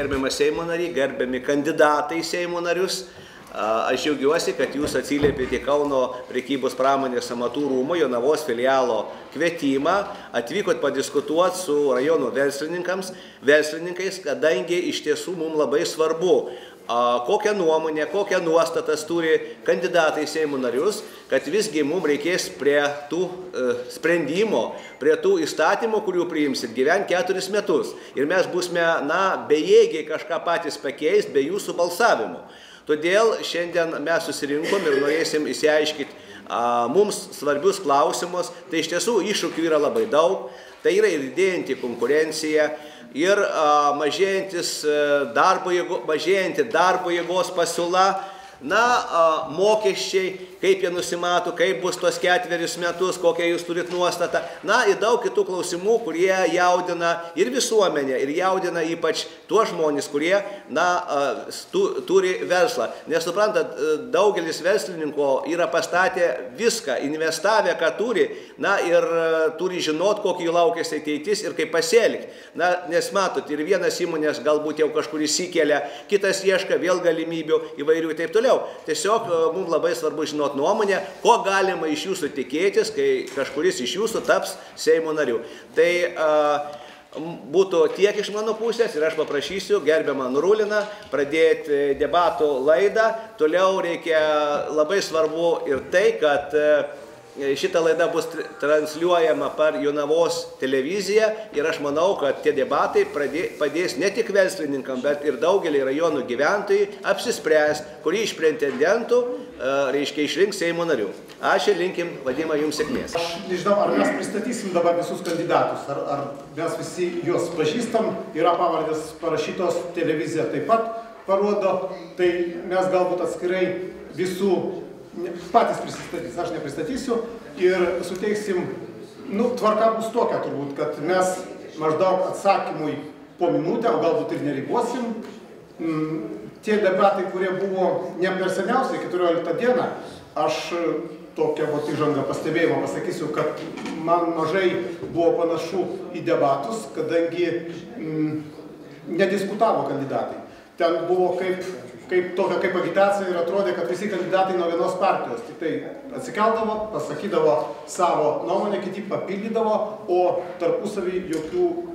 gerbiamas Seimo nary, gerbiami kandidatai į Seimo narius. Aš džiaugiuosi, kad jūs atsiliepėte Kauno prekybos pramonės amatų rūmų Jonavos filialo kvietimą, atvykot padiskutuoti su rajono verslininkais, kadangi iš tiesų mums labai svarbu, kokią nuomonę, kokią nuostatas turi kandidatai į Seimo narius, kad visgi mums reikės prie tų sprendimo, prie tų įstatymų, kurių priimsit, gyventi 4 metus. Ir mes būsime, bejėgiai kažką patys pakeisti be jūsų balsavimo. Todėl šiandien mes susirinkom ir norėsim įsiaiškinti mums svarbius klausimus. Tai iš tiesų iššūkių yra labai daug. Tai yra ir didėjanti konkurencija, ir mažėjanti darbo jėgos pasiūla, mokesčiai, kaip jie nusimato, kaip bus tos 4 metus, kokią jūs turit nuostatą. Ir daug kitų klausimų, kurie jaudina ir visuomenę, ir jaudina ypač tuos žmonės, kurie, turi verslą. Nes suprantat, daugelis verslininkų yra pastatę viską, investavę, ką turi, ir turi žinot, kokį jų laukėsi ateitis ir kaip pasielgti. Nes matot, ir vienas įmonės galbūt jau kažkur įsikelia, kitas ieška vėl galimybių įvairių ir taip toliau. Tiesiog mums labai svarbu žinoti nuomonę, ko galima iš jūsų tikėtis, kai kažkuris iš jūsų taps Seimo nariu. Tai būtų tiek iš mano pusės ir aš paprašysiu gerbiamą Nuruliną pradėti debatų laidą. Toliau reikia labai svarbu ir tai, kad šita laida bus transliuojama per Jonavos televiziją ir aš manau, kad tie debatai padės ne tik verslininkam, bet ir daugelį rajonų gyventojai apsispręsti, kurį iš pretendentų išrinks Seimo narių. Ačiū, linkim, Vadimai, jums sėkmės. Aš nežinau, ar mes pristatysim dabar visus kandidatus, ar mes visi juos pažįstam, yra pavardės parašytos, televizija taip pat parodo, tai mes galbūt atskirai visų patys prisistatys, aš nepristatysiu ir suteiksim, tvarka bus tokia turbūt, kad mes maždaug atsakymui po minutę, o galbūt ir neribosim. Tie debatai, kurie buvo ne per seniausiai, 14 dieną, aš tokią įžangą pastebėjimą pasakysiu, kad man mažai buvo panašu į debatus, kadangi nediskutavo kandidatai. Ten buvo kaip agitacija ir atrodė, kad visi kandidatai nuo vienos partijos. Tik tai atsikeldavo, pasakydavo savo nuomonę, kiti papildydavo, o tarpusavį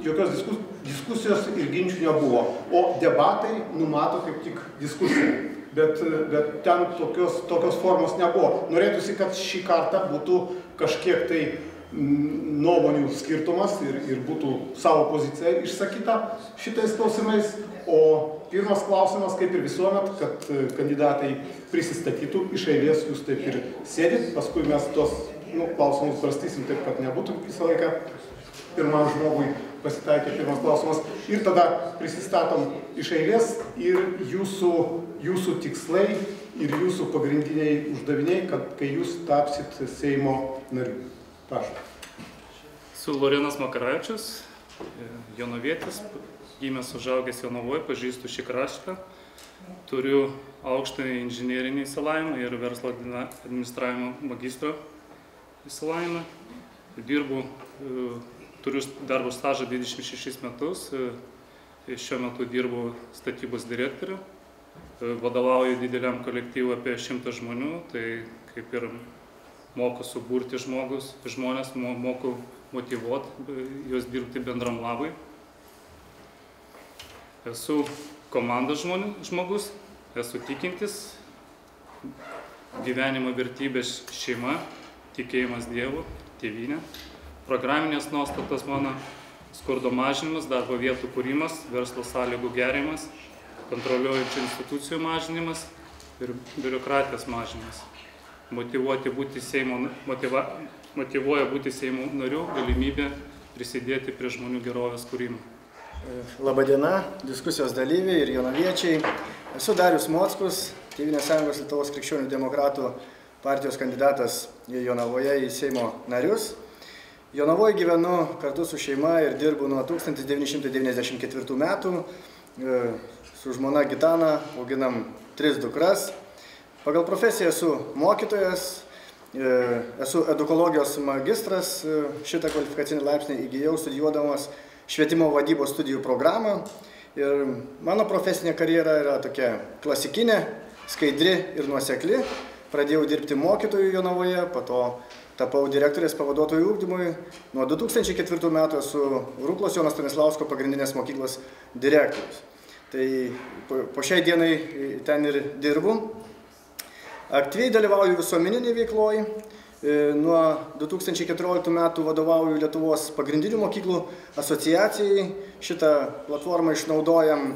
jokios diskusijos ir ginčių nebuvo. O debatai numato kaip tik diskusiją. Bet ten tokios formos nebuvo. Norėtųsi, kad šį kartą būtų kažkiek tai nuomonių skirtumas ir būtų savo pozicija išsakyta šitais klausimais. O pirmas klausimas, kaip ir visuomet, kad kandidatai prisistatytų iš eilės, jūs taip ir sėdit, paskui mes tos klausimus svarstysim taip, kad nebūtų visą laiką pirmam žmogui pasitaikė pirmas klausimas. Ir tada prisistatom iš eilės ir jūsų tikslai ir jūsų pagrindiniai uždaviniai, kai jūs tapsit Seimo nariu. Prašau. Esu Laurynas Makaravičius, jonavietis. Gimęs užaugęs Jonavoje, pažįstu šį kraštą, turiu aukštą inžinerinį išsilavinimą ir verslo administravimo magistro išsilavinimą. Turiu darbo stažą 26 metus, šiuo metu dirbu statybos direktoriu, vadovauju dideliam kolektyvui apie 100 žmonių, tai kaip ir moku suburti žmonės, moku motyvuoti juos dirbti bendram labui. Esu komandos žmogus, esu tikintis, gyvenimo vertybės šeima, tikėjimas Dievu, tėvynė. Programinės nuostatos mano skurdo mažinimas, darbo vietų kūrimas, verslo sąlygų gerimas, kontroliuojančių institucijų mažinimas ir biurokratijos mažinimas. Motyvuoja būti Seimo nariu galimybė prisidėti prie žmonių gerovės kūrimo. Labadiena, diskusijos dalyviai ir jonaviečiai. Esu Darius Mockus, Tėvynės sąjungos Lietuvos krikščionių demokratų partijos kandidatas Jonavoje į Seimo narius. Jonavoje gyvenu kartu su šeima ir dirbu nuo 1994 metų. Su žmona Gitana auginam 3 dukras. Pagal profesiją esu mokytojas, esu edukologijos magistras. Šitą kvalifikacinį laipsnį įgijau studijuodamas švietimo vadybos studijų programą Ir mano profesinė karjera yra tokia klasikinė, skaidri ir nuosekli. Pradėjau dirbti mokytojų Jonavoje, po to tapau direktorės pavaduotojų ugdymui. Nuo 2004 metų esu Ruklos Jono Stanislausko pagrindinės mokyklos direktorius. Tai po šiai dienai ten ir dirbu. Aktyviai dalyvauju visuomeninėje veikloje. Nuo 2014 metų vadovauju Lietuvos pagrindinių mokyklų asociacijai. Šitą platformą išnaudojam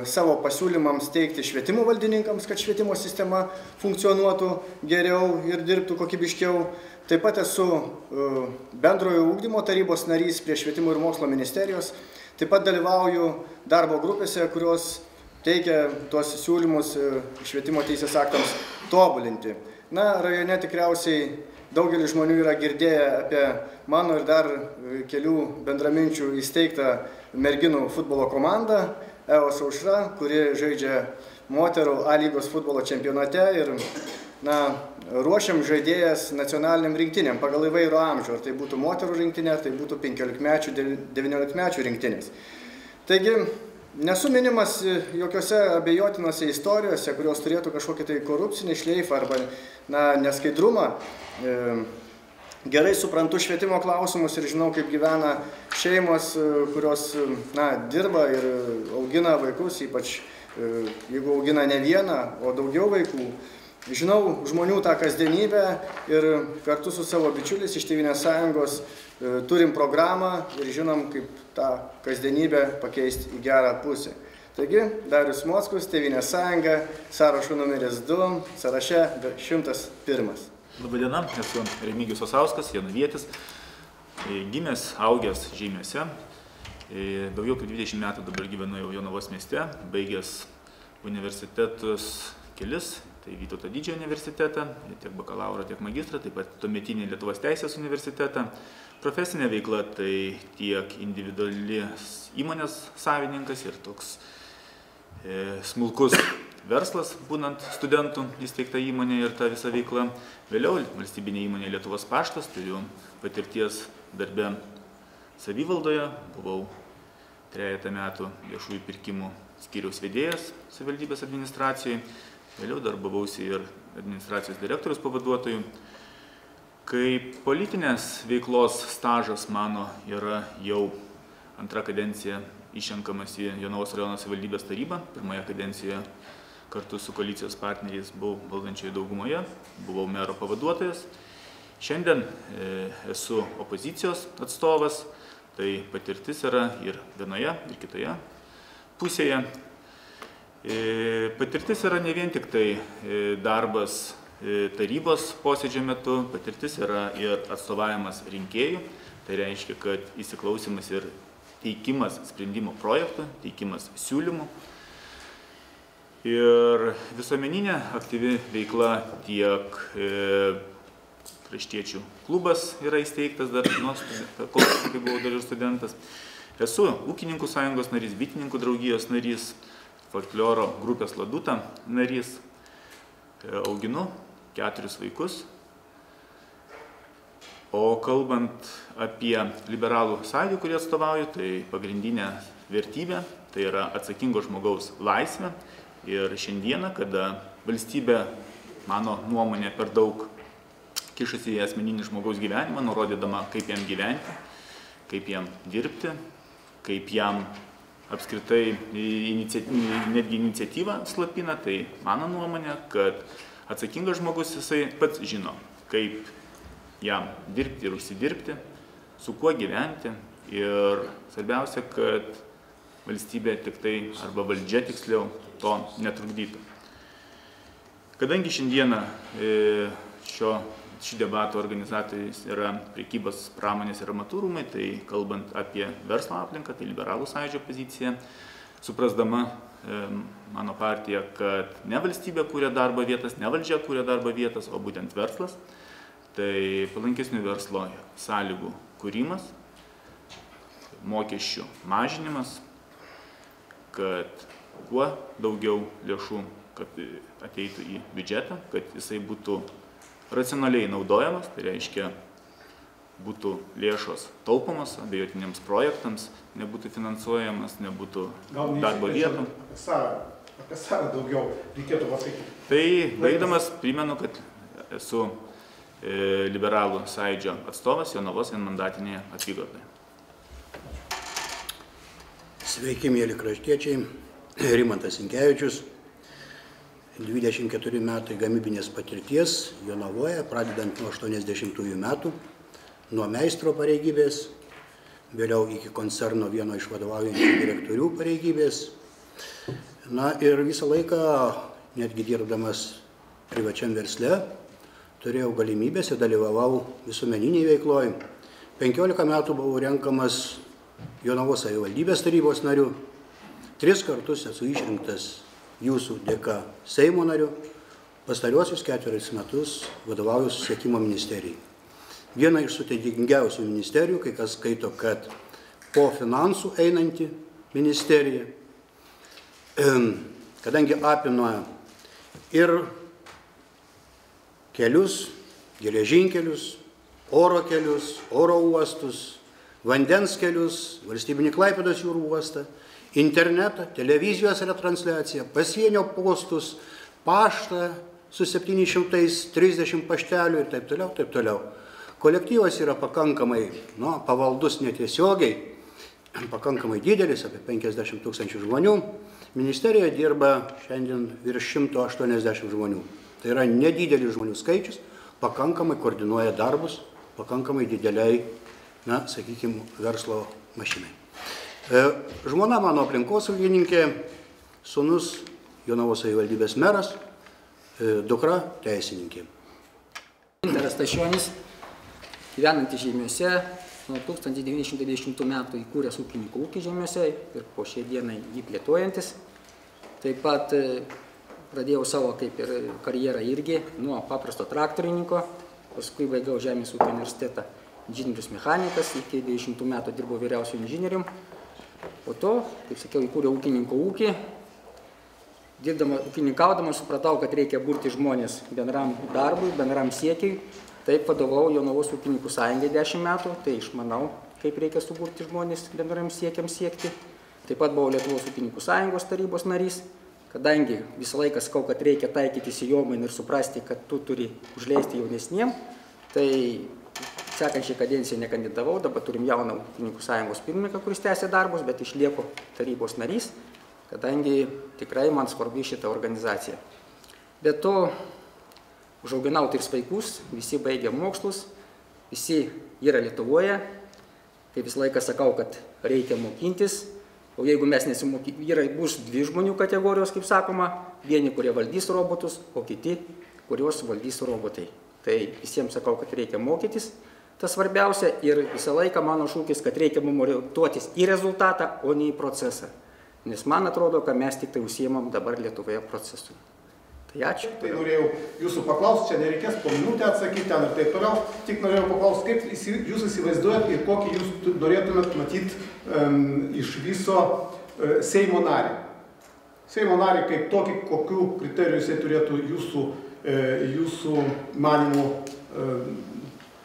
savo pasiūlymams teikti švietimo valdininkams, kad švietimo sistema funkcionuotų geriau ir dirbtų kokybiškiau. Taip pat esu bendrojo ugdymo tarybos narys prie Švietimo ir mokslo ministerijos. Taip pat dalyvauju darbo grupėse, kurios teikia tuos siūlymus švietimo teisės aktams tobulinti. Na, rajone tikriausiai daugelis žmonių yra girdėję apie mano ir dar kelių bendraminčių įsteigtą merginų futbolo komandą EOS Aušra, kuri žaidžia moterų A lygos futbolo čempionate ir ruošiam žaidėjas nacionaliniam rinktinėm pagal įvairų amžių, ar tai būtų moterų rinktinė, ar tai būtų 15-mečių, 19-mečių rinktinės. Taigi, nesu minimas jokiose abejotinose istorijose, kurios turėtų kažkokį tai korupcinį šleifą arba neskaidrumą. Gerai suprantu švietimo klausimus ir žinau, kaip gyvena šeimos, kurios dirba ir augina vaikus, ypač jeigu augina ne vieną, o daugiau vaikų. Žinau žmonių tą kasdienybę ir kartu su savo bičiuliais iš Tėvynės sąjungos turim programą ir žinom, kaip tą kasdienybę pakeisti į gerą pusę. Taigi, Darius Mockus, Tėvynės sąjunga, sąrašo numeris 2, sąraše 101. Labadiena, esu Remigijus Osauskas, jonavietis, gimęs, augęs Žeimiuose, daugiau kaip 20 metų dabar gyvenu jau Jonavos mieste, baigęs universitetus kelis, tai Vytauto Didžiojo universitetą, tiek bakalauro, tiek magistrą, taip pat tuometinį Lietuvos teisės universitetą. Profesinė veikla tai tiek individuali įmonės savininkas ir toks smulkus verslas, būnant studentų įsteigta įmonė ir ta visa veikla. Vėliau valstybinė įmonė Lietuvos paštas, turiu patirties darbe savivaldoje, buvau 3 metų viešųjų pirkimų skyriaus vedėjas savivaldybės administracijoje, vėliau darbavausi ir administracijos direktoriaus pavaduotojų. Kaip politinės veiklos stažas mano yra jau 2 kadencija išrenkamas į Jonavos rajono savivaldybės tarybą, 1 kadencijoje kartu su koalicijos partneriais buvau valdančioje daugumoje, buvau mero pavaduotojas. Šiandien esu opozicijos atstovas, tai patirtis yra ir vienoje, ir kitoje pusėje. Patirtis yra ne vien tik tai darbas tarybos posėdžio metu, patirtis yra ir atstovavimas rinkėjų, tai reiškia, kad įsiklausimas ir teikimas sprendimo projektų, teikimas siūlymų. Ir visuomeninė aktyvi veikla tiek kraštiečių klubas yra įsteigtas dar, kai buvau dar ir studentas. Esu ūkininkų sąjungos narys, bitininkų draugijos narys, folkloro grupės Laduta narys. Auginu 4 vaikus. O kalbant apie liberalų sąjūdį, kurį atstovauju, tai pagrindinė vertybė, tai yra atsakingo žmogaus laisvė. Ir šiandieną, kada valstybė, mano nuomonė, per daug kišasi į asmeninį žmogaus gyvenimą, nurodydama, kaip jam gyventi, kaip jam dirbti, kaip jam apskritai netgi iniciatyvą slapina, tai mano nuomonė, kad atsakingas žmogus jisai pats žino, kaip jam dirbti ir užsidirbti, su kuo gyventi ir svarbiausia, kad valstybė tik tai, arba valdžia tiksliau, to netrukdytų. Kadangi šiandieną ši debato organizatorius yra prekybos, pramonės ir amatų rūmai, tai kalbant apie verslo aplinką, tai liberalų sąjūdžio pozicija, suprasdama mano partija, kad ne valstybė kūrė darbo vietas, ne valdžia kūrė darbo vietas, o būtent verslas, tai palankesnių verslo sąlygų kūrimas, mokesčių mažinimas, kad kuo daugiau lėšų ateitų į biudžetą, kad jisai būtų racionaliai naudojamas, tai reiškia būtų lėšos taupomos abejotiniems projektams, nebūtų finansuojamas, nebūtų darbo vietų. Apie save daugiau reikėtų pasakyti. Tai baigdamas primenu, kad esu liberalų sąjūdžio atstovas Jonavos vienmandatinėje apygardoje. Sveiki, mėly kraštiečiai. Rimantas Sinkevičius. 24 metai gamybinės patirties Jonavoje, pradedant nuo 80-ųjų metų, nuo meistro pareigybės, vėliau iki koncerno vieno iš vadovaujančių direktorių pareigybės. Na ir visą laiką, netgi dirbdamas privačiam versle, turėjau galimybės ir dalyvavau visuomeniniai veikloj. 15 metų buvau renkamas Jonavos savivaldybės tarybos nariu. 3 kartus esu išrinktas jūsų dėka Seimo nariu. Pastariuosius 4 metus vadovauju Susisiekimo ministerijai. Viena iš sudėtingiausių ministerijų, kai kas skaito, kad po finansų einanti ministerija, kadangi apima ir kelius, geležinkelius, oro kelius, oro uostus, vandens kelius, valstybinį Klaipėdos jūrų uostą, internetą, televizijos retransliaciją, pasienio postus, paštą su 730 paštelių ir taip toliau, taip toliau. Kolektyvas yra pakankamai pavaldus netiesiogiai, pakankamai didelis, apie 50 000 žmonių. Ministerijoje dirba šiandien virš 180 žmonių. Tai yra nedidelis žmonių skaičius, pakankamai koordinuoja darbus, pakankamai dideliai, sakykime, verslo mašinai. Žmona mano aplinkosaugininkė, sūnus Jonavos savivaldybės meras, dukra teisininkė. Gintaras Tašionis, gyvenantis Žeimiuose, nuo 1920 metų įkūręs ūkininkų ūkį Žeimiuose ir po šiai dienai jį plėtojantis. Taip pat pradėjau savo kaip ir karjerą irgi nuo paprasto traktorininko, paskui baigiau Žemės ūkio universitetą inžinierius mechanikas, iki 20 metų dirbau vyriausiu inžinierium. Po to, kaip sakiau, įkūriau ūkininko ūkį. Ūkininkaudamas supratau, kad reikia burti žmonės bendram darbui, bendram siekiui. Taip vadovau Jonavos ūkininkų sąjungai 10 metų, tai išmanau, kaip reikia suburti žmonės bendram siekiams siekti. Taip pat buvau Lietuvos ūkininkų sąjungos tarybos narys, kadangi visą laiką sakau, kad reikia taikyti sėjomainą ir suprasti, kad tu turi užleisti jaunesniem, tai sekančią kadenciją nekandidavau, dabar turim jauną ūkininkų sąjungos pirmininką, kuris tęsia darbus, bet išlieku tarybos narys, kadangi tikrai man svarbi šitą organizaciją. Be to, užauginau 3 vaikus, visi baigė mokslus, visi yra Lietuvoje, kaip visą laiką sakau, kad reikia mokintis, o jeigu mes nesimokysime, bus 2 žmonių kategorijos, kaip sakoma, vieni, kurie valdys robotus, o kiti, kurios valdys robotai. Tai visiems sakau, kad reikia mokytis, tas svarbiausia, ir visą laiką mano šūkis, kad reikia mums orientuotis į rezultatą, o ne į procesą. Nes man atrodo, kad mes tik tai užsiimam dabar Lietuvoje procesu. Tai ačiū. Tai norėjau jūsų paklausti, čia nereikės po minutę atsakyti ten ir taip toliau, tik norėjau paklausti, kaip jūs įsivaizduojat ir kokį jūs norėtumėt matyti iš viso Seimo narį. Seimo narį kaip tokį, kokių kriterijų jisai turėtų jūsų manimų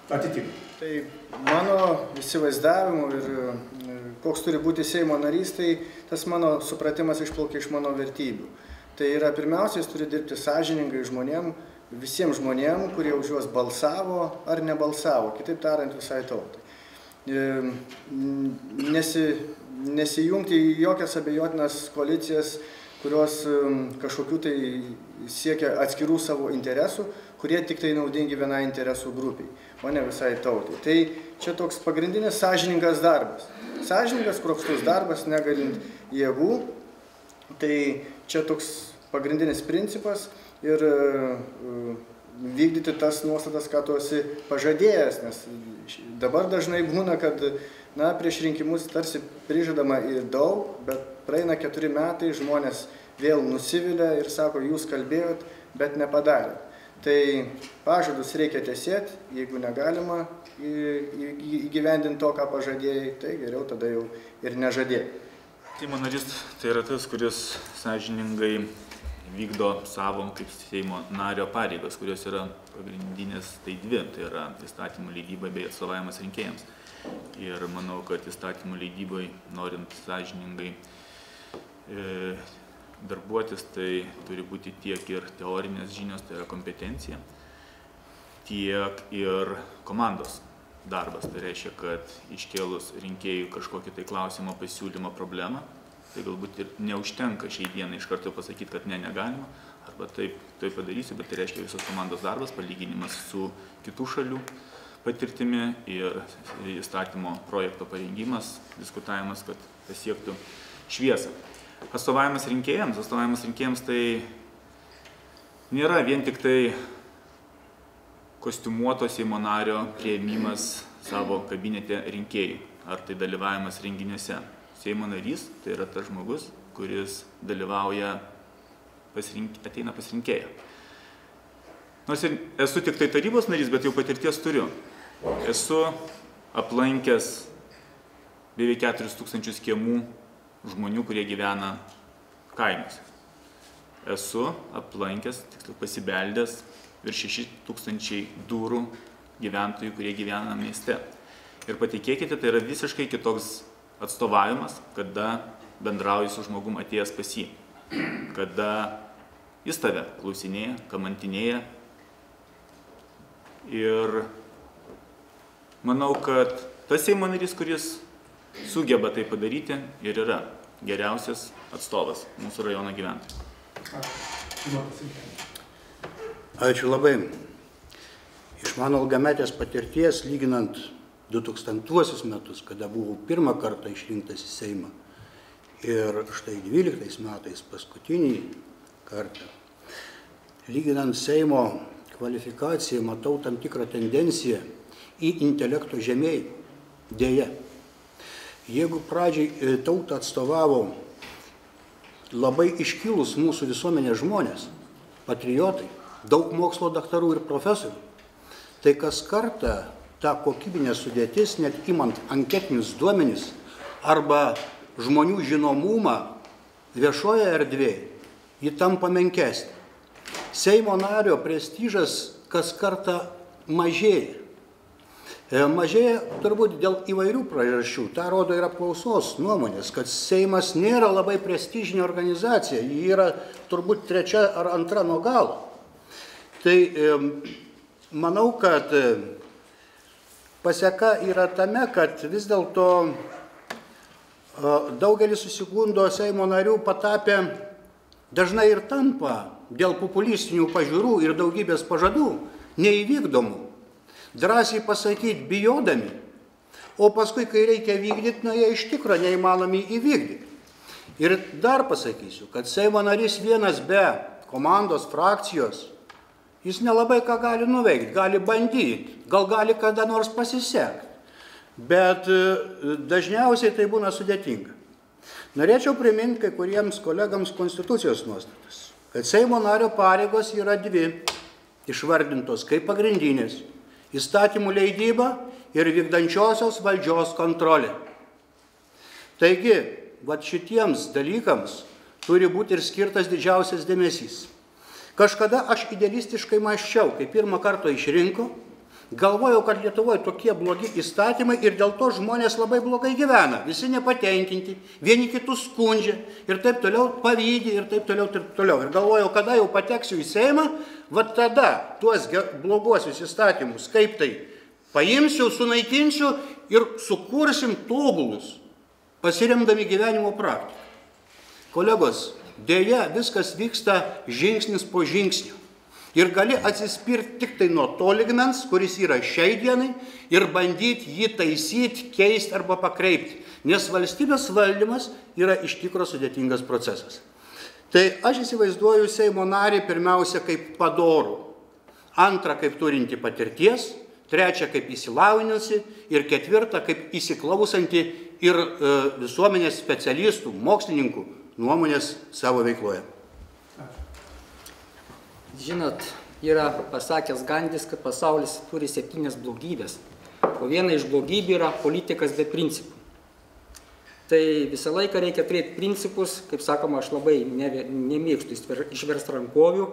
atitikti. Tai mano įsivaizdavimu ir koks turi būti Seimo narys, tai tas mano supratimas išplaukia iš mano vertybių. Tai yra, pirmiausia, jis turi dirbti sąžiningai žmonėm, visiems žmonėm, kurie už juos balsavo ar nebalsavo, kitaip tariant visai tautai. Nesijungti į jokias abejotinas koalicijas, kurios kažkokių tai siekia atskirų savo interesų, kurie tik tai naudingi vienai interesų grupiai, o ne visai tautai. Tai čia toks pagrindinis sąžiningas darbas. Sąžiningas, kruopštus darbas, negalint jėgų. Tai čia toks pagrindinis principas ir vykdyti tas nuostatas, ką tu esi pažadėjęs, nes dabar dažnai būna, kad prieš rinkimus tarsi prižadama ir daug, bet praeina 4 metai, žmonės vėl nusivilia ir sako, jūs kalbėjot, bet nepadarėt. Tai pažadus reikia tesėti, jeigu negalima įgyvendinti to, ką pažadėjai, tai geriau tada jau ir nežadėjai. Seimo narys tai yra tas, kuris sąžiningai vykdo savo kaip Seimo nario pareigas, kurios yra pagrindinės tai dvi, tai yra įstatymų leidyba bei atstovavimas rinkėjams. Ir manau, kad įstatymų leidybai, norint sąžiningai darbuotis, tai turi būti tiek ir teorinės žinios, tai yra kompetencija, tiek ir komandos darbas. Tai reiškia, kad iškėlus rinkėjų kažkokį tai klausimą, pasiūlymą, problemą, tai galbūt ir neužtenka šiai dienai iš karto pasakyti, kad ne, negalima, arba taip padarysiu, bet tai reiškia visos komandos darbas, palyginimas su kitų šalių patirtimi ir įstatymo projekto parengimas, diskutavimas, kad pasiektų šviesą. Atstovavimas rinkėjams tai nėra vien tik tai kostiumuoto Seimo nario priėmimas savo kabinete rinkėjų, ar tai dalyvavimas renginiuose. Seimo narys tai yra tas žmogus, kuris dalyvauja, ateina pas rinkėją. Nors ir esu tik tai tarybos narys, bet jau patirties turiu. Esu aplankęs beveik 4000 kiemų žmonių, kurie gyvena kaimuose. Esu aplankęs, tiksliau pasibeldęs, virš 6000 durų gyventojų, kurie gyvena mieste. Ir patikėkite, tai yra visiškai kitoks atstovavimas, kada bendrauji su žmogum atėjęs pas jį. Kada jis tave klausinėja, kamantinėja. Ir manau, kad tas Seimo narys, kuris sugeba tai padaryti, ir yra geriausias atstovas mūsų rajono gyventojų. Ačiū labai. Iš mano ilgametės patirties, lyginant 2000 metus, kada buvau pirmą kartą išrinktas į Seimą, ir štai 12 metais paskutinį kartą, lyginant Seimo kvalifikaciją, matau tam tikrą tendenciją į intelekto žemėjimą. Deja. Jeigu pradžiai tautą atstovavo labai iškilus mūsų visuomenės žmonės, patriotai, daug mokslo daktarų ir profesorių, tai kas kartą ta kokybinė sudėtis, net imant anketinius duomenis arba žmonių žinomumą viešoje erdvėje, ji tampa menkesnė. Seimo nario prestižas kas kartą mažėja. Mažėja turbūt dėl įvairių priežasčių. Ta rodo ir apklausos nuomonės, kad Seimas nėra labai prestižinė organizacija, ji yra turbūt 3 ar 2 nuo galo. Tai manau, kad paseka yra tame, kad vis dėlto daugelis susigundo Seimo narių patapę dažnai ir tampa dėl populistinių pažiūrų ir daugybės pažadų neįvykdomų. Drąsiai pasakyti, bijodami, o paskui, kai reikia vykdyti, jie iš tikro neįmanomi įvykdyti. Ir dar pasakysiu, kad Seimo narys vienas be komandos, frakcijos, jis nelabai ką gali nuveikti, gali bandyti, gal gali kada nors pasisekti, bet dažniausiai tai būna sudėtinga. Norėčiau priminti kai kuriems kolegams konstitucijos nuostatas, kad Seimo nario pareigos yra 2 išvardintos kaip pagrindinės: įstatymų leidyba ir vykdančiosios valdžios kontrolė. Taigi, šitiems dalykams turi būti ir skirtas didžiausias dėmesys. Kažkada aš idealistiškai mąsčiau, kai pirmą kartą išrinko, galvojau, kad Lietuvoje tokie blogi įstatymai ir dėl to žmonės labai blogai gyvena, visi nepatenkinti, vieni kitus skundžia ir taip toliau, pavydi ir taip toliau, taip toliau. Ir galvojau, kada jau pateksiu į Seimą, tada tuos bloguosius įstatymus, kaip tai paimsiu, sunaikinsiu ir sukursim tobulus, pasiremdami gyvenimo praktiką. Kolegos, dėja, viskas vyksta žingsnis po žingsnio. Ir gali atsispirti tik tai nuo to lygmens, kuris yra šiai dienai, ir bandyti jį taisyti, keisti arba pakreipti. Nes valstybės valdymas yra iš tikro sudėtingas procesas. Tai aš įsivaizduoju Seimo narį pirmiausia kaip padorų, 2 kaip turinti patirties, 3 kaip įsilavinusi ir 4 kaip įsiklausanti ir visuomenės specialistų, mokslininkų nuomonės savo veikloje. Žinot, yra pasakęs Gandis, kad pasaulis turi 7 blogybės, o viena iš blogybių yra politikas be principų. Tai visą laiką reikia turėti principus, kaip sakoma, aš labai nemėgstu išverst rankovių,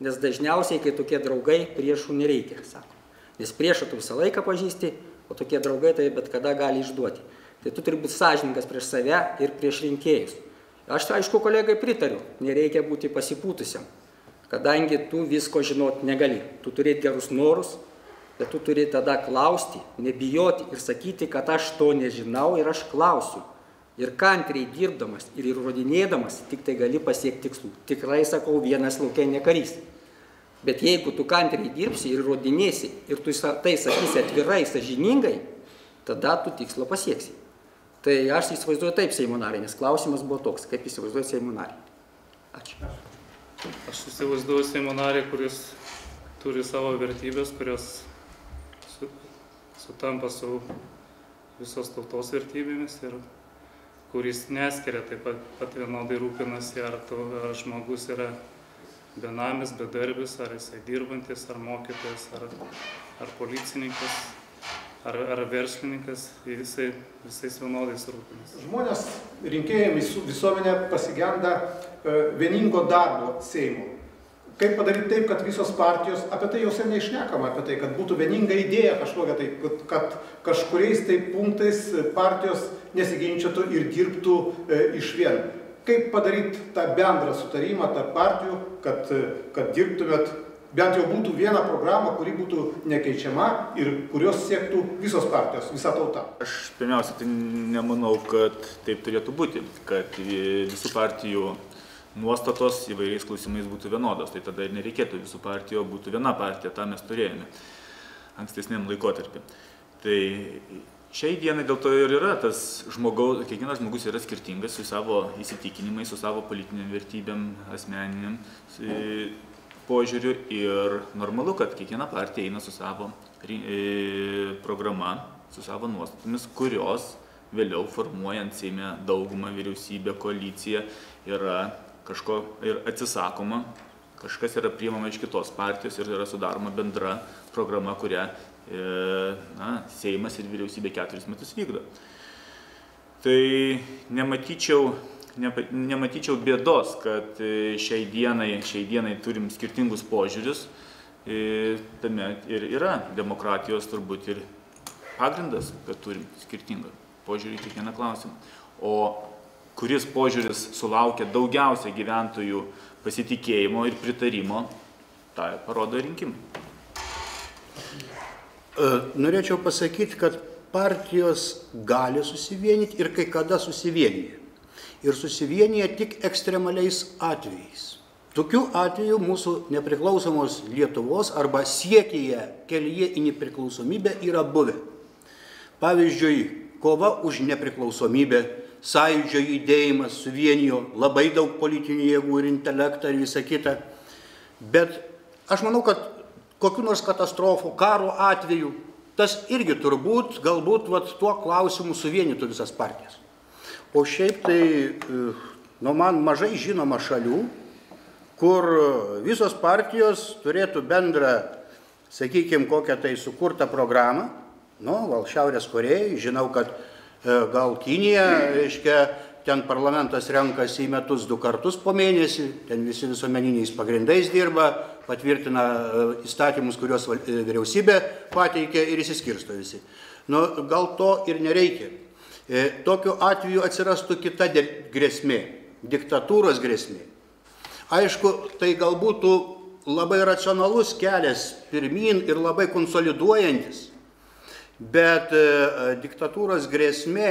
nes dažniausiai, kai tokie draugai, priešų nereikia, sako. Nes priešą tu visą laiką pažįsti, o tokie draugai tai bet kada gali išduoti. Tai tu turi būti sąžiningas prieš save ir prieš rinkėjus. Aš, aišku, kolegai pritariu, nereikia būti pasipūtusiam, kadangi tu visko žinot negali. Tu turėti gerus norus, bet tu turi tada klausti, nebijoti ir sakyti, kad aš to nežinau ir aš klausiu. Ir kantriai dirbdamas ir įrodinėdamas tik tai gali pasiekti tikslų. Tikrai sakau, vienas laukia ne karys. Bet jeigu tu kantriai dirbsi ir įrodinėsi ir tu tai sakysi atvirai, sąžiningai, tada tu tikslo pasieksi. Tai aš įsivaizduoju taip Seimo narį, nes klausimas buvo toks, kaip įsivaizduoju Seimo narį. Ačiū. Aš įsivaizduoju Seimo narį, kuris turi savo vertybės, kurios sutampa su visos tautos vertybėmis ir kuris neskiria taip pat vienodai rūpinasi, ar žmogus yra benamis, bedarbis, ar jisai dirbantis, ar mokytojas, ar policininkas, ar verslininkas, jisai visais vienodais rūpinasi. Žmonės, rinkėjai, visuomenė pasigenda vieningo darbo Seimo. Kaip padaryti taip, kad visos partijos, apie tai jau seniai šnekama, apie tai, kad būtų vieninga idėja kažkokia, tai, kad kažkuriais tai punktais partijos nesiginčytų ir dirbtų išvien. Kaip padaryti tą bendrą sutarimą tarp partijų, kad dirbtumėt, bent jau būtų viena programa, kuri būtų nekeičiama ir kurios siektų visos partijos, visa tauta. Aš pirmiausia, tai nemanau, kad taip turėtų būti, kad visų partijų nuostatos įvairiais klausimais būtų vienodos, tai tada ir nereikėtų visų partijų, būtų viena partija, tą mes turėjome ankstesniam laikotarpį. Tai šiai dienai dėl to ir yra tas kiekvienas žmogus yra skirtingas su savo įsitikinimais, su savo politiniam vertybėm, asmeniniam požiūriu ir normalu, kad kiekviena partija eina su savo programa, su savo nuostatomis, kurios vėliau formuojant Seime daugumą, vyriausybę, koaliciją yra kažko ir atsisakoma, kažkas yra priimama iš kitos partijos ir yra sudaroma bendra programa, kurią Seimas ir vyriausybė 4 metus vykdo. Tai nematyčiau bėdos, kad šiai dienai turim skirtingus požiūrius, tame ir yra demokratijos turbūt ir pagrindas, kad turim skirtingą požiūrį į kiekvieną klausimą. O kuris požiūris sulaukia daugiausia gyventojų pasitikėjimo ir pritarimo, tą parodo rinkimai. Norėčiau pasakyti, kad partijos gali susivienyti ir kai kada susivienyje. Ir susivienyje tik ekstremaliais atvejais. Tokių atvejų mūsų nepriklausomos Lietuvos arba siekyje kelyje į nepriklausomybę yra buvę. Pavyzdžiui, kova už nepriklausomybę, Sąjūdžio judėjimas suvienijo labai daug politinių jėgų ir intelektą ir visą kitą. Bet aš manau, kad kokių nors katastrofų, karo atveju, tas irgi turbūt, galbūt tuo klausimu suvienytų visas partijas. O šiaip tai, man mažai žinoma šalių, kur visos partijos turėtų bendrą, sakykime, kokią tai sukurtą programą. Gal Šiaurės Korėjai, žinau, kad gal Kinija, reiškia, ten parlamentas renkasi į metus 2 kartus po mėnesį, ten visi visuomeniniais pagrindais dirba, patvirtina įstatymus, kuriuos vyriausybė pateikia ir įsiskirsto visi. Gal to ir nereikia. Tokiu atveju atsirastų kita grėsmė, diktatūros grėsmė. Aišku, tai gal būtų labai racionalus kelias pirmyn ir labai konsoliduojantis. Bet diktatūros grėsmė,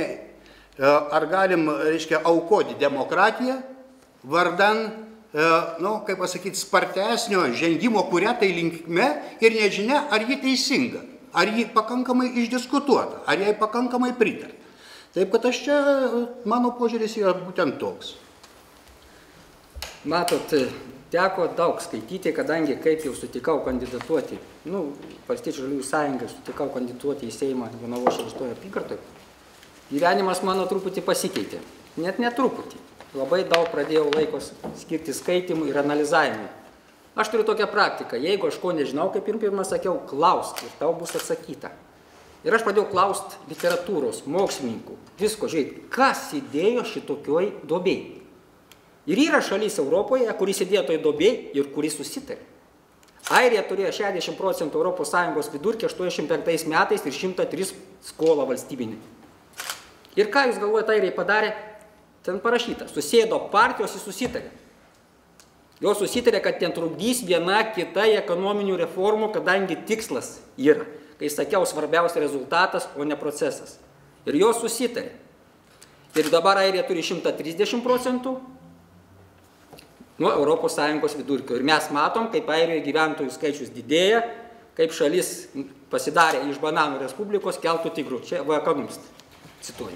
ar galim, reiškia, aukoti demokratiją vardan, kaip pasakyti, spartesnio žengimo kuria tai linkme ir nežinia, ar ji teisinga, ar ji pakankamai išdiskutuota, ar jai pakankamai pritarta. Taip, kad aš čia, mano požiūris yra būtent toks. Matot, teko daug skaityti, kadangi kaip jau sutikau kandidatuoti, Valstiečių žaliųjų sąjungai sutikau kandidatuoti į Seimą Jonavos 6 apygardoje, gyvenimas mano truputį pasikeitė. Net netruputį. Labai daug pradėjau laikos skirti skaitimui ir analizavimui. Aš turiu tokią praktiką, jeigu aš ko nežinau, kaip pirmą sakiau, klausk ir tau bus atsakyta. Ir aš pradėjau klausti literatūros, mokslininkų, visko, žiūrėti, kas įdėjo šitokioj duobėj. Ir yra šalis Europoje, kuris įdėjo toj duobėj ir kuris susitarė. Airija turėjo 60% ES vidurkį 85 metais ir 103 skolą valstybinį. Ir ką jūs galvojate, Airijai padarė? Ten parašyta, susėdo partijos ir susitarė. Jos susitarė, kad ten trukdys viena kita ekonominių reformų, kadangi tikslas yra, kai sakiau, svarbiausia rezultatas, o ne procesas. Ir jos susitarė. Ir dabar Airija turi 130% nuo ES vidurkio. Ir mes matom, kaip Airijoje gyventojų skaičius didėja, kaip šalis pasidarė iš bananų respublikos keltų tigrų. Čia ekonomist cituoju.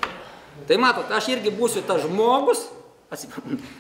Tai matot, aš irgi būsiu tas žmogus,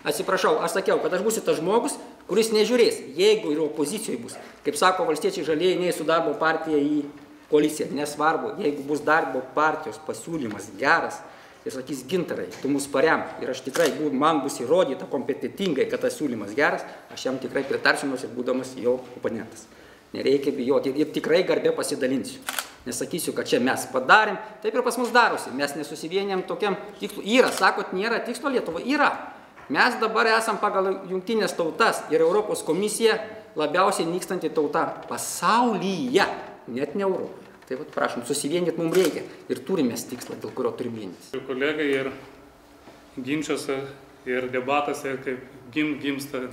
atsiprašau, aš sakiau, kad aš būsiu tas žmogus, kuris nežiūrės, jeigu ir opozicijoje bus, kaip sako valstiečiai žalieji, nei su darbo partija į koaliciją. Nesvarbu, jeigu bus darbo partijos pasiūlymas geras, ir sakys, Gintarai, tu mus parem, ir aš tikrai, man bus įrodyta kompetitingai, kad tas siūlymas geras, aš jam tikrai pritarsiu, nors ir būdamas jo oponentas. Nereikia bijoti ir tikrai garbė pasidalinsiu. Nesakysiu, kad čia mes padarėm, taip ir pas mus darosi, mes nesusivienėm tokiam tikslu. Yra, sakot, nėra tikslo Lietuva, yra. Mes dabar esam pagal jungtinės tautas ir Europos komisija labiausiai nykstanti tauta pasaulyje, net ne Europoje. Tai vat, prašom, susivienyti mums reikia ir turime tikslą, dėl kurio turim vienytis. Kolegai ir ginčiuose ir debatuose, kaip gimsta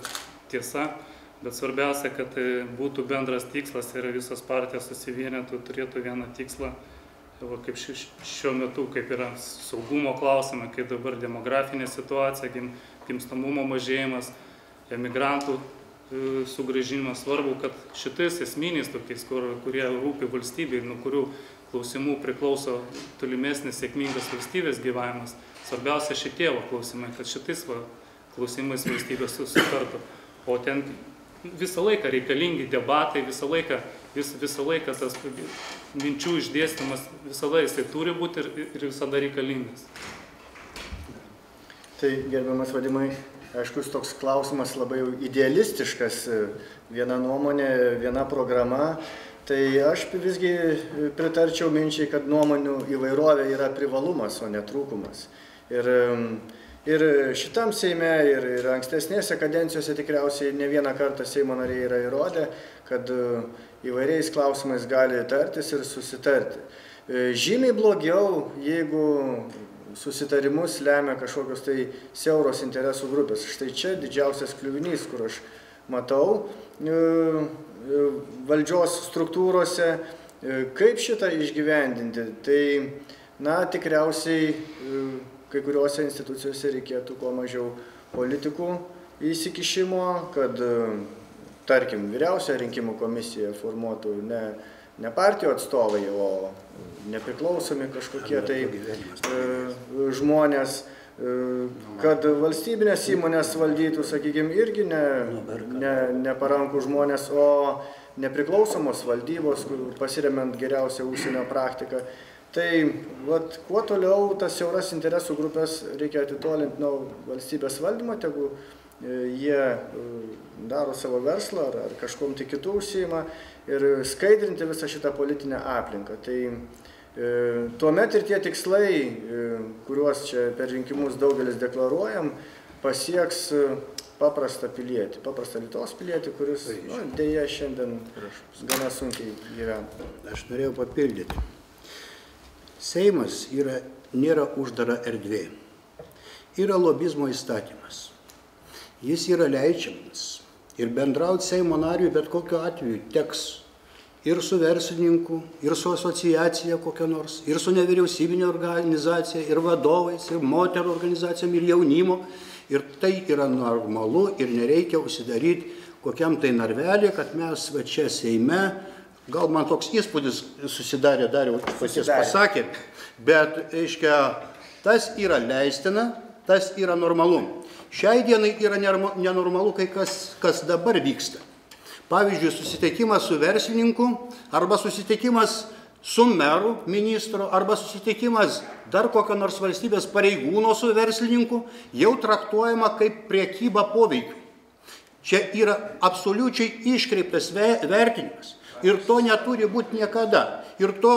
tiesa, bet svarbiausia, kad būtų bendras tikslas ir visos partijos susivienytų, turėtų vieną tikslą, kaip šiuo metu, kaip yra saugumo klausimai, kaip dabar demografinė situacija, gimstamumo mažėjimas, emigrantų sugrąžinimas. Svarbu, kad šitais esminiais tokiais, kurie rūpi valstybei, nuo kurių klausimų priklauso tolimesnis sėkmingas valstybės gyvenimas, svarbiausia šitie klausimai, kad šitais klausimais valstybės susitartų. O ten visą laiką reikalingi debatai, visą laiką tas minčių išdėstymas, visada jisai turi būti ir visada reikalingas. Tai, gerbiamas Vadimai, aišku, toks klausimas labai idealistiškas, viena nuomonė, viena programa. Tai aš visgi pritarčiau minčiai, kad nuomonių įvairovė yra privalumas, o ne trūkumas. Ir šitam Seime, ir ankstesnėse kadencijose tikriausiai ne vieną kartą Seimo nariai yra įrodę, kad įvairiais klausimais gali tartis ir susitarti. Žymiai blogiau, jeigu susitarimus lemia kažkokios tai siauros interesų grupės. Štai čia didžiausias kliuvinys, kur aš matau valdžios struktūrose, kaip šitą išgyvendinti. Tai, tikriausiai kai kuriuose institucijose reikėtų kuo mažiau politikų įsikišimo, kad, tarkim, vyriausia rinkimų komisija formuotų ne partijų atstovai, o nepriklausomi kažkokie tai žmonės, kad valstybinės įmonės valdytų, sakykime, irgi neparankų žmonės, o nepriklausomos valdybos, pasiremiant geriausią užsienio praktiką. Tai kuo toliau tas siauras interesų grupės reikia atitolinti nuo valstybės valdymo, tegu jie daro savo verslą ar kažkom tai kitų užsiima ir skaidrinti visą šitą politinę aplinką. Tai tuomet ir tie tikslai, kuriuos čia per rinkimus daugelis deklaruojam, pasieks paprastą pilietį, paprastą Lietuvos pilietį, kuris dėja šiandien gana sunkiai gyvena. Aš norėjau papildyti. Seimas nėra uždara erdvė. Yra lobizmo įstatymas. Jis yra leidžiamas. Ir bendrauti Seimo nariui bet kokiu atveju teks ir su verslininku, ir su asociacija kokia nors, ir su nevyriausybinė organizacija, ir vadovais, ir moterų organizacijom, ir jaunimo. Ir tai yra normalu ir nereikia užsidaryti kokiam tai narvelį, kad mes va čia Seime, gal man toks įspūdis susidarė, dar jau paties pasakė, bet, aiškia, tas yra leistina, tas yra normalu. Šiai dienai yra nenormalu kai kas dabar vyksta. Pavyzdžiui, susitikimas su verslininku, arba susitikimas su meru ministro, arba susitikimas dar kokio nors valstybės pareigūno su verslininku, jau traktuojama kaip prekyba poveikiu. Čia yra absoliučiai iškreiptas vertinimas. Ir to neturi būti niekada. Ir to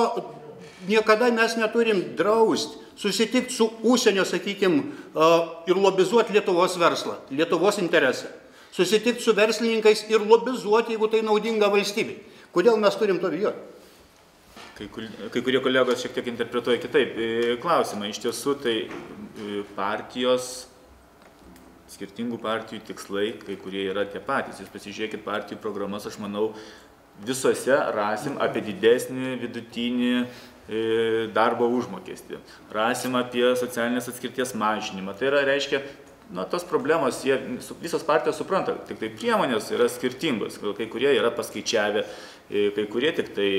niekada mes neturim draust, susitikti su užsienio, sakykime, ir lobizuoti Lietuvos verslą, Lietuvos interesą. Susitikti su verslininkais ir lobizuoti, jeigu tai naudinga valstybei. Kodėl mes turim to bijoti? Kai kurie kolegos šiek tiek interpretuoja kitaip klausimą. Iš tiesų, tai partijos, skirtingų partijų tikslai, kai kurie yra tie patys. Jūs pasižiūrėkit partijų programas, aš manau, visose rasim apie didesnį vidutinį darbo užmokestį. Rasim apie socialinės atskirties mažinimą. Tai yra, reiškia, tos problemos, visos partijos supranta, tik tai priemonės yra skirtingos, kai kurie yra paskaičiavę, kai kurie tik tai,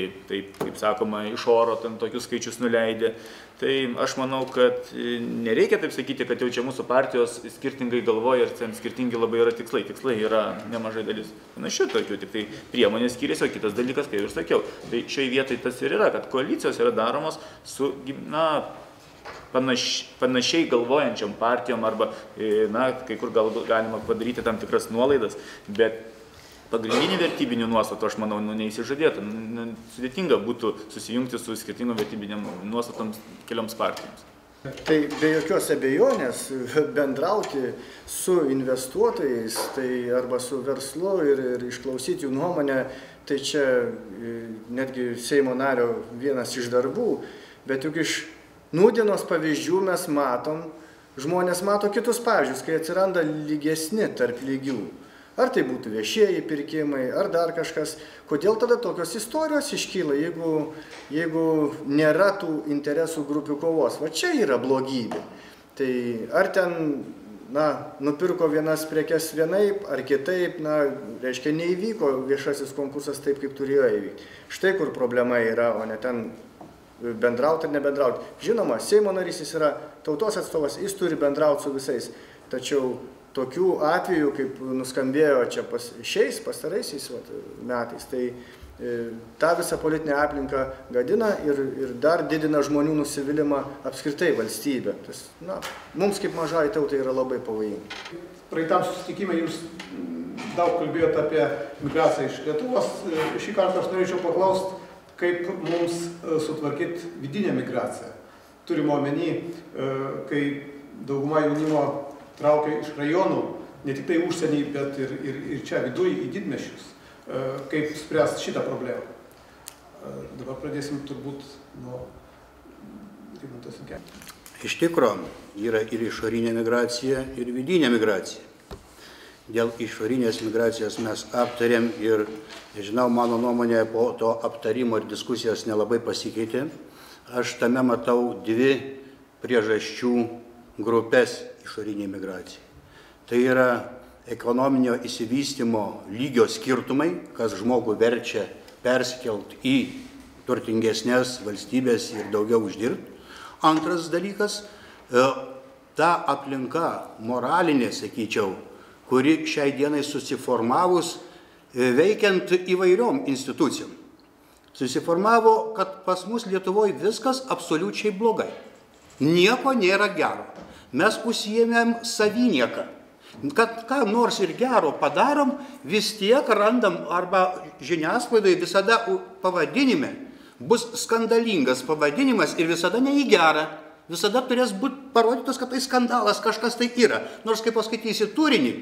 kaip sakoma, iš oro tokius skaičius nuleidė. Tai aš manau, kad nereikia taip sakyti, kad jau čia mūsų partijos skirtingai galvoja ir ten skirtingi labai yra tikslai. Tikslai yra nemažai dalis. Panašių tokių, tik tai priemonės skiriasi, o kitas dalykas, kaip ir sakiau. Tai šioje vietoje tas ir yra, kad koalicijos yra daromos su, panašiai galvojančiam partijom arba, kai kur galima padaryti tam tikras nuolaidas, bet pagrindinių vertybinių nuostatų, aš manau, neįsižadėtų. Sudėtinga būtų susijungti su skirtingom vertybiniam nuostatoms kelioms partijoms. Tai be jokios abejonės bendrauti su investuotojais, tai arba su verslu ir išklausyti jų nuomonę, tai čia netgi Seimo nario vienas iš darbų, bet juk iš nūdienos pavyzdžių mes matom, žmonės mato kitus pavyzdžius, kai atsiranda lygesni tarp lygių. Ar tai būtų viešieji pirkimai, ar dar kažkas. Kodėl tada tokios istorijos iškyla, jeigu nėra tų interesų grupių kovos? Va čia yra blogybė. Tai ar ten, nupirko vienas prekes vienaip, ar kitaip, reiškia, neįvyko viešasis konkursas taip, kaip turėjo įvykti. Štai kur problema yra, o ne ten bendrauti ar nebendrauti. Žinoma, Seimo narys jis yra tautos atstovas, jis turi bendrauti su visais. Tačiau tokių atvejų, kaip nuskambėjo čia šiais pastaraisiais metais, tai tą visą politinę aplinką gadina ir dar didina žmonių nusivylimą apskritai valstybę. Tas, mums kaip mažai tautai yra labai pavojinga. Praeitam susitikime jūs daug kalbėjote apie migraciją iš Lietuvos. Šį kartą aš norėčiau paklausti, kaip mums sutvarkyti vidinę migraciją. Turime omeny, kai dauguma jaunimo traukia iš rajonų, ne tik tai užsienį, bet ir čia viduje į didmiesčius. Kaip spręsti šitą problemą? Dabar pradėsim turbūt nuo Rimanto Sinkevičiaus. Iš tikro yra ir išorinė migracija, ir vidinė migracija. Dėl išorinės migracijos mes aptarėm ir, žinau, mano nuomonė po to aptarimo ir diskusijos nelabai pasikeitė. Aš tame matau dvi priežasčių grupės išoriniai migracijai. Tai yra ekonominio išsivystymo lygio skirtumai, kas žmogų verčia persikelt į turtingesnės valstybės ir daugiau uždirbti. Antras dalykas, ta aplinka moralinė, sakyčiau, kuri šiai dienai susiformavus veikiant įvairiom institucijom. Susiformavo, kad pas mus Lietuvoje viskas absoliučiai blogai. Nieko nėra gero. Mes užsiėmėm savinieką. Kad ką nors ir gero padarom, vis tiek randam arba žiniasklaidoje visada pavadinime bus skandalingas pavadinimas ir visada ne į gerą. Visada turės būti parodytas, kad tai skandalas, kažkas tai yra. Nors kai paskaitysi turinį,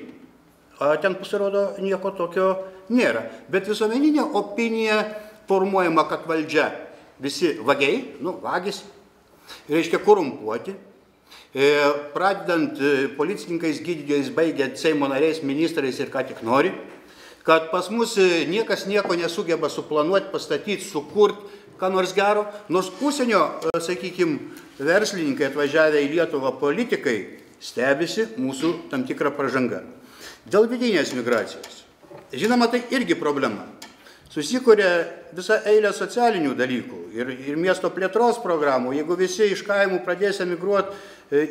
ten pasirodo nieko tokio nėra. Bet visuomeninė opinija formuojama, kad valdžia visi vagiai, vagis, reiškia korumpuoti. Pradedant policininkais, gydytojais, baigiant Seimo nariais, ministrais ir ką tik nori, kad pas mus niekas nieko nesugeba suplanuoti, pastatyti, sukurti, ką nors gero, nors užsienio, sakykime, verslininkai atvažiavę į Lietuvą politikai stebisi mūsų tam tikrą pažangą. Dėl vidinės migracijos. Žinoma, tai irgi problema. Susikuria visą eilę socialinių dalykų ir miesto plėtros programų. Jeigu visi iš kaimų pradės emigruoti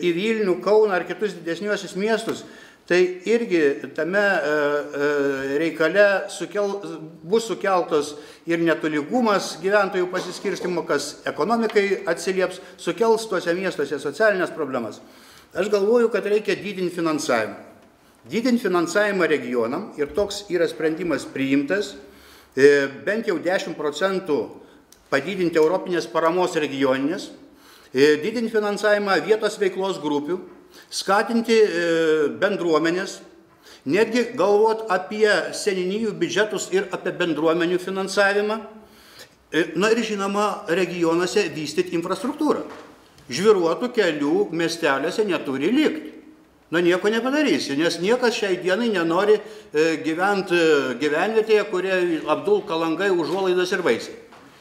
į Vilnių, Kauną ar kitus didesniuosius miestus, tai irgi tame reikale bus sukeltos ir netolygumas gyventojų pasiskirstimo, kas ekonomikai atsilieps, sukels tuose miestuose socialinės problemas. Aš galvoju, kad reikia didinti finansavimą. Didinti finansavimą regionam ir toks yra sprendimas priimtas. Bent jau 10% padidinti europinės paramos regioninės, didinti finansavimą vietos veiklos grupių, skatinti bendruomenės, netgi galvot apie seniūnijų biudžetus ir apie bendruomenių finansavimą. Na ir žinoma, regionuose vystyti infrastruktūrą. Žviruotų kelių miesteliuose neturi likti. Na nieko nepadarysi, nes niekas šiai dienai nenori gyventi gyvenvietėje, kurie apdulka langai, užuolaidos ir vaisiai.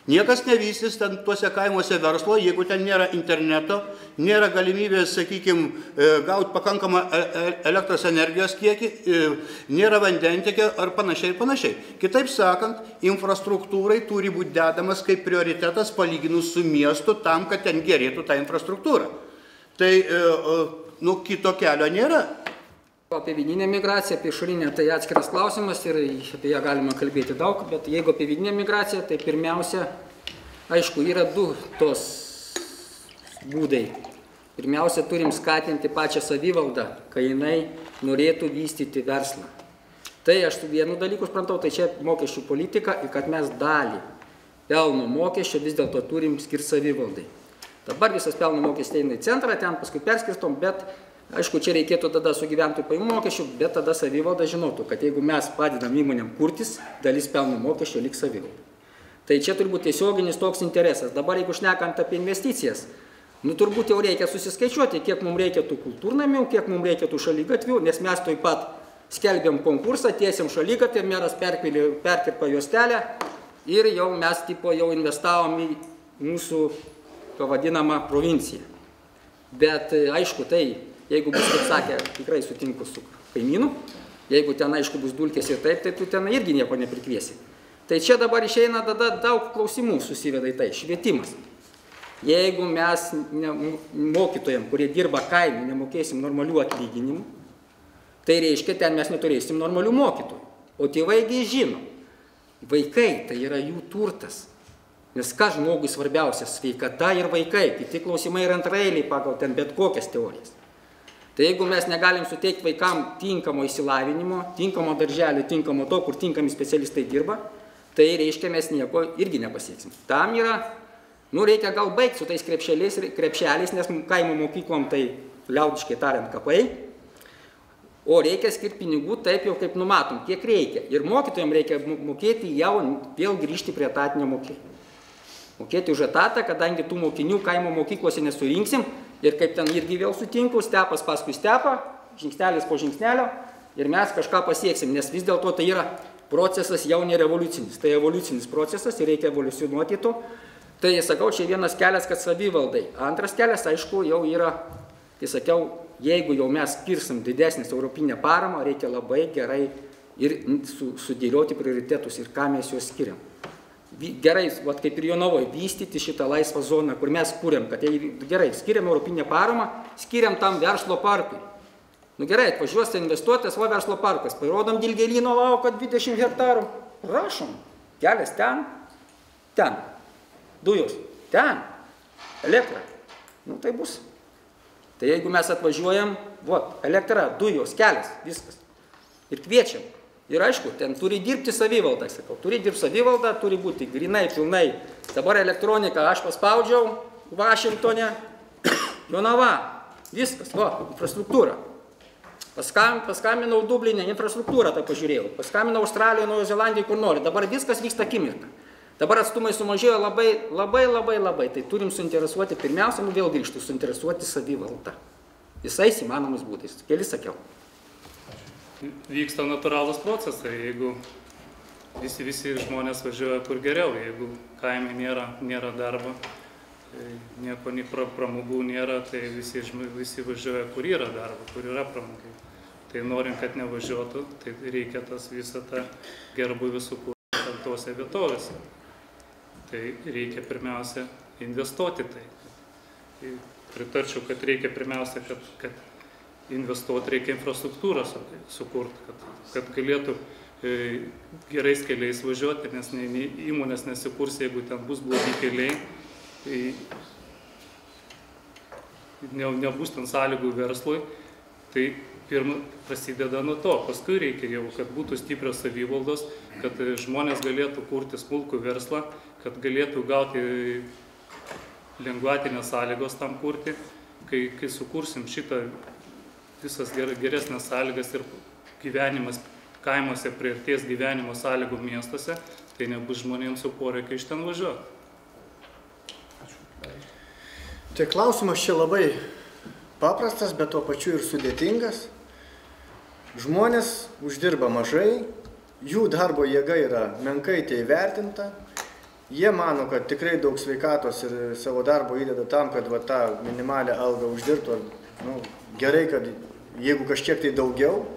Niekas nevystys ten tuose kaimuose verslo, jeigu ten nėra interneto, nėra galimybės, sakykime, gauti pakankamą elektros energijos kiekį, nėra vandentiekio ar panašiai ir panašiai. Kitaip sakant, infrastruktūrai turi būti dedamas kaip prioritetas palyginus su miestu tam, kad ten gerėtų ta infrastruktūra. Tai kito kelio nėra. Apie vidinę migraciją, apie išorinę, tai atskiras klausimas ir apie ją galima kalbėti daug, bet jeigu apie vidinę migraciją, tai pirmiausia, aišku, yra du tos būdai. Pirmiausia, turim skatinti pačią savivaldą, kai jinai norėtų vystyti verslą. Tai aš vienu dalyku supratau, tai čia mokesčių politika ir kad mes dalį pelno mokesčio vis dėlto turim skirti savivaldai. Dabar visas pelno mokestis eina į centrą, ten paskui perskirstom, bet aišku, čia reikėtų tada su gyventojų pajamų mokesčių, bet tada savivalda žinotų, kad jeigu mes padedam įmonėm kurtis, dalis pelno mokesčio liks savivaldai. Tai čia turbūt tiesioginis toks interesas. Dabar jeigu šnekant apie investicijas, turbūt jau reikia susiskaičiuoti, kiek mums reikia tų kultūrnamių, kiek mums reikia tų šaligatvių, nes mes taip pat skelbėm konkursą, tiesiam šaligatvį, meras perkirpa juostelę ir jau mes jau investavom į mūsų pavadinamą provinciją. Bet aišku, tai jeigu bus, kaip sakė, tikrai sutinku su kaimynu, jeigu ten, aišku, bus dulkės ir taip, tai tu ten irgi nieko neprikviesi. Tai čia dabar išeina tada daug klausimų susiveda į tai. Švietimas. Jeigu mes mokytojams, kurie dirba kaime, nemokėsim normalių atlyginimų, tai reiškia, ten mes neturėsim normalių mokytojų. O tėvaigi žino, vaikai tai yra jų turtas. Nes ką žmogui svarbiausia? Sveikata ir vaikai. Kiti klausimai yra antraeiliai pagal ten bet kokias teorijas. Tai jeigu mes negalim suteikti vaikam tinkamo išsilavinimo, tinkamo darželio, tinkamo to, kur tinkami specialistai dirba, tai reiškia mes nieko irgi nepasieksim. Tam yra, reikia gal baigti su tais krepšeliais, nes kaimo mokyklom tai liaudiškai tariant kapai, o reikia skirti pinigų taip jau kaip numatom, kiek reikia. Ir mokytojams reikia mokėti jau vėl grįžti prie etatinio mokėjimo. Mokėti už etatą, kadangi tų mokinių kaimo mokyklose nesurinksim ir kaip ten irgi vėl sutinku, stepas paskui stepą, žingsnelis po žingsnelio ir mes kažką pasieksim, nes vis dėlto tai yra procesas jau ne revoliucinis, tai evoliucinis procesas ir reikia evoliucionuoti to. Tai sakau, čia vienas kelias, kad savivaldai. Antras kelias, aišku, jau yra, tai sakiau, jeigu jau mes skirsim didesnės europinę paramą, reikia labai gerai ir sudėlioti prioritetus ir ką mes juos skiriam. Gerai, kaip ir Jonavoje, vystyti šitą laisvą zoną, kur mes kūrėm, kad gerai, skiriam europinę paramą, skiriam tam verslo parkui. Gerai, atvažiuos investuotas, verslo parkas, parodom Dilgėlyno lauką 20 hektarų, rašom, kelias ten, dujos, ten, elektra, tai bus. Tai jeigu mes atvažiuojam, elektra, dujos, kelias, viskas, ir kviečiam. Ir aišku, ten turi dirbti savivalda, sakau, turi dirbti savivalda, turi būti grinai, pilnai. Dabar elektronika aš paspaudžiau Vašingtone, Jonava, viskas, infrastruktūra. Paskambinau Dublinė, infrastruktūrą tą pažiūrėjau, paskambinau Australijoje, Naujojo Zelandijoje, kur nori, dabar viskas vyksta akimirką. Dabar atstumai sumažėjo labai, tai turim suinteresuoti, pirmiausia, vėl grįžtų, suinteresuoti savivaldą. Visais įmanomus būdais, kelis sakiau. Vyksta natūralūs procesai, jeigu visi žmonės važiuoja kur geriau, jeigu kaime nėra darbo, nieko nei pramogų nėra, tai visi važiuoja kur yra darbo, kur yra pramogų. Tai norint, kad nevažiuotų, tai reikia visą tą gerbuvį sukurti tose vietovėse. Tai reikia pirmiausia investuoti tai. Pritarčiau, kad reikia pirmiausia, kad investuoti reikia infrastruktūrą sukurti, kad galėtų gerais keliais važiuoti, nes įmonės nesikurs, jeigu ten bus blogi keliai, nebus ten sąlygų verslui, tai pirma prasideda nuo to, paskui reikia jau, kad būtų stiprios savivaldos, kad žmonės galėtų kurti smulkų verslą, kad galėtų gauti lengvatinės sąlygos tam kurti. Kai sukursim šitą visas geresnės sąlygas ir gyvenimas kaimuose priartės gyvenimo sąlygų miestuose, tai nebus žmonėms su poreikiu iš ten važiuoti. Tai klausimas čia labai paprastas, bet tuo pačiu ir sudėtingas. Žmonės uždirba mažai, jų darbo jėga yra menkai tai įvertinta. Jie mano, kad tikrai daug sveikatos ir savo darbo įdeda tam, kad tą minimalią algą uždirbtų. Gerai, kad jeigu kažkiek tai daugiau.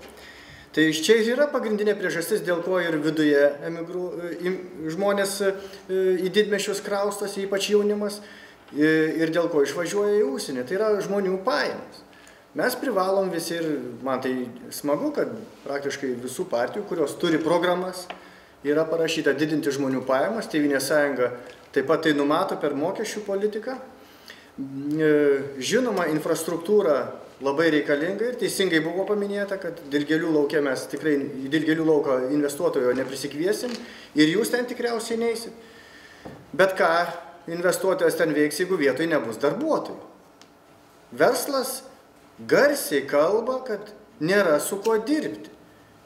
Tai iš čia yra pagrindinė priežastis, dėl ko ir viduje žmonės į didmiesčius kraustosi, ypač jaunimas, ir dėl ko išvažiuoja į užsienį. Tai yra žmonių pajamos. Mes privalom visi, ir man tai smagu, kad praktiškai visų partijų, kurios turi programas, yra parašyta didinti žmonių pajamas. Tėvynės sąjunga taip pat tai numato per mokesčių politiką. Žinoma, infrastruktūra labai reikalinga ir teisingai buvo paminėta, kad Dilgėlių lauke mes tikrai į Dilgėlių lauką investuotojo neprisikviesim ir jūs ten tikriausiai neisit. Bet ką investuotojas ten veiks, jeigu vietoj nebus darbuotojų? Verslas garsiai kalba, kad nėra su kuo dirbti.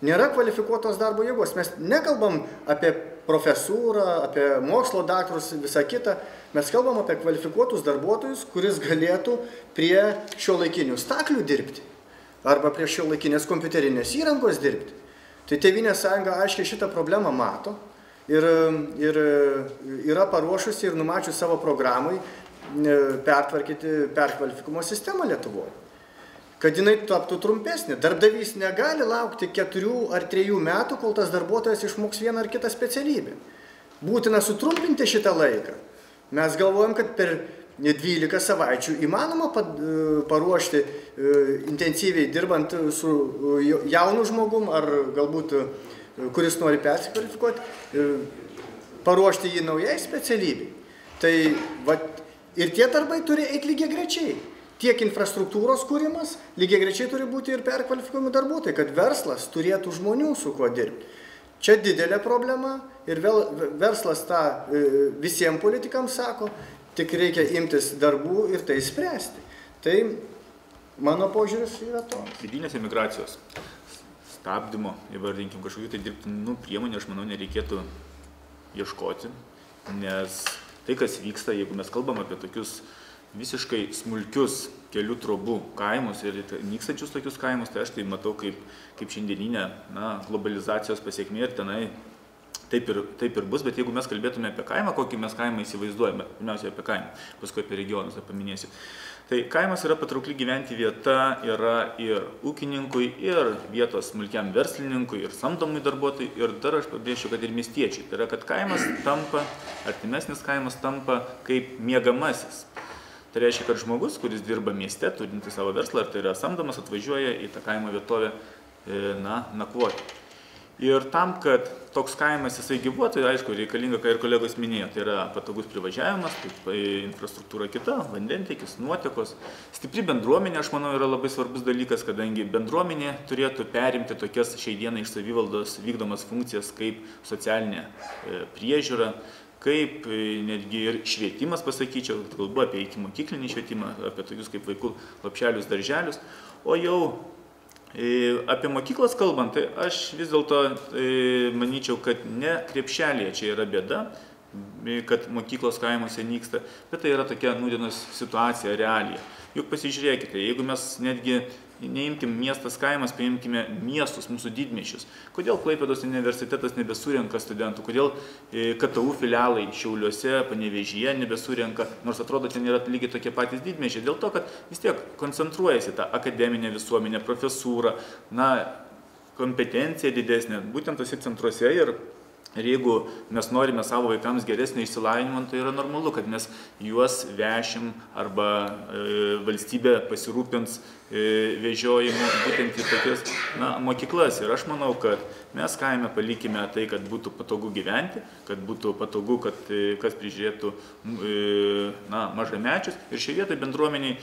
Nėra kvalifikuotos darbo jėgos. Mes nekalbam apie profesūrą, apie mokslo daktarus, visą kitą. Mes kalbam apie kvalifikuotus darbuotojus, kuris galėtų prie šiuolaikinių staklių dirbti arba prie šiuolaikinės kompiuterinės įrangos dirbti. Tai Tėvynės sąjunga aiškiai šitą problemą mato ir yra paruošusi ir numačius savo programai pertvarkyti perkvalifikavimo sistemą Lietuvoje. Kad jinai taptų trumpesnė. Darbdavys negali laukti 4 ar 3 metų, kol tas darbuotojas išmoks vieną ar kitą specialybę. Būtina sutrumpinti šitą laiką. Mes galvojam, kad per 12 savaičių įmanoma paruošti intensyviai dirbant su jaunu žmogum ar galbūt kuris nori persikvalifikuoti, paruošti jį naujai specialybei. Tai ir tie darbai turi eiti lygiagrečiai. Tiek infrastruktūros kūrimas, lygiagrečiai turi būti ir perkvalifikavimo darbuotojai, kad verslas turėtų žmonių su kuo dirbti. Čia didelė problema ir verslas tą visiems politikams sako, tik reikia imtis darbų ir tai spręsti. Tai mano požiūris yra toks. Vidinės emigracijos stabdymo, įvardinkim, kažkokių tai dirbtinų priemonių, aš manau, nereikėtų ieškoti, nes tai, kas vyksta, jeigu mes kalbam apie tokius visiškai smulkius kelių trobų kaimus ir nykstančius tokius kaimus, tai aš tai matau kaip šiandieninę globalizacijos pasiekmė ir tenai taip ir bus, bet jeigu mes kalbėtume apie kaimą, kokį mes kaimą įsivaizduojame, pirmiausia apie kaimą, paskui apie regionus, paminėsiu. Tai kaimas yra patraukli gyventi vieta, yra ir ūkininkui, ir vietos smulkiam verslininkui, ir samdomui darbuotojui, ir dar aš pabrėšiu, kad ir miestiečiai. Tai yra, kad kaimas tampa, artimesnis kaimas tampa kaip miegamasis. Tai reiškia, kad žmogus, kuris dirba mieste, turinti savo verslą, ar tai yra samdomas, atvažiuoja į tą kaimo vietovę nakvoti. Ir tam, kad toks kaimas jisai gyvuotų, aišku, reikalinga, ką ir kolegos minėjo, tai yra patogus privažiavimas, infrastruktūra kita, vandentiekis, nuotekos. Stipri bendruomenė, aš manau, yra labai svarbus dalykas, kadangi bendruomenė turėtų perimti tokias šiai dienai iš savivaldos vykdomas funkcijas kaip socialinė priežiūra, kaip netgi ir švietimas, pasakyčiau, kalbu apie ikimokyklinį švietimą, apie tokius kaip vaikų lopšelius, darželius, o jau apie mokyklas kalbant, tai aš vis dėlto manyčiau, kad ne krepšelėje čia yra bėda, kad mokyklos kaimuose nyksta, bet tai yra tokia nūdienos situacija, realija. Juk pasižiūrėkite, jeigu mes netgi neimkim miestas kaimas, paimkime miestus, mūsų didmiesčius. Kodėl Klaipėdos universitetas nebesurenka studentų, kodėl KTU filialai Šiauliuose, Panevėžyje nebesurenka, nors atrodo, ten yra lygiai tokie patys didmiesčiai. Dėl to, kad vis tiek koncentruojasi tą akademinę visuomenę, profesūrą, kompetencija didesnė, būtent tose centruose ir jeigu mes norime savo vaikams geresnio išsilavinimo, tai yra normalu, kad mes juos vešim arba valstybė pasirūpins vežiojimu būtent į tokias mokyklas. Ir aš manau, kad Mes kaime palikime tai, kad būtų patogu gyventi, kad būtų patogu, kad kas prižiūrėtų mažamečius. Ir šioje vietoje bendruomeniai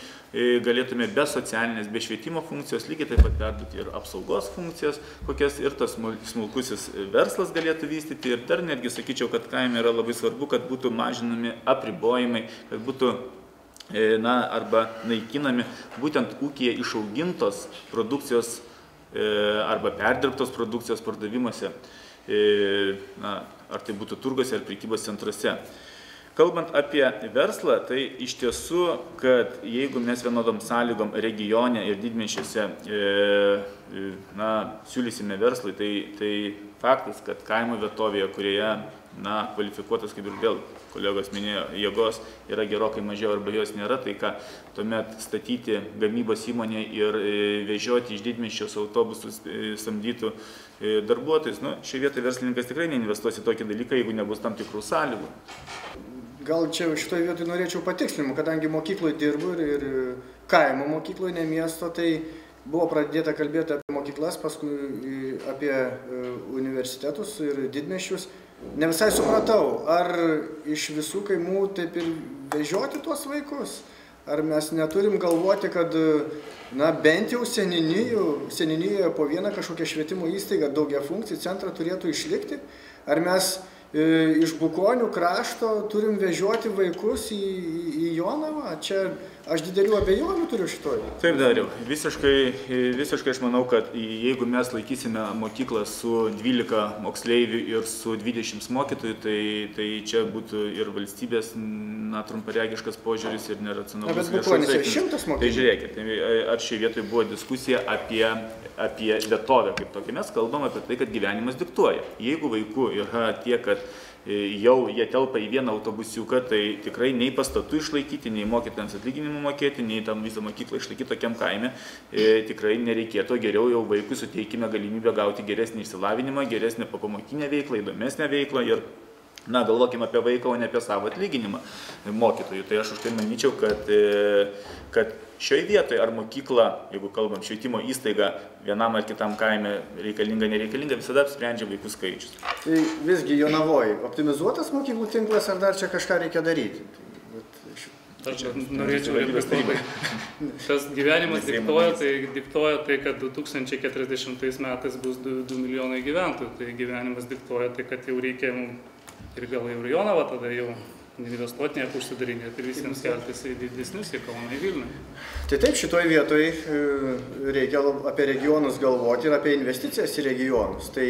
galėtume be socialinės, be švietimo funkcijos lygiai taip pat perduoti ir apsaugos funkcijas, kokias ir tas smulkusis verslas galėtų vystyti. Ir dar netgi sakyčiau, kad kaime yra labai svarbu, kad būtų mažinami apribojimai, kad būtų arba naikinami būtent ūkyje išaugintos produkcijos arba perdirbtos produkcijos pardavimuose, ar tai būtų turguose ar prekybos centruose. Kalbant apie verslą, tai iš tiesų, kad jeigu mes vienodom sąlygom regione ir didmiesčiuose siūlysime verslui, tai faktas, kad kaimo vietovėje, kurioje kvalifikuotas, kaip ir vėl kolegos minėjo, jėgos yra gerokai mažiau arba jos nėra, tai ką tuomet statyti gamybos įmonė ir vežioti iš didmiesčios autobusus samdytų darbuotojus. Šioje vietoje verslininkas tikrai neinvestuos į tokį dalyką, jeigu nebus tam tikrų sąlygų. Gal čia šitoje vietoje norėčiau patikslinimų, kadangi mokykloje dirbu ir kaimo mokykloje, ne miesto, tai buvo pradėta kalbėti apie mokyklas, paskui apie universitetus ir didmiesčius. Ne visai supratau, ar iš visų kaimų taip ir vežioti tuos vaikus? Ar mes neturim galvoti, kad bent jau seniūnijoje po vieną kažkokią švietimo įstaigą, daugiafunkcijų centrą turėtų išlikti? Ar mes iš Bukonių krašto turim vežioti vaikus į Jonavą? Čia aš didelių abejonių turiu šitoj. Taip, Dariau. Visiškai aš manau, kad jeigu mes laikysime mokyklą su 12 moksleivių ir su 20 mokytojų, tai čia būtų ir valstybės trumparegiškas požiūris ir neracionalus. Bet Bukonėse 100 mokinių. Tai žiūrėkit, ar šioje vietoje buvo diskusija apie vietovę kaip tokį. Mes kalbam apie tai, kad gyvenimas diktuoja. Jeigu vaikų yra tiek, kad jau jie telpa į vieną autobusiuką, tai tikrai nei pastatų išlaikyti, nei mokytojams atlyginimų mokėti, nei tam visą mokyklą išlaikyti tokiam kaime, tikrai nereikėtų. Geriau jau vaikui suteikime galimybę gauti geresnį išsilavinimą, geresnę papamokinę veiklą, įdomesnę veiklą ir galvokime apie vaiką, o ne apie savo atlyginimą mokytojų. Tai aš už tai manyčiau, kad šioje vietoje ar mokykla, jeigu kalbam švietimo įstaiga, vienam ar kitam kaime reikalinga, nereikalinga, visada apsprendžia vaikų skaičius. Tai visgi Jonavoje optimizuotas mokyklų tinklas, ar dar čia kažką reikia daryti? Aš norėčiau replikuoti. Tas gyvenimas diktuoja tai, kad 2040 metais bus 2 milijonai gyventojų. Tai gyvenimas diktuoja tai, kad jau reikia ir gal jau Jonavą tada jau investuoti, nieko užsidarinėti ir visiems keltis į didesnius, į Kauną, į Vilnių. Tai taip, šitoj vietoj reikia apie regionus galvoti ir apie investicijas į regionus. Tai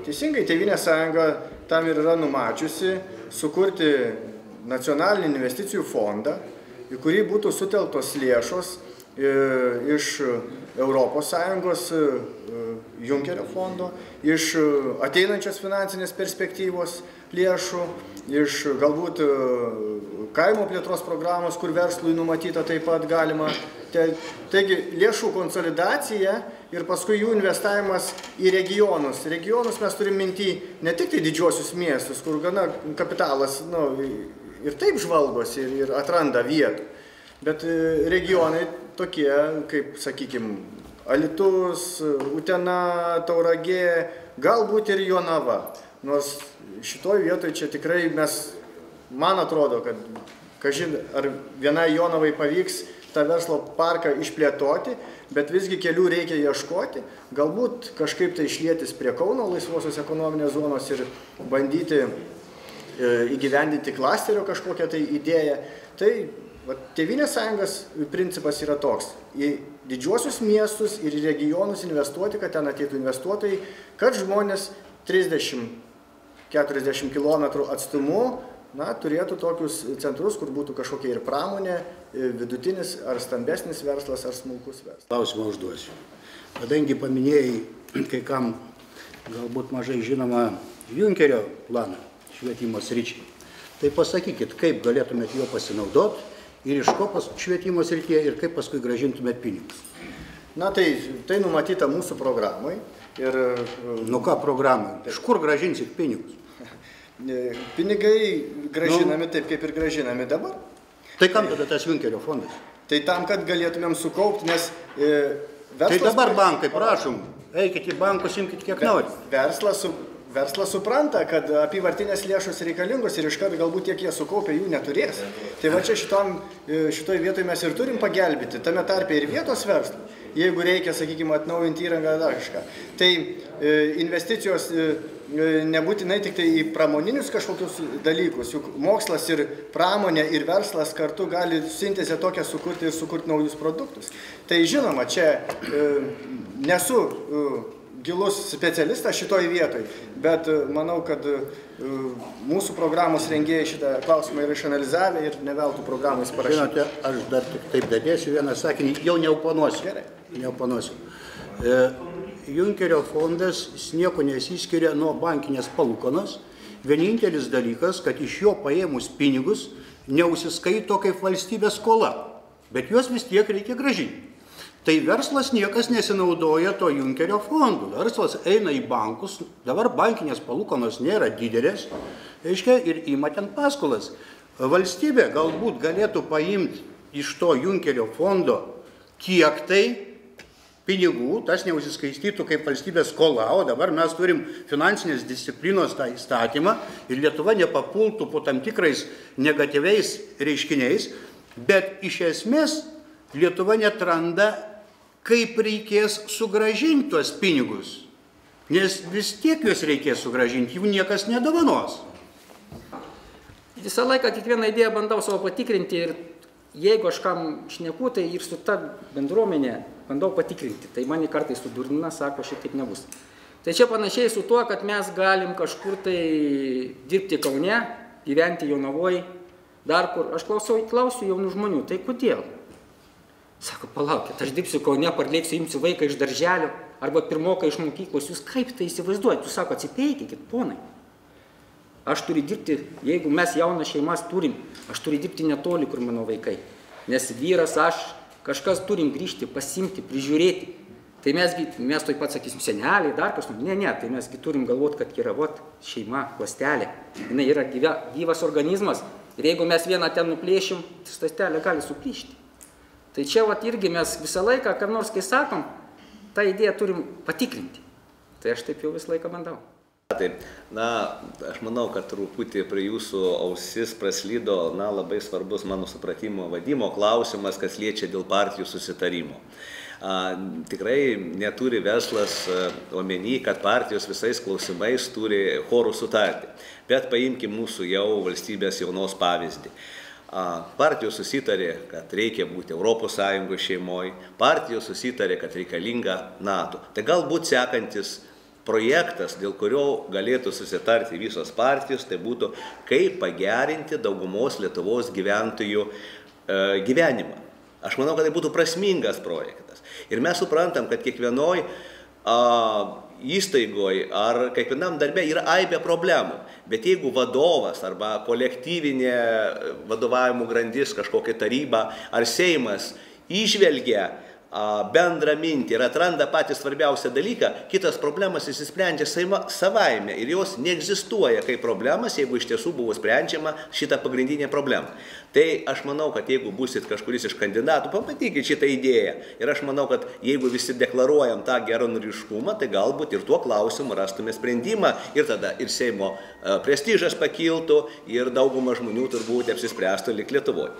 teisingai Tėvynės sąjunga tam ir yra numačiusi sukurti nacionalinį investicijų fondą, į kurį būtų sutelktos lėšos iš Europos Sąjungos Junkerio fondo, iš ateinančios finansinės perspektyvos lėšų, iš galbūt kaimo plėtros programos, kur verslui numatyta taip pat galima. Taigi lėšų konsolidacija ir paskui jų investavimas į regionus. Regionus mes turim minty ne tik tai didžiuosius miestus, kur gana kapitalas ir taip žvalgosi ir atranda vietų, bet regionai tokie, kaip, sakykime, Alytus, Utena, Tauragė, galbūt ir Jonava. Nors šitoj vietoj čia tikrai man atrodo, kad kažin ar vienai Jonavai pavyks tą verslo parką išplėtoti, bet visgi kelių reikia ieškoti, galbūt kažkaip tai išlietis prie Kauno laisvosios ekonominės zonos ir bandyti įgyvendinti klasterio kažkokią tai idėją. Tai Tėvynės sąjungos principas yra toks: į didžiuosius miestus ir į regionus investuoti, kad ten ateitų investuotojai, kad žmonės 30-40 km atstumu turėtų tokius centrus, kur būtų kažkokia ir pramonė, vidutinis ar stambesnis verslas, ar smulkus verslas. Klausimą užduosiu. Kadangi paminėjai kai kam galbūt mažai žinoma Junkerio planą švietimo sričiai, tai pasakykit, kaip galėtumėt juo pasinaudoti ir iš ko švietimo srityje ir kaip paskui grąžintumėt pinigus. Tai numatyta mūsų programai. Ką programai? Iš kur grąžinsit pinigus? Pinigai grąžinami taip, kaip ir grąžinami dabar. Tai kam tada tas Junkerio fondas? Tai tam, kad galėtumėm sukaupti, nes Tai dabar bankai, prašom, eikit į bankus, imkit kiek nori. Verslas supranta, kad apyvartinės lėšos reikalingos ir iškart galbūt tiek jie sukaupia jų neturės. Tai va čia šitoj vietoj mes ir turim pagelbėti, tame tarpe ir vietos verslui, jeigu reikia, sakykime, atnaujinti įrangą ar kažką. Tai investicijos nebūtinai tik tai į pramoninius kažkokius dalykus, juk mokslas ir pramonė ir verslas kartu gali sintezę tokią sukurti ir sukurti naujus produktus. Tai žinoma, čia nesu gilus specialistas šitoj vietoj, bet manau, kad mūsų programos rengėjai šitą klausimą yra išanalizavę ir neveltui programais parašyti. Žinote, aš dar tik taip dadėsiu vieną sakinį, jau neoponuosiu. Junkerio fondas nieko nesiskiria nuo bankinės palūkanos. Vienintelis dalykas, kad iš jo paėmus pinigus neužsiskaito kaip valstybės skola, bet juos vis tiek reikia grąžinti. Tai verslas niekas nesinaudoja to Junkerio fondu. Verslas eina į bankus, dabar bankinės palūkanos nėra didelės, reiškia, ir ima ten paskolas. Valstybė galbūt galėtų paimti iš to Junkerio fondo kiek tai pinigų, tas neužsiskaitytų kaip valstybės skola, o dabar mes turim finansinės disciplinos tą įstatymą ir Lietuva nepapultų po tam tikrais negatyviais reiškiniais, bet iš esmės Lietuva netranda, kaip reikės sugrąžinti tuos pinigus, nes vis tiek juos reikės sugrąžinti, jų niekas nedovanos. Visą laiką kiekvieną idėją bandau savo patikrinti ir jeigu aš kam šneku, tai ir su ta bendruomenė bandau patikrinti. Tai mane kartais sudurnina, sako, šitaip nebus. Tai čia panašiai su tuo, kad mes galim kažkur tai dirbti Kaune, gyventi Jonavoje, dar kur. Aš klausiu jaunų žmonių, tai kodėl? Sako, palaukit, aš dirbsiu Kaune, parlėksiu, imsiu vaiką iš darželio arba pirmoką iš mokyklos. Jūs kaip tai įsivaizduojate? Jūs sako, atsipeikit, ponai. Aš turiu dirbti, jeigu mes jaunas šeimas turim, aš turiu dirbti netoli, kur mano vaikai. Nes vyras, aš, kažkas turim grįžti, pasimti, prižiūrėti. Tai mes toj pat sakysim, seneliai, dar kas, ne, tai mesgi turim galvoti, kad yra šeima, ląstelė. Jinai yra gyvas organizmas. Ir jeigu mes vieną ten nuplėšim, tai ląstelė gali suplyšti. Tai čia irgi mes visą laiką, kam nors kai sakom, tą idėją turim patikrinti. Tai aš taip jau visą laiką bandau. Taip, aš manau, kad truputį prie jūsų ausis praslydo, labai svarbus mano supratimo vadimo klausimas, kas liečia dėl partijų susitarimo. Tikrai neturi verslas omeny, kad partijos visais klausimais turi chorų sutarti. Bet paimkim mūsų jau valstybės jaunos pavyzdį. Partijos susitarė, kad reikia būti Europos Sąjungos šeimoje, partijos susitarė, kad reikalinga NATO. Tai galbūt sekantis projektas, dėl kurio galėtų susitarti visos partijos, tai būtų, kaip pagerinti daugumos Lietuvos gyventojų gyvenimą. Aš manau, kad tai būtų prasmingas projektas. Ir mes suprantam, kad kiekvienoj įstaigoje ar kiekvienam darbe yra aibė problemų. Bet jeigu vadovas arba kolektyvinė vadovavimo grandis, kažkokia taryba ar Seimas įžvelgia bendrą mintį ir atranda patį svarbiausią dalyką, kitas problemas išsisprendžia savaime ir jos neegzistuoja kaip problemas, jeigu iš tiesų buvo sprendžiama šitą pagrindinę problemą. Tai aš manau, kad jeigu busit kažkuris iš kandidatų, pamatykit šitą idėją. Ir aš manau, kad jeigu visi deklaruojam tą geranoriškumą, tai galbūt ir tuo klausimu rastume sprendimą ir tada ir Seimo prestižas pakiltų ir dauguma žmonių turbūt apsispręstų likti Lietuvoje.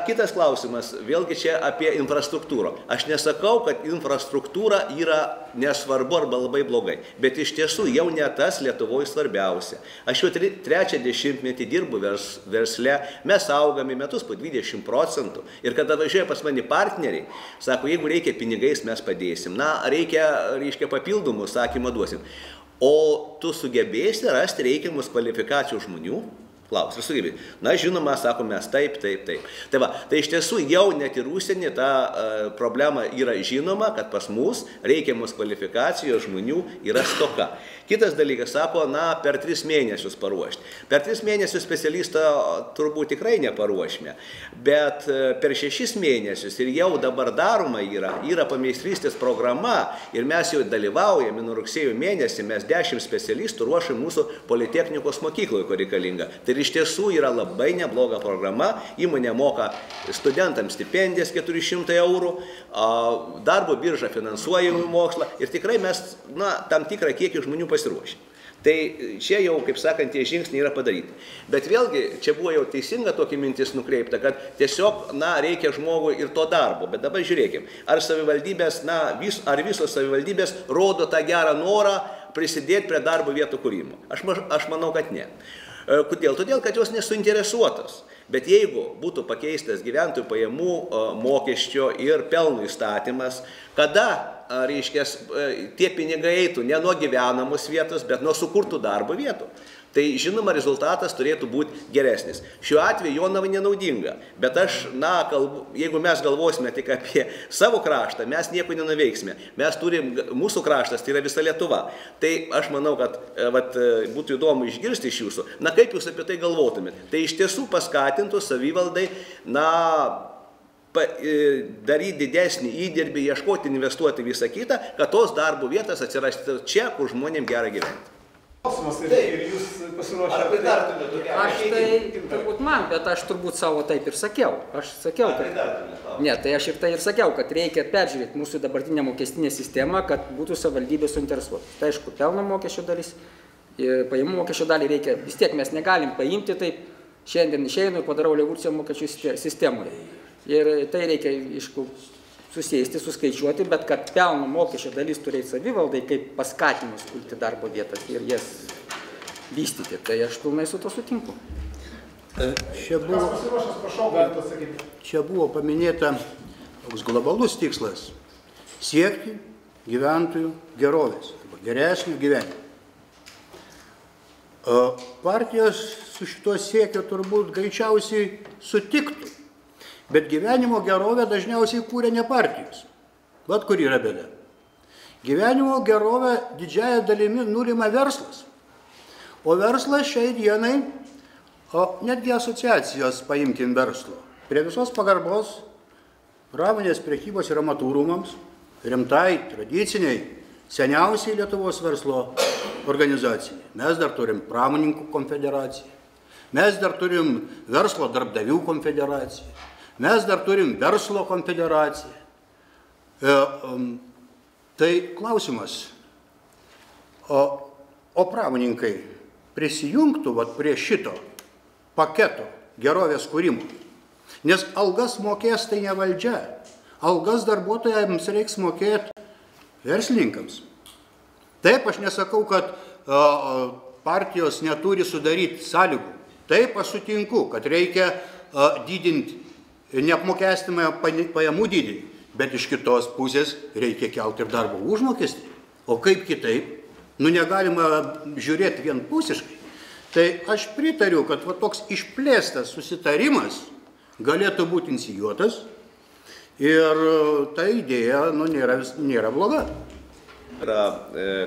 Kitas klausimas, vėlgi čia apie infrastruktūrą. Aš nesakau, kad infrastruktūra yra nesvarbu arba labai blogai, bet iš tiesų jau ne tas Lietuvoje svarbiausia. Aš jau trečią dešimtmetį dirbu versle, mes augame metus po 20%. Ir kada važiuoja pas mani partneriai, sako, jeigu reikia pinigais, mes padėsim. Reiškia papildomų sakymą duosim. O tu sugebėsi rasti reikiamus kvalifikacijų žmonių? Klaus, ir sugebėti. Žinoma, sako mes taip. Tai iš tiesų jau net ir užsienį ta problema yra žinoma, kad pas mus reikiamos kvalifikacijos žmonių yra stoka. Kitas dalykas, sako, per 3 mėnesius paruošti. Per 3 mėnesius specialistą turbūt tikrai neparuošime, bet per 6 mėnesius ir jau dabar daroma yra pameistrystės programa ir mes jau dalyvaujame nuo rugsėjo mėnesį, mes 10 specialistų ruošim mūsų Politechnikos mokykloje, ko reikalinga. Tai Ir iš tiesų yra labai nebloga programa, įmonė moka studentams stipendijas 400 eurų, darbo birža finansuoja jų mokslą ir tikrai mes tam tikrą kiekį žmonių pasiruošę. Tai čia jau, kaip sakant, tie žingsniai yra padaryti. Bet vėlgi, čia buvo jau teisinga tokia mintis nukreipta, kad tiesiog, reikia žmogui ir to darbo. Bet dabar žiūrėkim, ar savivaldybės, ar visos savivaldybės rodo tą gerą norą prisidėti prie darbo vietų kūrimo. Aš manau, kad ne. Kodėl? Todėl, kad jos nesuinteresuotos. Bet jeigu būtų pakeistas gyventojų pajamų mokesčio ir pelnų įstatymas, kada reiškia, tie pinigai eitų ne nuo gyvenamos vietos, bet nuo sukurtų darbo vietų, tai žinoma rezultatas turėtų būti geresnis. Šiuo atveju Jonava nenaudinga, bet jeigu mes galvosime tik apie savo kraštą, mes nieko nenuveiksime. Mes turim, mūsų kraštas tai yra visa Lietuva. Tai aš manau, kad būtų įdomu išgirsti iš jūsų, kaip jūs apie tai galvotumėte. Tai iš tiesų paskatintų savivaldai, daryti didesnį įdirbį, ieškoti, investuoti visą kitą, kad tos darbo vietas atsirastų čia, kur žmonėm gera gyventi. Klausimas ir jūs pasiruošę. Ar pritartumėte tokiam? Aš tai turbūt man, bet aš turbūt savo taip ir sakiau. Aš sakiau, kad... Ne, tai aš ir tai ir sakiau, kad reikia peržiūrėti mūsų dabartinę mokestinę sistemą, kad būtų savivaldybės suinteresuotos. Tai aišku, pelno mokesčio dalis, pajamų mokesčio dalį reikia, vis tiek mes negalim paimti taip, šiandien išeinu ir padarau revoliuciją mokesčių sistemoje. Ir tai reikia susėsti, suskaičiuoti, bet kad pelno mokesčio dalis turėti savivaldai kaip paskatinimus kurti darbo vietas ir jas vystyti. Tai aš pilnai su to sutinku. Čia buvo paminėta toks globalus tikslas – siekti gyventojų gerovės, geresnio gyvenimo. Partijos su šito siekio turbūt greičiausiai sutiktų. Bet gyvenimo gerovę dažniausiai kūrė ne partijos. Vat kur yra bėda. Gyvenimo gerovę didžiąją dalimi nulima verslas. O verslas šiai dienai, netgi asociacijos paimkim verslo, prie visos pagarbos pramonės prekybos ir amatų rūmams, rimtai, tradiciniai, seniausiai Lietuvos verslo organizacijai. Mes dar turim pramoninkų konfederaciją, mes dar turim verslo darbdavių konfederaciją. Mes dar turim verslo konfederaciją. Tai klausimas, o pramoninkai prisijungtų prie šito paketo gerovės kūrimo, nes algas mokės tai ne valdžia, algas darbuotojams reiks mokėti verslininkams. Taip, aš nesakau, kad partijos neturi sudaryti sąlygų. Taip, aš sutinku, kad reikia didinti neapmokestinamą pajamų dydį, bet iš kitos pusės reikia kelti ir darbo užmokestį. O kaip kitaip? Negalima žiūrėti vienpusiškai. Tai aš pritariu, kad toks išplėstas susitarimas galėtų būti inicijuotas ir ta idėja nėra bloga. Yra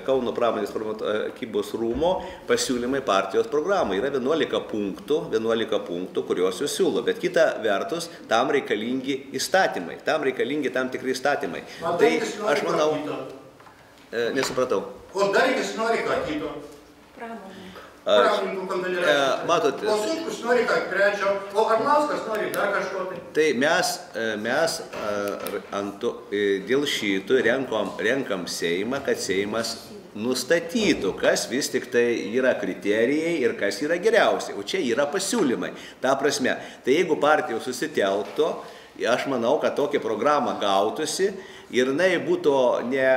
Kauno pramonės prekybos rūmo pasiūlymai partijos programai. Yra 11 punktų, kuriuos jūs siūlo. Bet kita vertus, tam reikalingi įstatymai. Tam reikalingi tam tikri įstatymai. Tai aš manau... Nesupratau. O dar jis nori ką kito? Pramonininkų konfederacijos. Matot, o Sutkus nori ką trečio, o Arlauskas nori dar kažko tai. Tai mes dėl šito renkam Seimą, kad Seimas nustatytų, kas vis tik tai yra kriterijai ir kas yra geriausiai. O čia yra pasiūlymai. Ta prasme, tai jeigu partijos susitelktų, aš manau, kad tokia programa gautųsi ir jinai būtų ne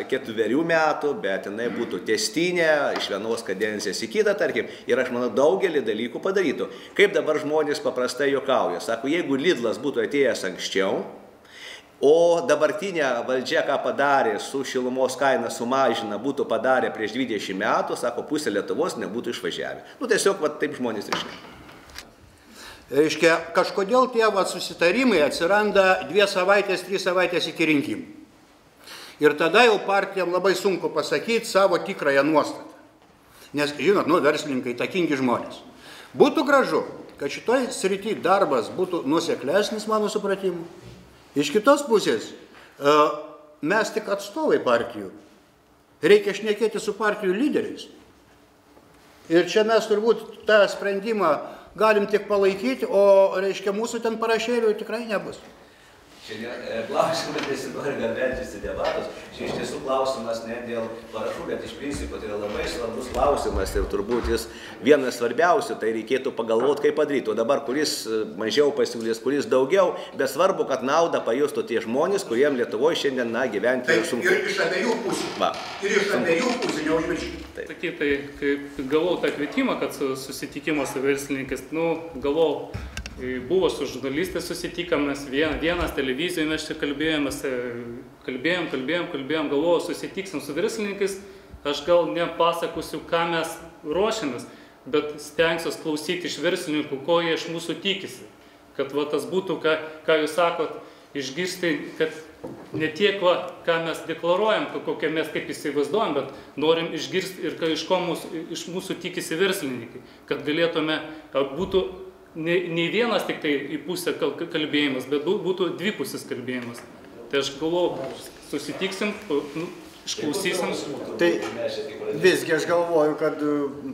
4 metų, bet jinai būtų tęstinė iš vienos kadencijos į kitą, tarkim, ir aš manau daugelį dalykų padarytų. Kaip dabar žmonės paprastai juokauja. Sako, jeigu Lidlas būtų atėjęs anksčiau, o dabartinė valdžia, ką padarė su šilumos kaina sumažina, būtų padarę prieš 20 metų, sako, pusė Lietuvos nebūtų išvažiavę. Tiesiog taip žmonės reiškia. Reiškia, kažkodėl tie susitarimai atsiranda 2 savaitės, 3 savaitės iki rinkimų. Ir tada jau partijam labai sunku pasakyti savo tikrąją nuostatą. Nes, žinot, verslininkai takingi žmonės. Būtų gražu, kad šitoj srity darbas būtų nuoseklesnis, mano supratimu. Iš kitos pusės, mes tik atstovai partijų. Reikia šnekėti su partijų lyderiais. Ir čia mes turbūt tą sprendimą galim tik palaikyti, o reiškia mūsų ten parašėlių tikrai nebus. Šiandien klausimas nesinori gal veltis į debatus. Čia iš tiesų klausimas ne dėl parašų, bet iš principo tai yra labai svarbus klausimas ir turbūt jis vienas svarbiausių, tai reikėtų pagalvoti, kaip padaryti. O dabar kuris mažiau pasiūlys, kuris daugiau, bet svarbu, kad naudą pajustų tie žmonės, kuriem Lietuvoje šiandien gyventi yra sunku. Ir iš abiejų pusių. Va. Ir iš abiejų pusių, neužmirškite. Tai kaip gavau tą kvietimą, kad susitikimas su verslininkais, galvau, buvo su žurnalistais susitikėmės, vienas televizijoje mes čia kalbėjom, galvojau, susitiksim su verslininkais, aš gal nepasakosiu, ką mes ruošiamės, bet stengsiuos klausyti iš verslininkų, ko jie iš mūsų tikisi. Kad tas būtų, ką jūs sakot, išgirsti, kad ne tiek, ką mes deklaruojam, kokią mes kaip įsivaizduojam, bet norim išgirsti ir iš ko iš mūsų tikisi verslininkai, kad galėtume, būtų ne vienas tik tai į pusę kalbėjimas, bet būtų dvipusis kalbėjimas. Tai aš galvoju, susitiksim, išklausysim. Tai visgi aš galvoju, kad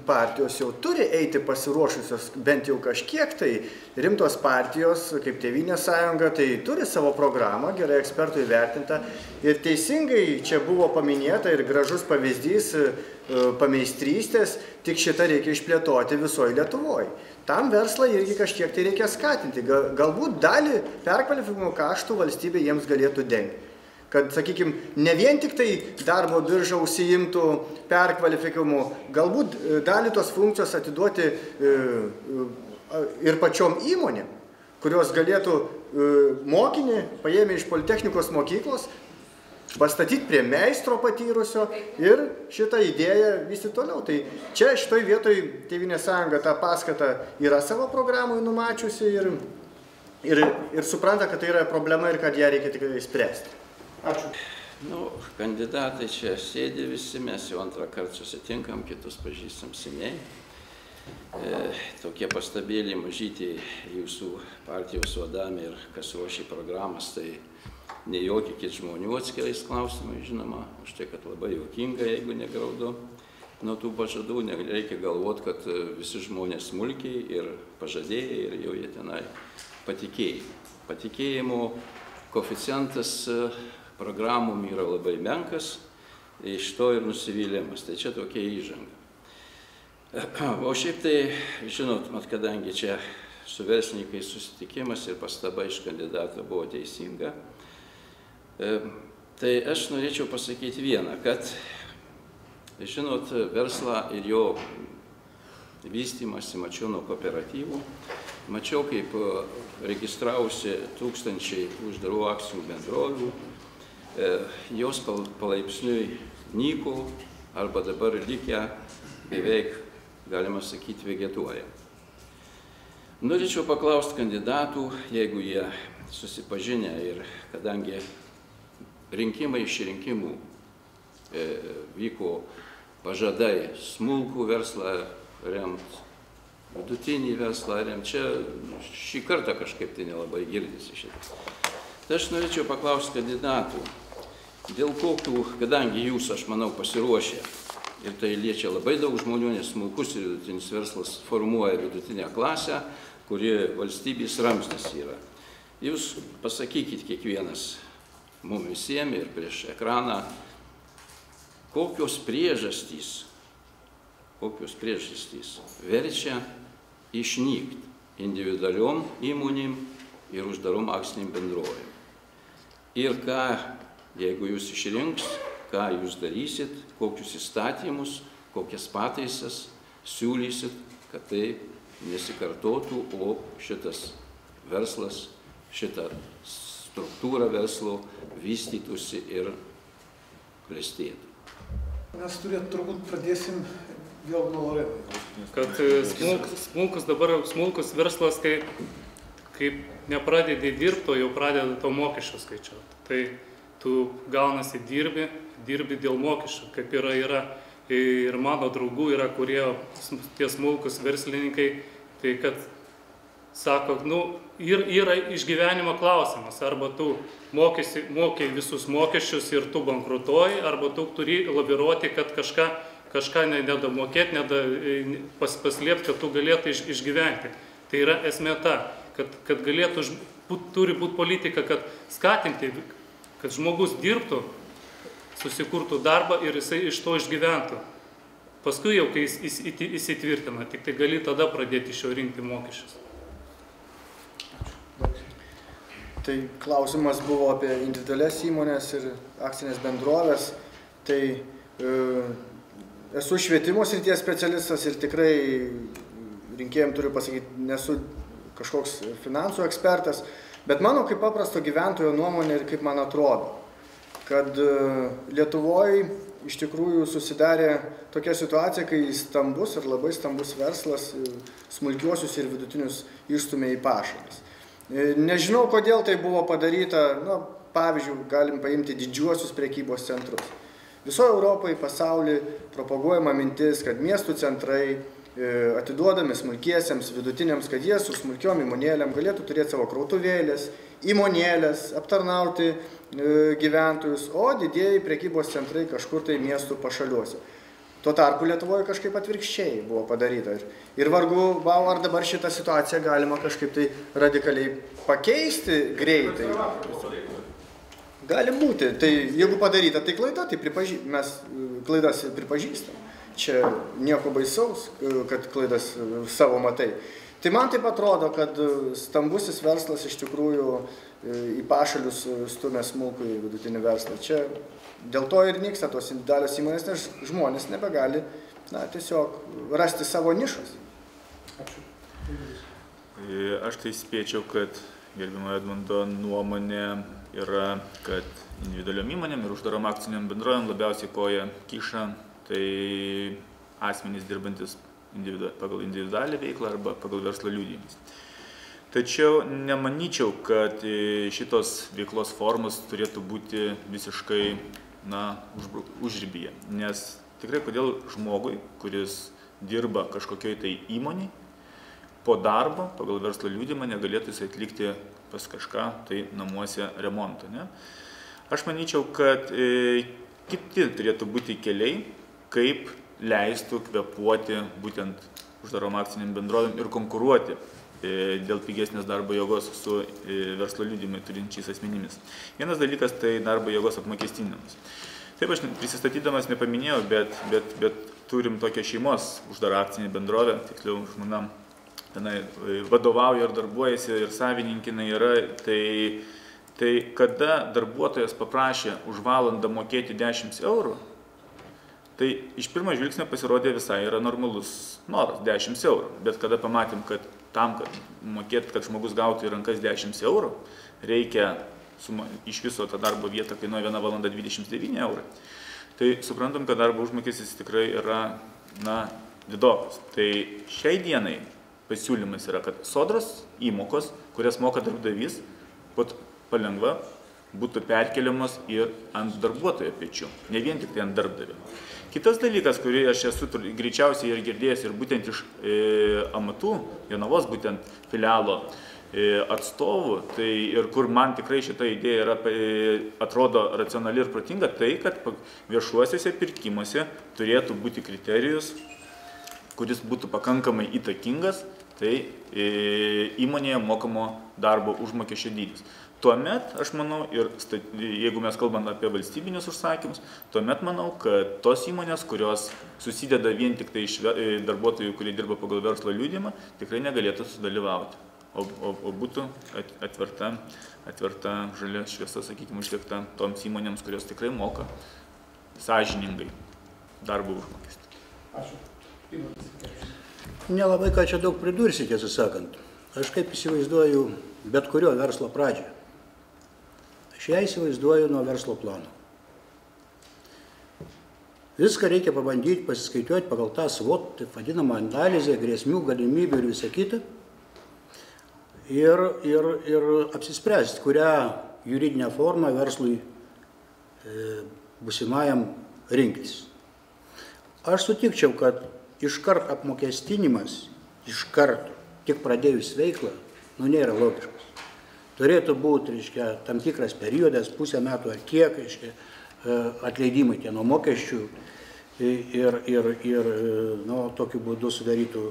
partijos jau turi eiti pasiruošusios bent jau kažkiek, tai rimtos partijos, kaip Tėvynės sąjunga, tai turi savo programą, gerai ekspertų įvertinta. Ir teisingai čia buvo paminėta ir gražus pavyzdys pameistrystės, tik šitą reikia išplėtoti visoje Lietuvoje. Tam verslą irgi kažkiek tai reikia skatinti. Galbūt dalį perkvalifikavimo kaštų valstybė jiems galėtų dengti. Kad, sakykime, ne vien tik tai darbo birža užsiimtų perkvalifikavimu, galbūt dalį tos funkcijos atiduoti ir pačiom įmonėm, kurios galėtų mokinį, paėmę iš Politechnikos mokyklos, pastatyti prie meistro patyrusio ir šitą idėją vystyti toliau. Tai čia šitoj vietoj Tėvynės sąjunga tą paskatą yra savo programoje numačiusi ir supranta, kad tai yra problema ir kad ją reikia tikrai spręsti. Ačiū. Kandidatai čia sėdi visi, mes jau antrą kartą susitinkam, kitus pažįstam seniai. Tokie pastabėliai mažyti jūsų partijos vadami ir kas ruošia programas, tai nejokykit žmonių atskirais klausimais, žinoma, už tai, kad labai juokinga, jeigu negraudu. Nuo tų pažadų nereikia galvoti, kad visi žmonės smulkiai ir pažadėjai ir jau jie tenai patikėjai. Patikėjimo koeficientas programom yra labai menkas, iš to ir nusivylimas. Tai čia tokia įžanga. O šiaip tai, žinot, kadangi čia su verslininkais susitikimas ir pastaba iš kandidato buvo teisinga, tai aš norėčiau pasakyti vieną, kad, žinot, verslą ir jo vystymąsi mačiau nuo kooperatyvų, mačiau, kaip registravosi tūkstančiai uždarų akcijų bendrovių, jos palaipsniui nyko arba dabar likę beveik, galima sakyti, vegetuoja. Norėčiau paklausti kandidatų, jeigu jie susipažinę ir kadangi rinkimai iš rinkimų vyko pažadai smulkų verslą remt, vidutinį verslą remt, čia šį kartą kažkaip tai nelabai girdisi šitas. Tai aš norėčiau paklausti kandidatų, dėl kokių, kadangi jūs, aš manau, pasiruošę, ir tai liečia labai daug žmonių, nes smulkus ir vidutinis verslas formuoja vidutinę klasę, kuri valstybės ramstis yra. Jūs pasakykit kiekvienas mums visiems ir prieš ekraną, kokios priežastys verčia išnykti individualiom įmonėm ir uždarom akciniam bendrovėm. Ir ką, jeigu jūs išrinks, ką jūs darysit, kokius įstatymus, kokias pataisas siūlysit, kad tai nesikartotų, o šitas verslas, šita struktūra verslo vystytųsi ir klestėtų. Mes turbūt pradėsim vėl nuo Loretos. Kad smulkus verslas, kaip nepradedi dirbti, jau pradeda to mokesčio skaičiuoti. Tai tu gaunasi dirbi dėl mokesčių, kaip yra ir mano draugų yra, kurie tie smulkus verslininkai, tai kad sako, yra išgyvenimo klausimas, arba tu mokai visus mokesčius ir tu bankrutuoji, arba tu turi laviruoti, kad kažką kažką nedamokėti, paslėpti, kad tu galėtų išgyventi. Tai yra esmė ta, kad turi būti politika, kad skatinti, kad žmogus dirbtų, susikurtų darbą ir jisai iš to išgyventų. Paskui jau, kai jis įsitvirtina, tik tai gali tada pradėti iš jo rinkti mokesčius. Tai klausimas buvo apie individualias įmonės ir akcinės bendrovės. Tai esu švietimo srities specialistas ir tikrai rinkėjams turiu pasakyti, nesu kažkoks finansų ekspertas, bet mano kaip paprasto gyventojo nuomonė ir kaip man atrodo, kad Lietuvoje iš tikrųjų susidarė tokia situacija, kai stambus ir labai stambus verslas smulkiuosius ir vidutinius išstumė į pašalius. Nežinau, kodėl tai buvo padaryta, pavyzdžiui, galim paimti didžiuosius prekybos centrus. Visoje Europoje, pasaulyje propaguojama mintis, kad miestų centrai atiduodami smulkiesiems, vidutiniams, kad jie su smulkiom įmonėlėm galėtų turėti savo krautuvėlės, įmonėlės, aptarnauti gyventojus, o didieji prekybos centrai kažkur tai miestų pašaliuose. Tuo tarpu Lietuvoje kažkaip atvirkščiai buvo padaryta. Ir vargu, ar dabar šitą situaciją galima kažkaip tai radikaliai pakeisti greitai. Gali būti. Tai jeigu padaryta tai klaida, tai mes klaidas pripažįstam. Čia nieko baisaus, kad klaidas savo matai. Tai man taip atrodo, kad stambusis verslas iš tikrųjų į pašalius stumia smulkų į vidutinį verslą. Čia dėl to ir nyksta tos individualios įmonės, nes žmonės nebegali tiesiog rasti savo nišos. Aš tai spėčiau, kad gerbimo Edmundo nuomonė yra, kad individualiom įmonėm ir uždarom akciniam bendrovėm labiausiai koja kiša tai asmenys dirbantis pagal individualią veiklą arba pagal verslo liudijimus. Tačiau nemanyčiau, kad šitos veiklos formos turėtų būti visiškai užribyje. Nes tikrai kodėl žmogui, kuris dirba kažkokioj tai įmonėj, po darbo pagal verslo liudijimą negalėtų jis atlikti pas kažką tai namuose remonto. Ne? Aš manyčiau, kad kiti turėtų būti keliai, kaip leistų kvėpuoti būtent uždarom akciniam bendrovėm ir konkuruoti dėl pigesnės darbo jėgos su verslo liudijimai turinčiais asmenimis. Vienas dalykas tai darbo jėgos apmokestinimas. Taip, aš prisistatydamas nepaminėjau, bet turim tokią šeimos uždarą akcinį bendrovę, tiksliau žmona tenai vadovauja ir darbuojasi ir savininkinai yra, tai kada darbuotojas paprašė už valandą mokėti 10 eurų, tai iš pirmo žvilgsnio pasirodė visai yra normalus noras 10 eurų, bet kada pamatėm, kad tam, kad mokėti, kad žmogus gautų į rankas 10 eurų, reikia iš viso tą darbo vietą kainuoja 1 valanda 29 eurų. Tai suprantam, kad darbo užmokestis tikrai yra, didokas. Tai šiai dienai pasiūlymas yra, kad sodros įmokos, kurias moka darbdavys, palengva būtų perkeliamos ir ant darbuotojo pečių, ne vien tik tai ant darbdavio. Kitas dalykas, kurį aš esu greičiausiai ir girdėjęs ir būtent iš amatų, Jonavos būtent filialo atstovų, tai ir kur man tikrai šita idėja yra, atrodo racionali ir protinga, tai kad viešuosiuose pirkimuose turėtų būti kriterijus, kuris būtų pakankamai įtakingas, tai įmonėje mokamo darbo užmokesčio dydis. Tuomet, aš manau, ir jeigu mes kalbam apie valstybinius užsakymus, tuomet manau, kad tos įmonės, kurios susideda vien tik tai iš darbuotojų, kurie dirba pagal verslo liudijimą, tikrai negalėtų sudalyvauti. O būtų atverta žalia šviesa, sakykime, uždegta toms įmonėms, kurios tikrai moka sąžiningai darbo užmokestį. Ačiū. Nelabai ką čia daug pridursi, tiesą sakant. Aš kaip įsivaizduoju bet kurio verslo pradžią. Aš ją įsivaizduoju nuo verslo plano. Viską reikia pabandyti, pasiskaičiuoti pagal tą SWOT, taip vadinamą analizę, grėsmių, galimybių ir visą kitą. Ir apsispręsti, kurią juridinę formą verslui būsimajam rinktis. Aš sutikčiau, kad iškart apmokestinimas, iš karto, tik pradėjus veiklą, nėra logiškas. Turėtų būti, tam tikras periodas, pusę metų ar kiek, atleidimai nuo mokesčių. ir tokiu būdu sudarytų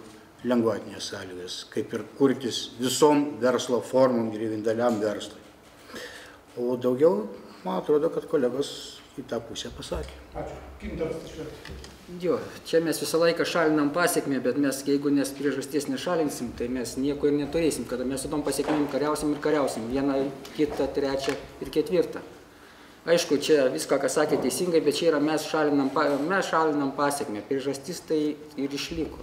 lengvatinės sąlygas, kaip ir kurtis visom verslo formom ir individualiam verslui. O daugiau, man atrodo, kad kolegos į tą pusę pasakė. Ačiū. Gintaras Tiškevičius. Jo, čia mes visą laiką šalinam pasekmę, bet mes, jeigu nes priežasties nešalinsim, tai mes nieko ir neturėsim, kada mes su tom pasekmėm kariausim ir kariausim, vieną, kitą, trečią ir ketvirtą. Aišku, čia viską, ką sakė teisingai, bet čia yra mes šalinam pasekmę, priežastis tai ir išliko.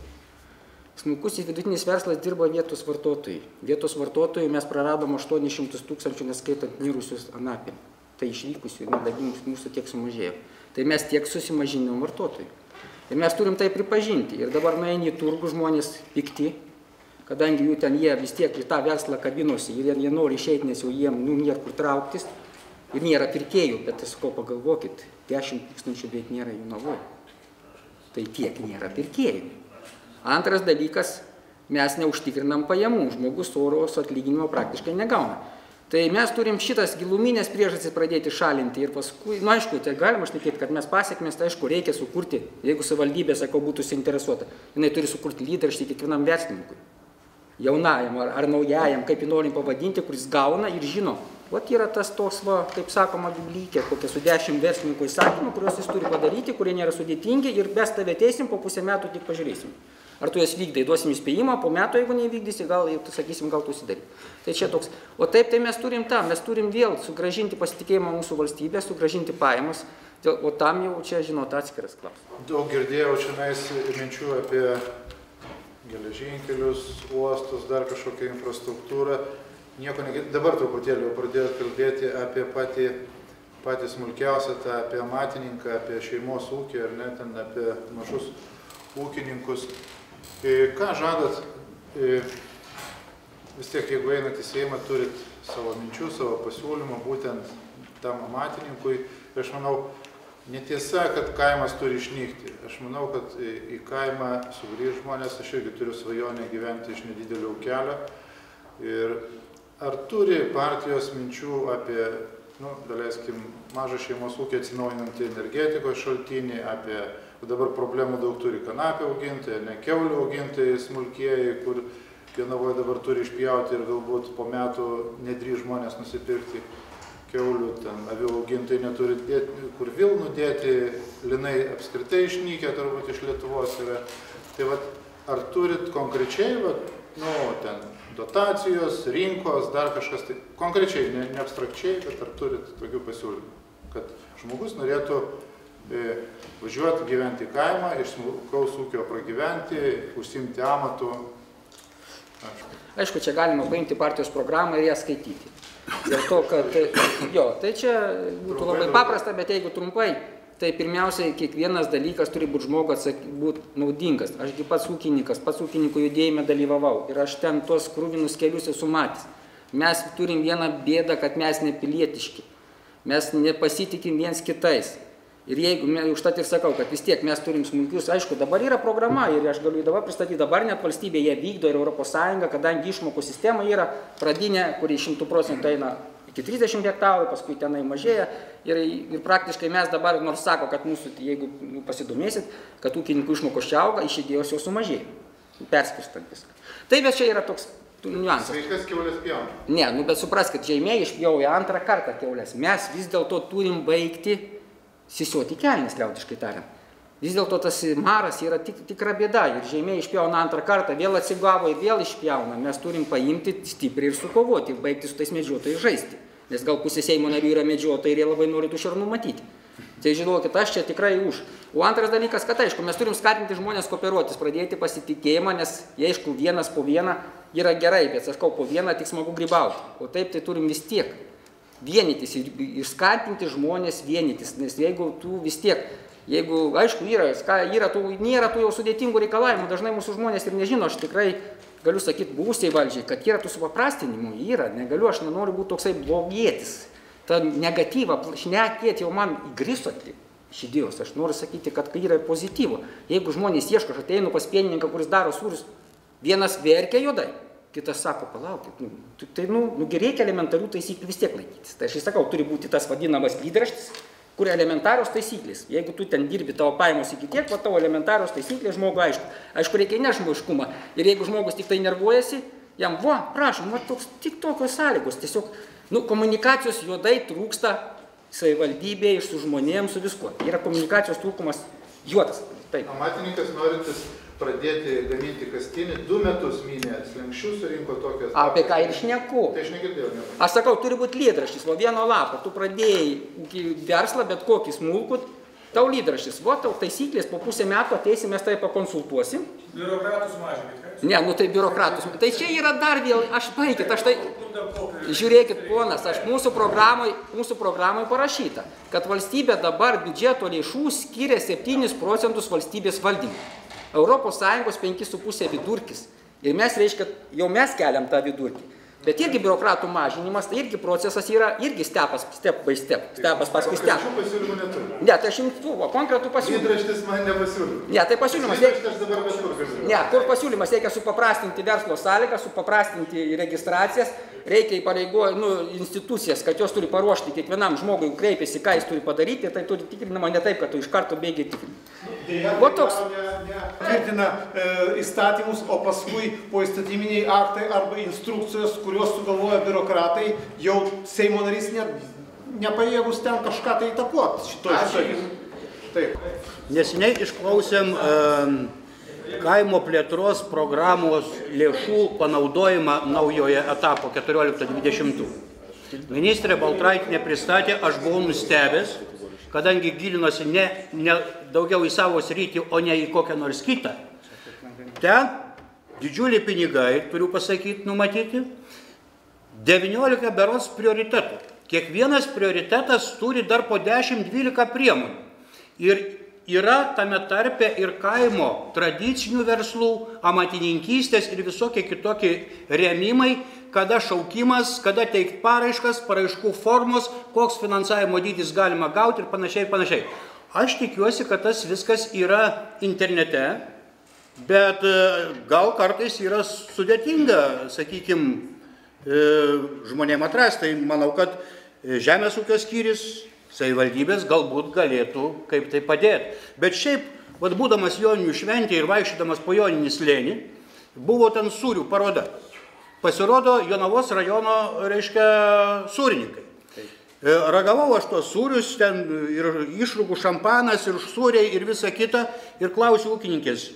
Smulkusis vidutinis verslas dirba vietos vartotojai. Vietos vartotojų mes praradom 800 000, neskaitant mirusius anapilį. Tai išvykusių, mūsų tiek sumažėjo. Tai mes tiek susimažinom vartotojų. Ir mes turim tai pripažinti. Ir dabar nueini į turgų, žmonės pikti, kadangi jų ten jie vis tiek į tą verslą kabinosi ir jie nori išeiti, nes jau jiem nėra kur trauktis ir nėra pirkėjų, bet ko pagalvokit, 10 000 beveik nėra Jonavoje. Tai tiek nėra pirkėjų. Antras dalykas, mes neužtikrinam pajamų, žmogus oros atlyginimo praktiškai negauna. Tai mes turim šitas giluminės priežastis pradėti šalinti ir paskui, aišku, tai galima šnekėti, kad mes pasiekmes, tai aišku, reikia sukurti, jeigu savivaldybė, sakau, būtų suinteresuota, jinai turi sukurti lyderštį kiekvienam verslininkui, jaunajam ar naujajam, kaip jį norim pavadinti, kuris gauna ir žino, vat yra tas toks, kaip sakoma, biblykė, kokia su 10 verslininkų įsakymų, kuriuos jis turi padaryti, kurie nėra sudėtingi ir mes tave teisim, po pusę metų tik pažiūrėsim. Ar tu jas vykdai, duosim įspėjimą, po metų, jeigu nevykdysi, gal, sakysim, gal tu užsidarai. Tai čia toks. O taip, tai mes turim mes turim vėl sugrąžinti pasitikėjimą mūsų valstybę, sugrąžinti pajamas, o tam jau čia, žinot, atskiras klausimas. Daug girdėjau čia minčių apie geležinkelius, uostus, dar kažkokią infrastruktūrą. Nieko negirdėjau. Dabar truputėlį pradėjau kalbėti apie patį smulkiausią, apie amatininką, apie šeimos ūkį, ar ne, ten apie mažus ūkininkus. Ką žadat, vis tiek, jeigu einat į Seimą, turit savo minčių, savo pasiūlymą būtent tam amatininkui. Ir aš manau, netiesa, kad kaimas turi išnykti. Aš manau, kad į kaimą sugrįž žmonės, aš irgi turiu svajonę gyventi iš nedidelio ūkelio. Ir ar turi partijos minčių apie, daleiskim, mažą šeimos ūkį atsinaujinantį energetikos šaltinį, apie dabar problemų daug turi kanapę augintojai, ne kiaulių augintojai smulkieji, kur Jonavoje dabar turi išpjauti ir galbūt po metų nedrįs žmonės nusipirkti kiaulių, ten avių augintojai neturi dėti, kur vilnų dėti, linai apskritai išnykę turbūt iš Lietuvos yra. Tai vat, ar turit konkrečiai, ten dotacijos, rinkos, dar kažkas, tai konkrečiai, ne abstrakčiai, bet ar turit tokių pasiūlymų, kad žmogus norėtų važiuoti gyventi į kaimą, iš smulkaus ūkio pragyventi, užsiimti amatų. Aišku, čia galima paimti partijos programą ir ją skaityti. Dėl to, kad, tai čia būtų labai paprasta, bet jeigu trumpai, tai pirmiausiai kiekvienas dalykas turi būti žmogus būti naudingas. Ašgi pats ūkininkas, pats ūkininkų judėjime dalyvavau ir aš ten tuos krūvinus kelius esu matęs. Mes turim vieną bėdą, kad mes nepilietiški. Mes nepasitikim viens kitais. Ir jeigu, užtat ir sakau, kad vis tiek mes turim smulkius, aišku, dabar yra programa ir aš galiu dabar pristatyti, dabar net valstybė jie vykdo ir ES, kadangi išmokų sistema yra pradinė, kuri 100% eina iki 30 hektarų, paskui tenai mažėja ir praktiškai mes dabar, nors sako, kad mūsų, jeigu pasidomėsit, kad ūkininkų išmokos čia auga, iš idėjos jau sumažėja, perskirstant viską. Tai bet čia yra toks niuansas. Sveikas kiaulės pjauna. Ne, bet supraskit, žemė išpjauja antrą kartą kiaulės. Mes vis dėlto turim baigti sisioti kelnes, liaudiškai tariant. Vis dėlto tas maras yra tikra bėda ir žemė išpjauna antrą kartą, vėl atsigavo ir vėl išpjauna. Mes turim paimti stipriai ir sukovoti, baigti su tais medžiotojais žaisti. Nes gal pusė Seimo narių yra medžiotojai ir jie labai nori tų šernų matyti. Tai žinokit, aš čia tikrai už. O antras dalykas, kad aišku, mes turim skatinti žmonės kooperuotis, pradėti pasitikėjimą, nes jie aišku vienas po vieną yra gerai, bet sakau, po vieną tik smagu grybauti. O taip tai turim vis tiek vienytis ir skatinti žmonės vienytis, nes jeigu tu vis tiek, jeigu, aišku, nėra tų jau sudėtingų reikalavimų, dažnai mūsų žmonės ir nežino, aš tikrai galiu sakyti buvusiai valdžiai, kad yra tų supaprastinimų, negaliu, aš nenoriu būti toksai blogietis, ta negatyva, šnekėti jau man įgrisoti iš idėjos, aš noriu sakyti, kad yra pozityvo, jeigu žmonės ieško, aš ateinu pas pienininką, kuris daro sūrius, vienas verkia juodai, kitas sako, palaukit, tai reikia elementarių taisyklių vis tiek laikytis. Tai aš sakau, turi būti tas vadinamas lyderštis, kur elementarios taisyklės. Jeigu tu ten dirbi, tavo pajamos iki tiek, va tavo elementarios taisyklės žmogui aišku. Aišku, reikia nežmogiškumą. Ir jeigu žmogus tik tai nervuojasi, jam, prašom, tik tokios sąlygos. Tiesiog, komunikacijos juodai trūksta savivaldybėje, su žmonėms, su viskuo. Yra komunikacijos trūkumas juodas. Taip. Amatininkas norintis pradėti gaminti kastinį, 2 metus mynė slenkščių, surinko tokias... Apie ką ir šneku. Tai aš negirdėjau nieko. Aš sakau, turi būti lydraštis, vieno lapo. Tu pradėjai verslą, bet kokį smulkų, tau lydraštis. Tau taisyklės, po pusę metų ateisim, mes tai pakonsultuosim. Biurokratus mažinkit. Ne, tai biurokratus. Tai čia yra dar vėl, žiūrėkit, ponas, mūsų programai parašyta, kad valstybė dabar biudžeto lėšų skiria 7% valstybės valdymui. Europos Sąjungos 5,5 vidurkis. Ir mes, reiškia, jau mes keliam tą vidurkį. Bet irgi biurokratų mažinimas, tai irgi procesas yra, irgi step by step. Stepas paskui step. Šių pasiūlymų neturiu. Ne, tai aš jums konkretų pasiūlymą. Lydraštis man nepasiūlymų. Ne, tai pasiūlymas. Lydraštis aš dabar bet kur galiu. Ne, kur pasiūlymas, reikia supaprastinti verslo sąlygą, supaprastinti registracijas, reikia įpareigoja institucijas, kad jos turi paruošti kiekvienam žmogui, kreipiasi, ką jis turi padaryti, tai turi tikrinama ne taip, kad tu iš karto bėgiai tikrinti. Dėja, tvirtina įstatymus, o paskui poįstatyminiai aktai arba instrukcijos, kurios sugalvoja biurokratai, jau Seimo narys nepajėgus ten kažką tai įtakuoti šitoj. Taip. Neseniai išklausėm kaimo plėtros programos lėšų panaudojimą naujoje etapo 14-20. Ministrė Baltraitienė pristatė, aš buvau nustebęs, kadangi gilinosi ne daugiau į savo sritį, o ne į kokią nors kitą. Ten didžiuliai pinigai, turiu pasakyti, numatyti, 19 berods prioritetų. Kiekvienas prioritetas turi dar po 10-12 priemonių. Ir yra tame tarpe ir kaimo tradicinių verslų, amatininkystės ir visokie kitokie rėmimai, kada šaukimas, kada teikt paraiškas, paraiškų formos, koks finansavimo dydis galima gauti ir panašiai, panašiai. Aš tikiuosi, kad tas viskas yra internete, bet gal kartais yra sudėtinga, sakykime, žmonėm atrasti. Tai manau, kad Žemės ūkio skyrius, savivaldybės galbūt galėtų kaip tai padėti. Bet šiaip, būdamas Joninių šventėje ir vaikščiodamas po Joninį slėnį, buvo ten sūrių paroda. Pasirodo Jonavos rajono, reiškia, sūrininkai. Ragavau aš tos sūrius, ten ir išrūgų šampanas, ir sūriai, ir visa kita, ir klausiu ūkininkės,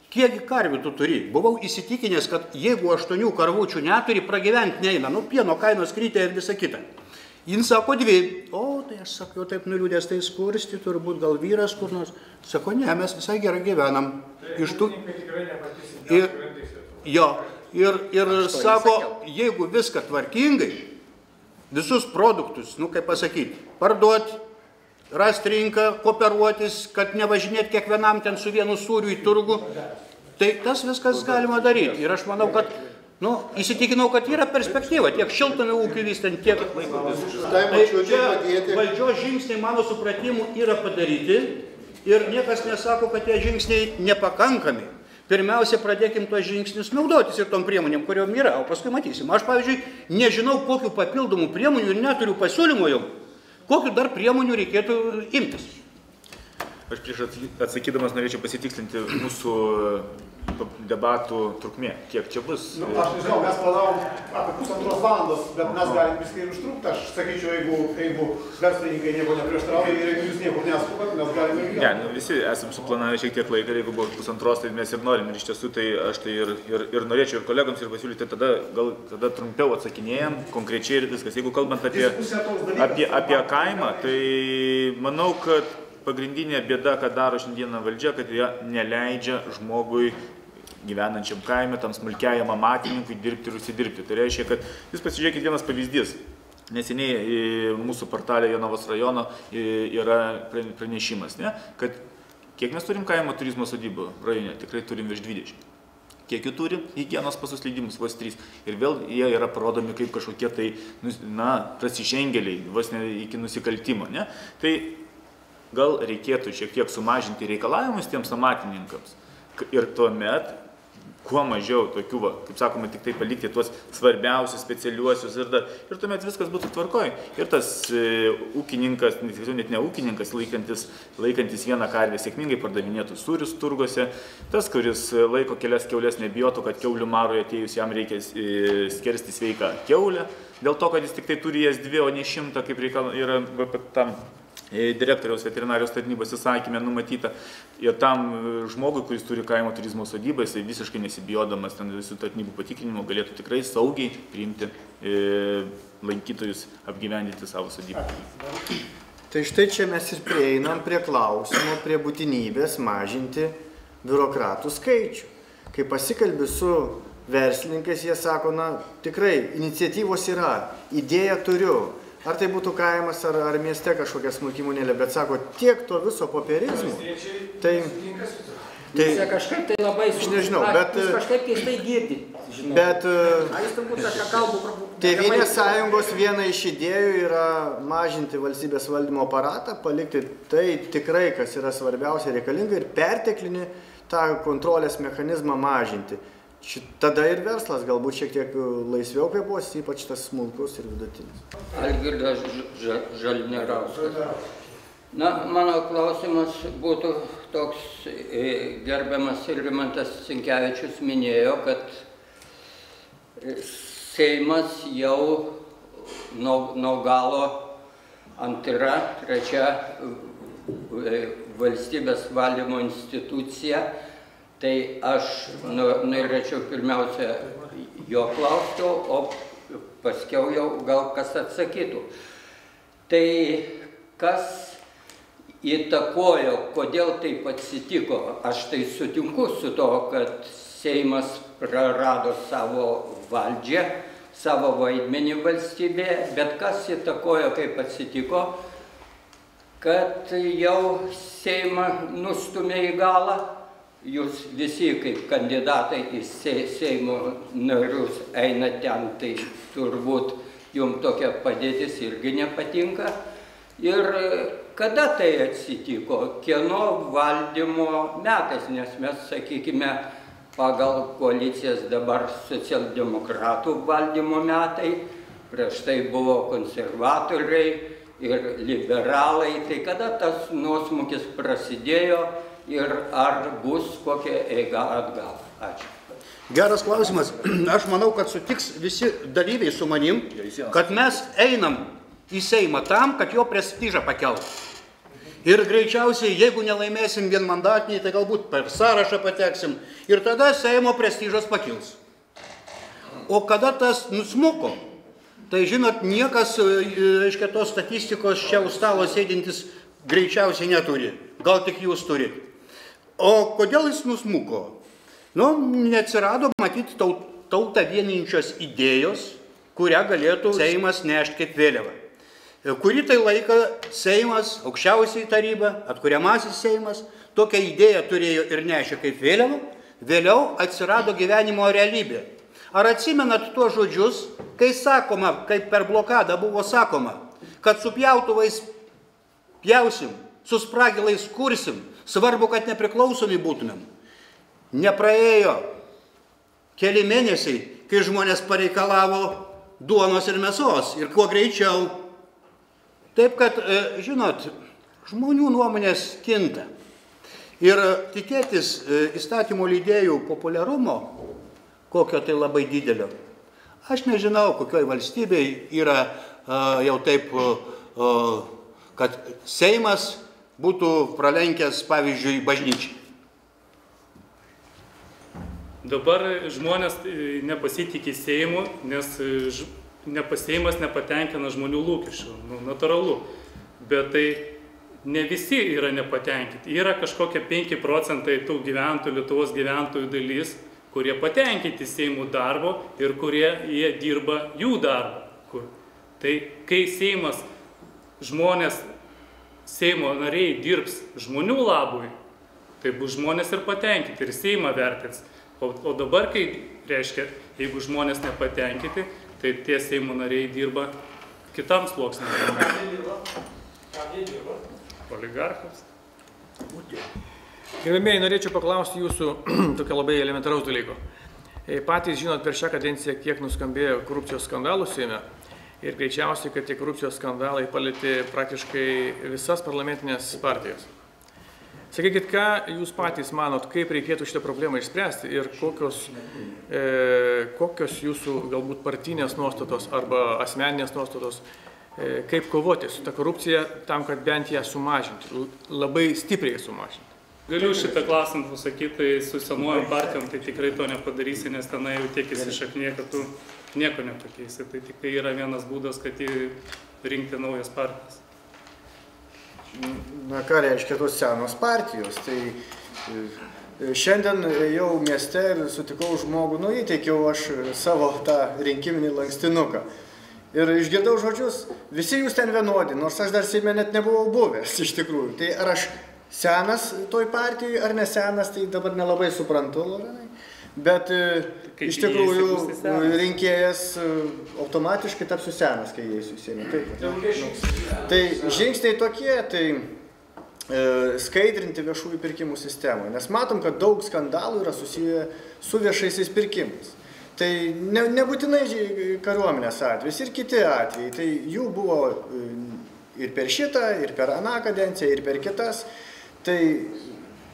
kiekgi karvių tu turi? Buvau įsitikinęs, kad jeigu 8 karvučių neturi, pragyventi neina, pieno kainos krytė ir visa kita. Jin sako 2. O, tai aš sakiau, taip nuliūdęs, tai skursti, turbūt gal vyras kur nors. Sako, ne, mes visai gerai gyvenam. Iš tų... Ir sako, jeigu viską tvarkingai, visus produktus, kaip pasakyti, parduoti, rasti rinką, kooperuotis, kad nevažinėti kiekvienam ten su vienu sūriu į turgų, tai tas viskas galima daryti. Ir aš manau, kad įsitikinau, kad yra perspektyva, tiek šiltnamių ūkių vystant, tiek tai čia valdžios žingsniai, mano supratimu, yra padaryti ir niekas nesako, kad tie žingsniai nepakankami. Pirmiausia, pradėkim tuos žingsnius naudotis ir tom priemonėm, kuriom yra, o paskui matysim. Aš, pavyzdžiui, nežinau, kokių papildomų priemonių ir neturiu pasiūlymų jau, kokių dar priemonių reikėtų imtis. Aš prieš atsakydamas norėčiau pasitikslinti mūsų debatų trukmė. Kiek čia bus? Aš nežinau, mes planavom apie 1,5 valandos, bet mes galim viskai ir užtrukti. Aš sakyčiau, jeigu verslininkai nieko neprieštarauja ir jeigu jūs niekur neskubat, mes galim ir gyventi. Ne, visi esam suplanavę šiek tiek laiką, jeigu buvo 1,5, tai mes ir norim. Ir iš tiesų, tai aš tai ir norėčiau ir kolegams ir pasiūlyti, tada trumpiau atsakinėjam, konkrečiai ir viskas. Jeigu kalbant apie kaimą, tai manau, kad pagrindinė bėda, ką daro šiandieną valdžia, kad jie neleidžia žmogui gyvenančiam kaime, tam smulkiajam amatininkui dirbti ir užsidirbti. Tai reiškia, kad jūs pasižiūrėkit vienas pavyzdys. Neseniai mūsų portalė Jonavos rajono yra pranešimas, kad kiek mes turim kaimo turizmo sodybų rajone, tikrai turim virš 20. Kiek jų turi? Higienos pasus leidimus, vos 3. Ir vėl jie yra parodomi kaip kažkokie tai, prasižengėliai, vos ne iki nusikaltimo. Tai gal reikėtų šiek tiek sumažinti reikalavimus tiems amatininkams ir tuomet kuo mažiau tokių, kaip sakoma, tik tai palikti tuos svarbiausius, specialiuosius ir tuomet viskas būtų tvarkoj. Ir tas ūkininkas, net ne ūkininkas, laikantis vieną karvę sėkmingai pardavinėtų sūrius turguose, tas, kuris laiko kelias kiaulės, nebijotų, kad kiaulių marui atėjus jam reikia skersti sveiką kiaulę, dėl to, kad jis tik tai turi jas 2, o ne 100, kaip yra tam direktoriaus veterinarijos tarnybos įsakymė numatyta. Ir tam žmogui, kuris turi kaimo turizmo sodybą, jisai visiškai nesibijodamas ten visų tarnybų patikrinimo galėtų tikrai saugiai priimti lankytojus, apgyvendinti savo sodybą. Tai štai čia mes ir prieinam prie klausimo, prie būtinybės mažinti biurokratų skaičių. Kai pasikalbi su verslininkais, jie sako, na, tikrai, iniciatyvos yra, idėją turiu. Ar tai būtų kaimas, ar mieste kažkokia smulki įmonėlė, bet sako, tiek to viso popierizmo. Tai kažkaip tai labai... Aš nežinau, bet... Jūs kažkaip keistai girdit, žinau. Bet... Jūs turbūt kažką kalbų... Tėvynės sąjungos viena iš idėjų yra mažinti valstybės valdymo aparatą, palikti tai tikrai, kas yra svarbiausia reikalinga ir perteklinį tą kontrolės mechanizmą mažinti. Tada ir verslas galbūt šiek tiek laisviau kvėpuos, ypač tas smulkus ir vidutinis. Algirdas Žalnerauskas. Na, mano klausimas būtų toks, gerbiamas Rimantas Sinkevičius minėjo, kad Seimas jau nuo galo antra, trečia valstybės valdymo institucija. Tai aš norėčiau pirmiausia jo klausti, o paskiau jau gal kas atsakytų. Tai kas įtakojo, kodėl taip atsitiko? Aš tai sutinku su to, kad Seimas prarado savo valdžią, savo vaidmenį valstybėje, bet kas įtakojo, kaip atsitiko, kad jau Seimą nustumė į galą. Jūs visi kaip kandidatai į Seimo narius einate ten, tai turbūt jums tokia padėtis irgi nepatinka. Ir kada tai atsitiko, kieno valdymo metais, nes mes, sakykime, pagal koalicijas dabar socialdemokratų valdymo metai, prieš tai buvo konservatoriai ir liberalai, tai kada tas nuosmukis prasidėjo, ir ar bus kokia eiga atgal? Ačiū. Geras klausimas. Aš manau, kad sutiks visi dalyviai su manim, kad mes einam į Seimą tam, kad jo prestižą pakelt. Ir greičiausiai, jeigu nelaimėsim vienmandatiniai, tai galbūt per sąrašą pateksim. Ir tada Seimo prestižas pakils. O kada tas nusmuko, tai žinot, niekas, reiškia, tos statistikos čia už stalo sėdintis greičiausiai neturi. Gal tik jūs turite. O kodėl jis nusmuko? Nu, neatsirado, matyti, tautą vieninčios idėjos, kurią galėtų Seimas nešti kaip vėliavą. Kurį tai laiką Seimas, aukščiausiai taryba, atkuriamasis Seimas, tokią idėją turėjo ir nešė kaip vėliavą, vėliau atsirado gyvenimo realybė. Ar atsimenat tuos žodžius, kai sakoma, kaip per blokadą buvo sakoma, kad su pjautuvais pjausim, su spragilais kursim, svarbu, kad nepriklausomi būtumėm. Nepraėjo keli mėnesiai, kai žmonės pareikalavo duonos ir mėsos ir kuo greičiau. Taip, kad, žinot, žmonių nuomonės kinta. Ir tikėtis įstatymų leidėjų populiarumo, kokio tai labai didelio, aš nežinau, kokioj valstybėje yra jau taip, kad Seimas būtų pralenkęs, pavyzdžiui, bažnyčiai. Dabar žmonės nepasitikė Seimu, nes Seimas nepatenkina žmonių lūkesčių. Natūralu. Bet tai ne visi yra nepatenkinti. Yra kažkokie 5% tų gyventojų, Lietuvos gyventojų dalis, kurie patenkinti Seimų darbo ir kurie jie dirba jų darbą. Tai kai Seimas žmonės, Seimo nariai dirbs žmonių labui, tai bus žmonės ir patenkinti, ir Seimą vertins. O dabar, kai reiškia, jeigu žmonės nepatenkinti, tai tie Seimo nariai dirba kitam sluoksniui. Oligarchams. Gerbėmiai, norėčiau paklausti jūsų tokio labai elementaraus dalyko. Patys žinot per šią kadenciją, kiek nuskambėjo korupcijos skandalų Seime ir greičiausiai, kad tie korupcijos skandalai palietė praktiškai visas parlamentinės partijas. Sakykit, ką jūs patys manot, kaip reikėtų šitą problemą išspręsti ir kokios jūsų galbūt partinės nuostatos arba asmeninės nuostatos, kaip kovoti su ta korupcija tam, kad bent ją sumažinti, labai stipriai sumažinti. Galiu šitą klausimą pasakyti, tai su senuojam partijom tai tikrai to nepadarysi, nes tenai jau tiek įsišaknė, kad tu nieko nepakeisi. Tai tik tai yra vienas būdas, kad rinkti naujas partijas. Na ką reiškia tos senos partijos? Tai šiandien jau mieste ir sutikau žmogų, įteikiau aš savo tą rinkiminį lankstinuką. Ir išgirdau žodžius, visi jūs ten vienodi, nors aš dar Seime net nebuvau buvęs iš tikrųjų. Tai ar aš senas toj partijai ar nesenas, tai dabar nelabai suprantu, Lorenai. Bet iš tikrųjų rinkėjas automatiškai tapsiu senas, kai įeisiu į Seimą. Tai žingsniai tokie, tai skaidrinti viešųjų pirkimų sistemą. Nes matom, kad daug skandalų yra susiję su viešaisiais pirkimais. Tai nebūtinai kariuomenės atvejais ir kiti atvejai. Tai jų buvo ir per šitą, ir per aną kadenciją, ir per kitas. Tai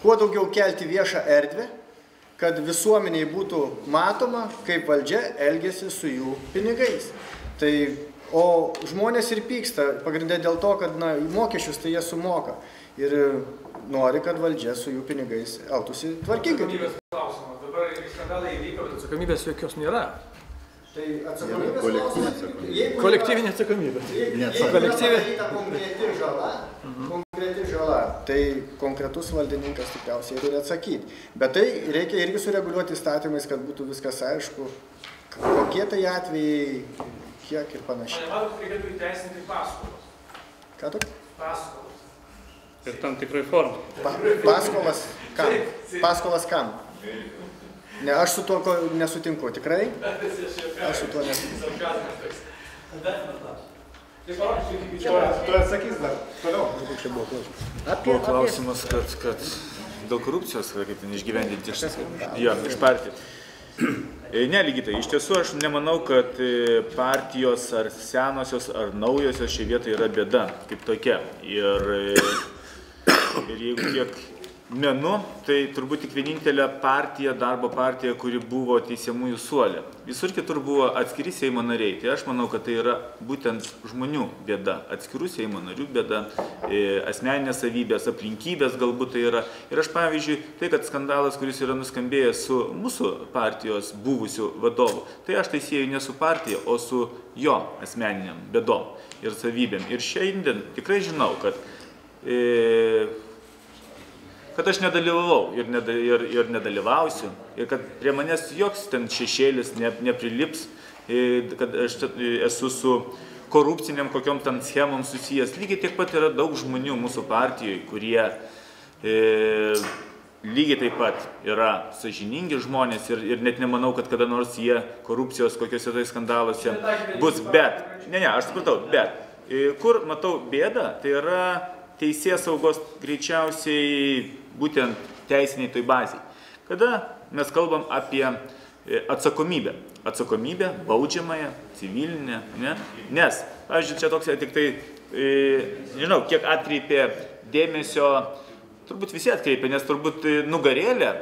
kuo daugiau kelti viešą erdvę, kad visuomeniai būtų matoma, kaip valdžia elgiasi su jų pinigais. Tai, o žmonės ir pyksta pagrindė dėl to, kad mokesčius tai jie sumoka. Ir nori, kad valdžia su jų pinigais elgtųsi tvarkingai. Atsakomybės klausimas. Dabar skandalai įvyko, bet atsakomybės jokios nėra. Tai atsakomybės klausimas. Kolektyvinė atsakomybė. Konkreti žala, tai konkretus valdininkas tikriausiai turi atsakyti. Bet tai reikia irgi sureguliuoti įstatymais, kad būtų viskas aišku, kokie tai atvejai, kiek ir panašiai. Man matot, reikėtų įteisinti paskolas. Ką tu? Paskolas. Ir tam tikrai formai. Paskolas kam? Paskolas kam? Ne, aš su tuo nesutinku, tikrai? Aš su tuo nesutinku. Tu atsakys dar, toliau. Buvo klausimas, kad dėl korupcijos, kaip ten išgyvendinti iš partijų. Ne, lygiai tai. Iš tiesų, aš nemanau, kad partijos ar senosios ar naujosios šia vietoje yra bėda kaip tokia. Ir jeigu tiek menu, tai turbūt tik vienintelė partija, darbo partija, kuri buvo teisiamųjų suolė. Visur kitur buvo atskiri Seimo nariai. Tai aš manau, kad tai yra būtent žmonių bėda. Atskirų Seimo narių bėda, asmeninės savybės, aplinkybės galbūt tai yra. Ir aš pavyzdžiui, tai kad skandalas, kuris yra nuskambėjęs su mūsų partijos buvusiu vadovu, tai aš tai sieju ne su partija, o su jo asmeniniam bėdom ir savybėm. Ir šiandien tikrai žinau, kad aš nedalyvavau ir nedalyvausiu, ir kad prie manęs joks ten šešėlis neprilips, kad aš esu su korupciniam kokiom ten schemom susijęs. Lygiai tiek pat yra daug žmonių mūsų partijoje, kurie lygiai taip pat yra sąžiningi žmonės ir net nemanau, kad kada nors jie korupcijos kokiuose tai skandaluose bus. Bet, aš supratau, bet kur matau bėdą, tai yra teisėsaugos greičiausiai būtent teisiniai toj baziai. Kada mes kalbam apie atsakomybę. Atsakomybę, baudžiamąją, civilinę, ne? Nes, pavyzdžiui, čia toks tik tai, nežinau, kiek atkreipė dėmesio, turbūt visi atkreipė, nes turbūt nugarėlė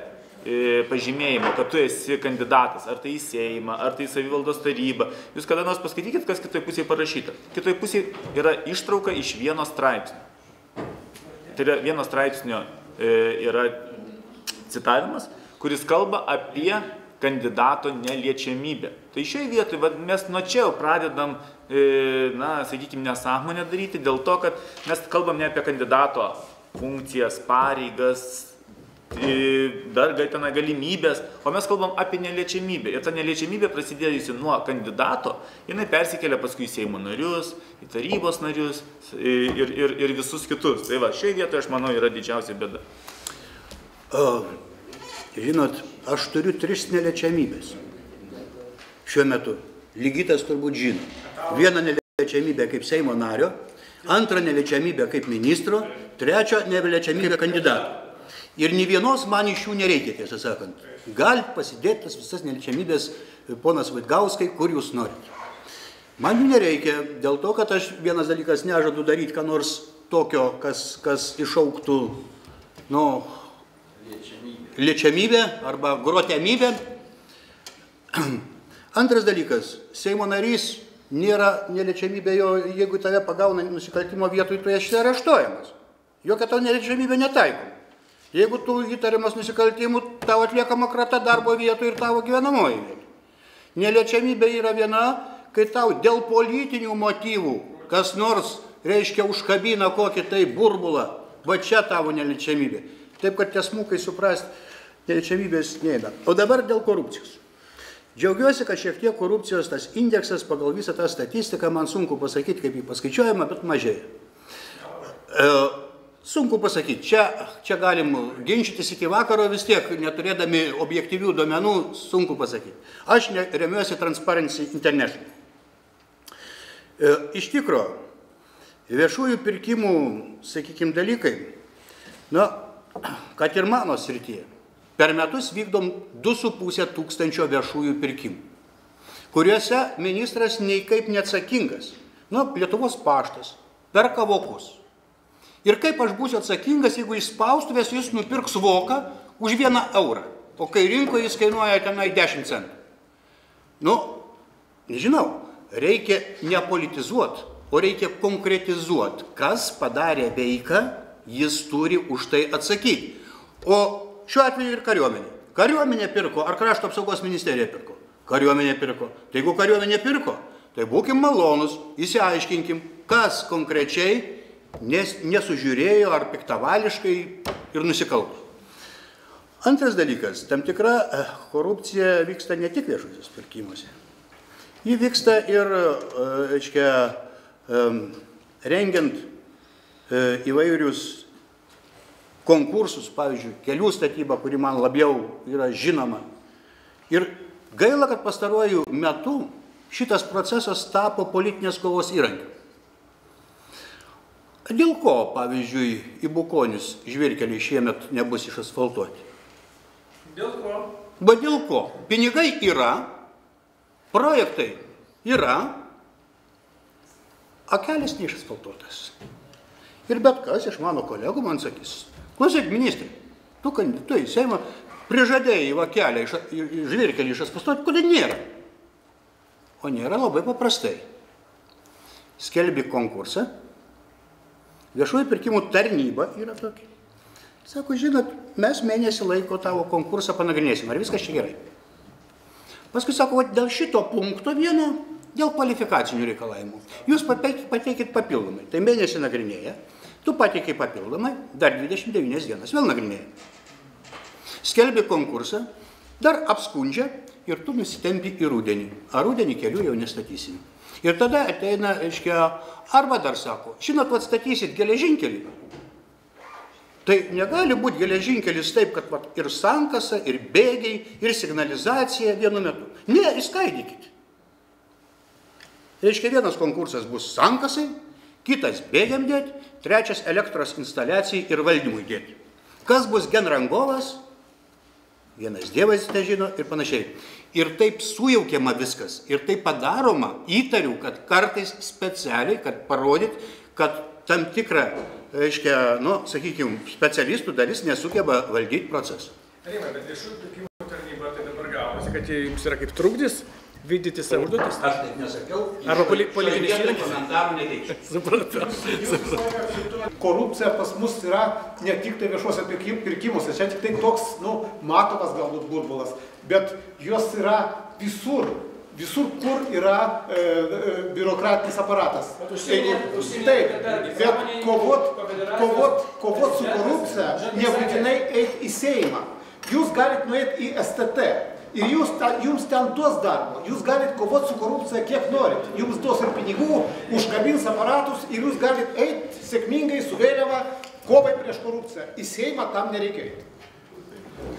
pažymėjimo, kad tu esi kandidatas, ar tai į Seimą, ar tai į savivaldos tarybą. Jūs kada nors paskaitykit, kas kitoj pusėje parašyta. Kitoj pusėje yra ištrauka iš vieno straipsnio. Tai yra vieno straipsnio yra citavimas, kuris kalba apie kandidato neliečiamybę. Tai šioje vietoje mes nuo čia jau pradedam, sakykime, nesąmonę daryti, dėl to, kad mes kalbam ne apie kandidato funkcijas, pareigas, dar galimybės, o mes kalbam apie neliečiamybę. Ir ta neliečiamybė prasidėjusi nuo kandidato, jinai persikelia paskui į Seimo narius, į tarybos narius ir visus kitus. Tai va, šioje vietoje, aš manau, yra didžiausia bėda. Žinot, aš turiu 3 neliečiamybės. Šiuo metu. Ligitas turbūt žino. Vieną neliečiamybę kaip Seimo nario, antrą neliečiamybę kaip ministro, trečią neliečiamybę kandidato. Ir nei vienos man iš jų nereikia, tiesą sakant. Galit pasidėti tas visas neliečiamybės, ponas Vaitgauskai, kur jūs norite. Man jų nereikia, dėl to, kad aš vienas dalykas nežadu daryti, ką nors tokio, kas išauktų, nu, liečiamybę arba grotemybę. Antras dalykas, Seimo narys nėra neliečiamybė, jeigu tave pagauna nusikaltimo vietoj, tu esi areštuojamas. Jokia tau neliečiamybė netaikoma. Jeigu tu įtariamas nusikaltimų, tau atliekama krata darbo vietoj ir tavo gyvenamoji vietoj. Neliečiamybė yra viena, kai tau dėl politinių motyvų kas nors, reiškia, užkabina kokį tai burbulą, va čia tavo neliečiamybė. Taip, kad tiesmukai suprast, neliečiamybės neina. O dabar dėl korupcijos. Džiaugiuosi, kad šiek tiek korupcijos tas indeksas pagal visą tą statistiką, man sunku pasakyti, kaip jį paskaičiuojama, bet mažėja. Sunku pasakyti, čia galim ginčytis iki vakaro vis tiek, neturėdami objektyvių duomenų, sunku pasakyti. Aš remiuosi Transparency International. Iš tikro, viešųjų pirkimų, sakykime, dalykai, na, kad ir mano srityje, per metus vykdom 2,5 tūkstančio viešųjų pirkimų, kuriuose ministras nei kaip neatsakingas. Nu, Lietuvos paštas perka vokus. Ir kaip aš būsiu atsakingas, jeigu iš spaustuvės jis nupirks voką už 1 eurą, o kai rinkoje jis kainuoja tenai 10 centų. Nu, nežinau, reikia nepolitizuoti, o reikia konkretizuoti, kas padarė veiką, jis turi už tai atsakyti. O šiuo atveju ir kariuomenė. Kariuomenė pirko, ar krašto apsaugos ministerija pirko? Kariuomenė pirko. Tai jeigu kariuomenė pirko, tai būkim malonus, įsiaiškinkim, kas konkrečiai nesužiūrėjo ar piktavališkai ir nusikalto. Antras dalykas, tam tikra korupcija vyksta ne tik viešuosiuose pirkimuose. Ji vyksta ir, aiškia, rengiant įvairius konkursus, pavyzdžiui, kelių statybą, kuri man labiau yra žinoma. Ir gaila, kad pastaruoju metu šitas procesas tapo politinės kovos įrankiu. Dėl ko, pavyzdžiui, į Bukonius žvyrkeliai šiemet nebus išasfaltuoti? Dėl ko? Bet dėl ko? Pinigai yra, projektai yra, o kelias neišasfaltuotas. Ir bet kas iš mano kolegų man sakys, klausyk, ministrai, tu kandidatuoji į Seimą, prižadėjai va kelią žvyrkelį išasfaltuoti, kodėl nėra? O nėra labai paprastai. Skelbi konkursą, viešųjų pirkimų tarnyba yra tokia. Sako, žinot, mes mėnesį laiko tavo konkursą panagrinėsim, ar viskas čia gerai. Paskui sako, dėl šito punkto vieno, dėl kvalifikacinių reikalavimų, jūs pateikit papildomai. Tai mėnesį nagrinėja, tu pateikai papildomai, dar 29 dienas vėl nagrinėja. Skelbi konkursą, dar apskundžia ir tu nusitempi į rudenį. A rudenį kelių jau nestatysim. Ir tada ateina, aiškia, arba dar sako, žinot, atstatysit geležinkelį. Tai negali būti geležinkelis taip, kad ir sankasa, ir bėgiai, ir signalizacija vienu metu. Ne, įskaidykit. Reiškia, vienas konkursas bus sankasai, kitas bėgiam dėti, trečias elektros instaliacijai ir valdymui dėti. Kas bus genrangovas, vienas dievas nežino ir panašiai. Ir taip sujaukiama viskas, ir taip padaroma, įtariu, kad kartais specialiai, kad parodyt, kad tam tikrą, reiškia, nu, sakykime, specialistų dalis nesugeba valdyti procesą. Rimai, bet viešųjų pirkimų tarnyba tai dabar gavosi, kad jums yra kaip trukdis vykdyti savo užduotis? Aš taip nesakiau. Arba politinis įrankis? Komentarų neteikčiau. Supratau. Korupcija pas mus yra ne tik tai viešuose pirkimuose, čia tik tai toks, nu, matomas galbūt burbulas, bet jos yra visur. Visur, kur yra biurokratinis aparatas. Taip, bet kovot su korupcija nebūtinai eiti į Seimą. Jūs galite nueiti į STT ir jums ten duos darbo. Jūs galite kovoti su korupcija kiek norit. Jums duos ir pinigų, užkabins aparatus ir jūs galite eiti sėkmingai su vėliava kovai prieš korupciją. Į Seimą tam nereikia eiti.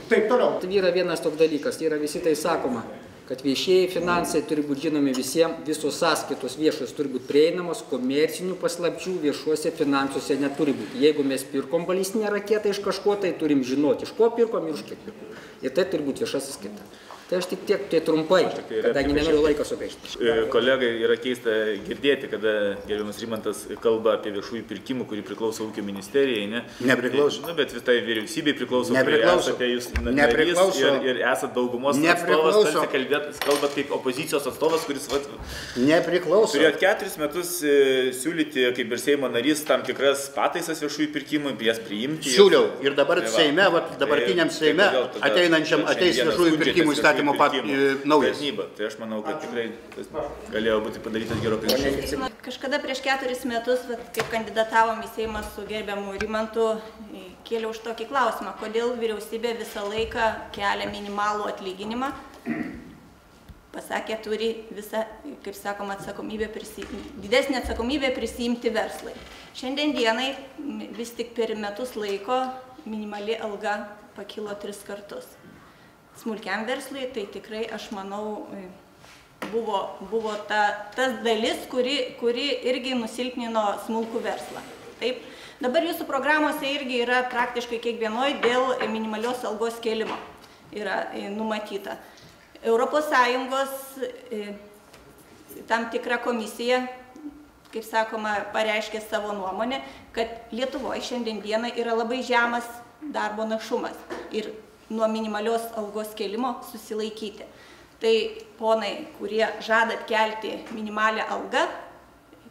Taip toliau. Tai yra vienas toks dalykas, tai yra visi tai sakoma. kad viešieji finansai turi būti žinomi visiems, visos sąskaitos viešos turi būti prieinamos, komercinių paslapčių viešuose finansuose neturi būti. Jeigu mes pirkom balistinę raketą iš kažko, tai turim žinoti, iš ko pirkom ir už kiek pirkom. Ir tai turi būti vieša sąskaita. Tai aš tik tiek, tai trumpai, kadangi nenoriu laiką sugaišti. Kolegai yra keista girdėti, kada gerbiamas Rimantas kalba apie viešųjų pirkimų, kuri priklauso ūkio ministerijai, ne? Nepriklauso. Nu, bet tai vyriausybei priklauso, Nepriklauso. esate jūs Nepriklauso. narys ir esate daugumos atstovas, tarsi kalbat kaip opozicijos atstovas, kuris Nepriklauso. Turėjot 4 metus siūlyti, kaip ir Seimo narys, tam tikras pataisas viešųjų pirkimų, jas priimti. Siūliau. Ir dabar Seime, dabartiniam Seime, ateinančiam ateis viešųjų pirkimų įstatymų naujas. Tai aš manau, kad tikrai galėjo būti padarytas gerokai anksčiau. Kažkada prieš 4 metus, kaip kandidatavom į Seimą su gerbiamu Rimantu, kėliau už tokį klausimą, kodėl vyriausybė visą laiką kelia minimalų atlyginimą. Pasakė, turi visą, kaip sakoma, didesnį atsakomybę prisiimti verslai. Šiandien dienai vis tik per metus laiko minimali alga pakilo 3 kartus. Smulkiam verslui, tai tikrai, aš manau, buvo tas dalis, kuri irgi nusilpnino smulkų verslą. Taip. Dabar jūsų programuose irgi yra praktiškai kiekvienoj dėl minimalios algos kėlimo yra numatyta. Europos Sąjungos tam tikra komisija, kaip sakoma, pareiškė savo nuomonę, kad Lietuvoje šiandien dieną yra labai žemas darbo našumas ir nuo minimalios algos kėlimo susilaikyti. Tai ponai, kurie žadat kelti minimalią algą,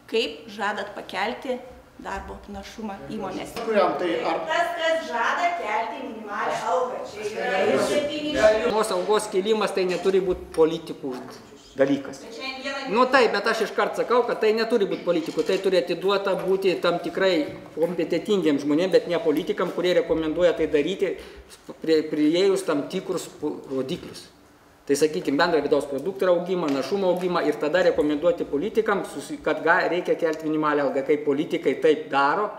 kaip žadat pakelti darbo našumą įmonėse? Tas, kas žada kelti minimalią algą, čia yra ir 700. Algos kėlimas tai neturi būti politikų dalykas. Nu taip, bet aš iškart sakau, kad tai neturi būti politikų, tai turi atiduota būti tam tikrai kompetitingiems žmonėms, bet ne politikam, kurie rekomenduoja tai daryti priėjus tam tikrus rodiklius. Tai sakykime, bendrą vidaus produkto augimą, našumo augimą ir tada rekomenduoti politikams, kad reikia kelti minimalią algą, kai politikai taip daro,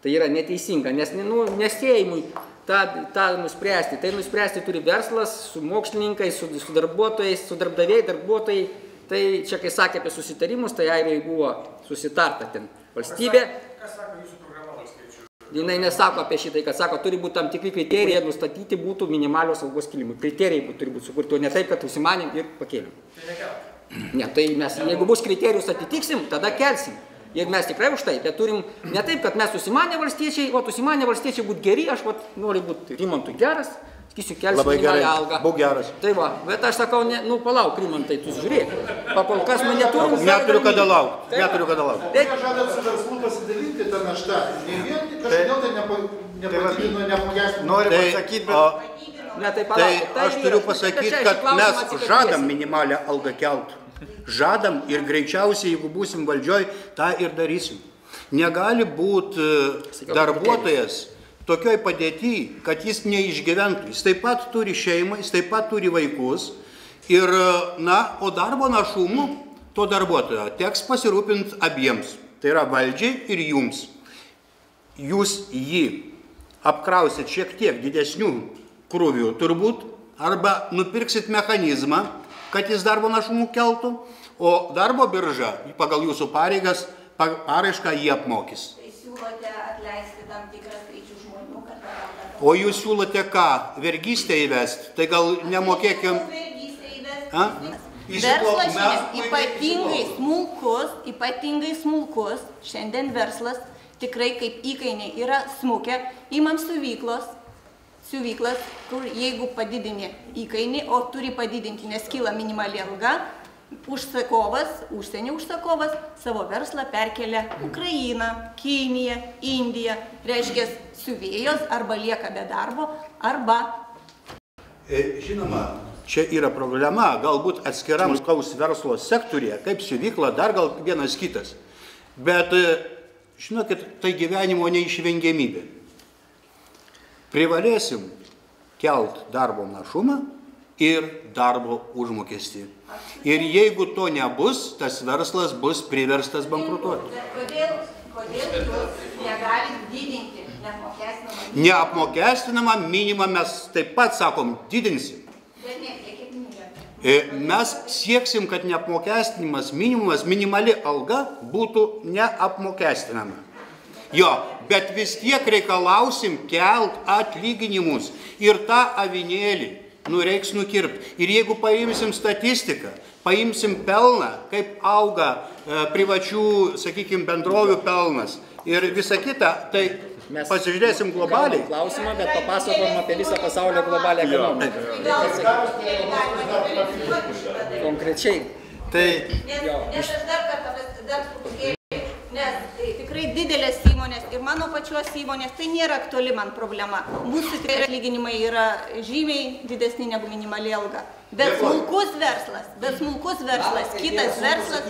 tai yra neteisinga, nes nesėjimui tą nuspręsti. Tai nuspręsti turi verslas su mokslininkais, su darbuotojais, su darbdaviai, darbuotojai. Tai čia, kai sakė apie susitarimus, tai Airijai buvo susitarta ten valstybė. Kas sako jūsų programa valstiečių? Jinai nesako apie šitai, kad sako, turi būti tam tikri kriterijai, nustatyti būtų minimalios algos kilimui. Kriterijai turi būti sukurti, o ne taip, kad užsimanėm ir pakėlėm. Tai nekelti. Ne, tai mes, jeigu bus kriterijus atitiksim, tada kelsim. Jeigu mes tikrai už tai, bet turim ne taip, kad mes susimanė valstiečiai, o susimanė valstiečiai būti geri, aš noriu būti Rimantui geras, sakysiu, kelsiu minimalią algą. Būk geras. Tai va, bet aš sakau, palauk, Rimantai, tu žiūrėk. Pakol kas man neturim. Neturiu kada laukti. Neturiu kada laukti. Ką žadat su verslu pasidalinti tą naštą? Ne vien kažkodėl tai nepadidino, neapmokestino. Noriu pasakyti, bet... Tai aš turiu pasakyti, kad mes žadam minimalią algą kelti. Žadam ir greičiausiai, jeigu būsim valdžioj, tą ir darysim. Negali būti darbuotojas tokioj padėty, kad jis neišgyventų. Jis taip pat turi šeimą, jis taip pat turi vaikus. Ir, o darbo našumu to darbuotojo teks pasirūpinti abiems. Tai yra valdžiai ir jums. Jūs jį apkrausit šiek tiek didesnių krūvių turbūt, arba nupirksit mechanizmą, kad jis darbo našumų keltų, o darbo birža pagal jūsų pareigas, paraišką jį apmokys. Tai siūlote atleisti tam tikrą skaičių žmonių, kad pagalba. O jūs siūlote ką? Vergystę įvesti? Tai gal nemokėkim... Vergystę įvesti. Verslas ypatingai smulkus, šiandien verslas tikrai kaip įkainiai yra smukę, imam siuvyklas, kur jeigu padidini įkainį, o turi padidinti, nes kyla minimali alga, užsienio užsakovas savo verslą perkelia Ukrainą, Kiniją, Indiją, reiškia siuvėjos arba lieka be darbo, arba... Žinoma, čia yra problema, galbūt atskiram smulkaus verslo sektorija, kaip siuvykla, dar gal vienas kitas. Bet, žinokit, tai gyvenimo neišvengiamybė. Privalėsim kelt darbo našumą ir darbo užmokestį. Ir jeigu to nebus, tas verslas bus priverstas bankrutuoti. Kodėl jūs negalit didinti neapmokestinamą minimumą? Neapmokestinamą minimumą mes taip pat sakom, didinsim. Bet ne, kiek minimumą. Mes sieksim, kad neapmokestinimas minimumas, minimali alga būtų neapmokestinama. Jo, bet vis tiek reikalausim kelt atlyginimus ir tą avinėlį reiks nukirpti. Ir jeigu paimsim statistiką, paimsim pelną, kaip auga privačių, sakykime, bendrovių pelnas ir visa kita, tai mes pasižiūrėsim globaliai. Klausimą, bet papasakom apie visą pasaulio globalią ekonomiką. Konkrečiai. Tai nes aš dar kartą nes tikrai didelės įmonės ir mano pačios įmonės, tai nėra aktuali man problema. Mūsų atlyginimai yra žymiai didesni negu minimali alga. Bet smulkus verslas, kitas verslas.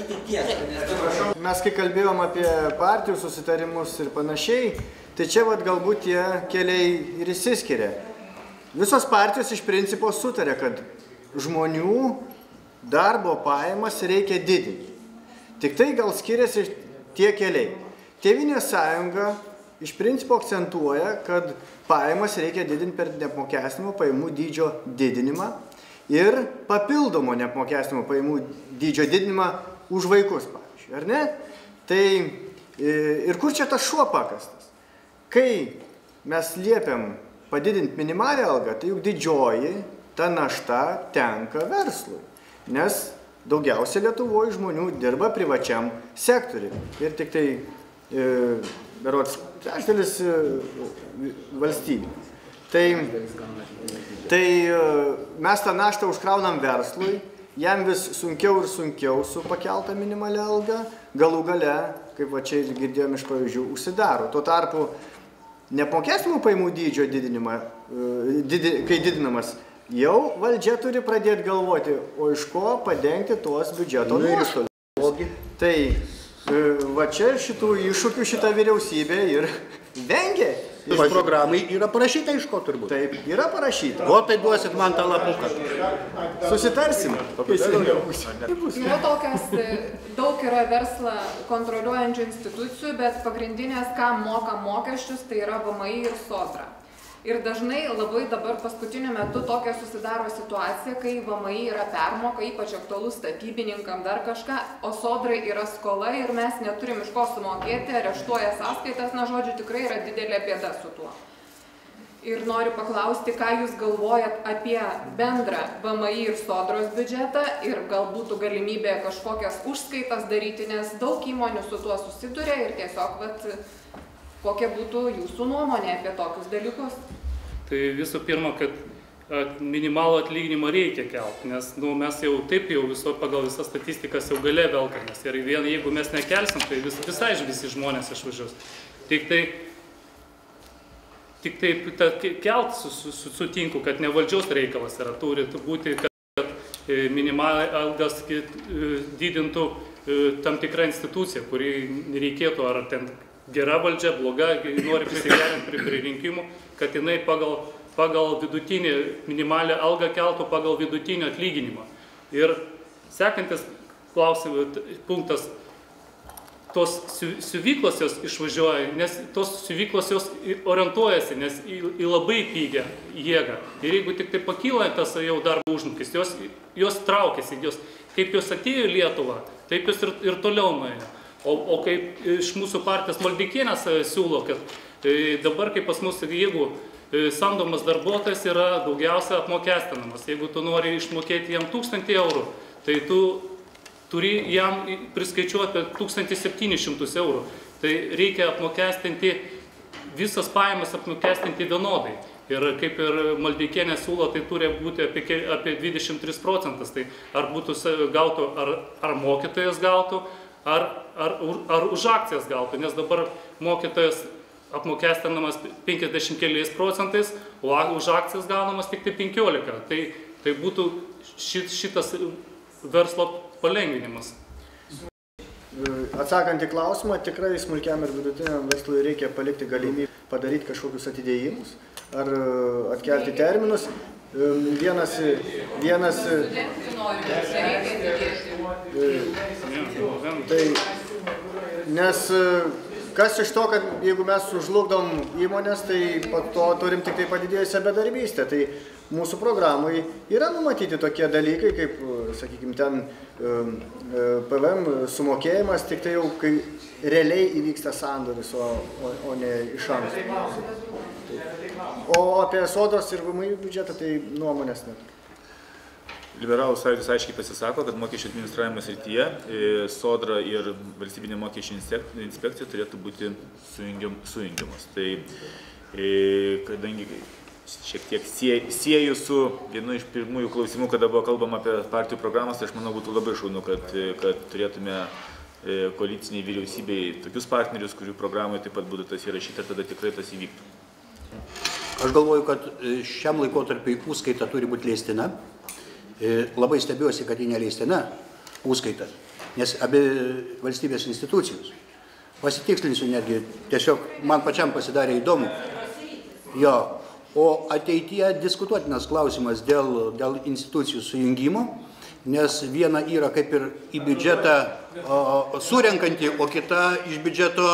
Mes kai kalbėjom apie partijų susitarimus ir panašiai, tai čia galbūt tie keliai ir išsiskiria. Visos partijos iš principo sutarė, kad žmonių darbo pajamas reikia didinti. Tik tai gal skiriasi tie keliai. Tėvynės sąjunga iš principo akcentuoja, kad pajamas reikia didinti per neapmokestinimo pajamų dydžio didinimą ir papildomo neapmokestinimo pajamų dydžio didinimą už vaikus, pavyzdžiui, ar ne? Tai ir kur čia tas šuo pakastas? Kai mes liepiam padidinti minimalią algą, tai juk didžioji ta našta tenka verslui, nes daugiausia Lietuvoje žmonių dirba privačiam sektoriui ir tik tai berods trečdalis valstybė. Tai mes tą naštą užkraunam verslui, jam vis sunkiau ir sunkiau su pakelta minimalia alga, galų gale, kaip čia ir girdėjom iš pavyzdžių, užsidaro. Tuo tarpu neapmokestinimo pajamų dydžio didinimą, kai didinamas, jau valdžia turi pradėti galvoti, o iš ko padengti tuos biudžeto nuostolius. Tai va čia šitų iššūkių šitą vyriausybę ir vengia. Iš programai yra parašyta iš ko turbūt. Taip, yra parašyta. O tai duosit man tą lapuką. Susitarsim. Yra tokios, daug yra verslą kontroliuojančių institucijų, bet pagrindinės, kam moka mokesčius, tai yra VMI ir Sodra. Ir dažnai labai dabar paskutiniu metu tokia susidaro situacija, kai VMI yra permoka, ypač aktualus statybininkam dar kažką, o Sodrai yra skola ir mes neturim iš ko sumokėti, areštuoja sąskaitas, na žodžiu, tikrai yra didelė bėda su tuo. Ir noriu paklausti, ką jūs galvojat apie bendrą VMI ir Sodros biudžetą ir gal būtų galimybė kažkokias užskaitas daryti, nes daug įmonių su tuo susiduria ir tiesiog, kokia būtų jūsų nuomonė apie tokius dalykus? Tai visų pirma, kad minimalų atlyginimą reikia kelti, nes mes jau taip pagal visas statistikas jau gale velkamės. Ir jeigu mes nekelsim, tai visai visi žmonės išvažiuos. Tik tai kelt sutinku, kad ne valdžios reikalas yra, turi būti, kad minimaliai algas didintų tam tikrą instituciją, kuri reikėtų ar ten gera valdžia, bloga, nori prisigerinti prie rinkimų, kad jinai pagal vidutinį minimalią algą keltų pagal vidutinį atlyginimą. Ir sekantis punktas, tos siuvyklos jos išvažiuoja, nes tos siuvyklos jos orientuojasi, nes į labai pigę jėgą. Ir jeigu tik tai pakyla tas jau darbo užmokestis, jos traukiasi, kaip jos atėjo į Lietuvą, taip jos ir toliau nuėjo. O kaip iš mūsų partijos Maldeikienės siūlo, kad dabar kaip pas mus, jeigu samdomas darbuotojas yra daugiausia apmokestinamas, jeigu tu nori išmokėti jam 1000 eurų, tai tu turi jam priskaičiuoti 1700 eurų. Tai reikia apmokestinti, visas pajamas apmokestinti vienodai. Ir kaip ir Maldeikienė siūlo, tai turi būti apie 23%. Tai ar būtų gautų, ar mokytojas gautų, ar už akcijas gautų, nes dabar mokytojas apmokestinamas 50 keliais procentais, o už akcijas gaunamas tik tai 15. Tai būtų šitas verslo palengvinimas. Atsakant į klausimą, tikrai smulkiam ir vidutiniam verslui reikia palikti galimybę padaryti kažkokius atidėjimus ar atkelti terminus. kas iš to, kad jeigu mes sužlugdom įmonės, tai po to turim tik tai padidėjusią bedarbystę. Tai mūsų programai yra numatyti tokie dalykai, kaip, sakykime, ten PVM sumokėjimas, tik tai jau, kai realiai įvyksta sandoris, o ne iš anksto. O apie sodros ir VMI biudžetą, tai nuomonės net. Liberalų sąjūdis aiškiai pasisako, kad mokesčių administravimo srityje sodra ir valstybinė mokesčių inspekcija turėtų būti sujungiamos. Tai kadangi šiek tiek sieju su vienu iš pirmųjų klausimų, kada buvo kalbama apie partijų programas, tai aš manau būtų labai šaunu, kad turėtume koaliciniai vyriausybei tokius partnerius, kurių programai taip pat būtų tas įrašyta, ir tada tikrai tas įvyktų. Aš galvoju, kad šiam laikotarpiui užskaita turi būti leistina. Labai stebiuosi, kad ji neleistina užskaita, nes abi valstybės institucijos. Pasitikslinsiu netgi, tiesiog man pačiam pasidarė įdomu. Jo, o ateityje diskutuotinas klausimas dėl institucijų sujungimo, nes viena yra kaip ir į biudžetą surenkanti, o kita iš biudžeto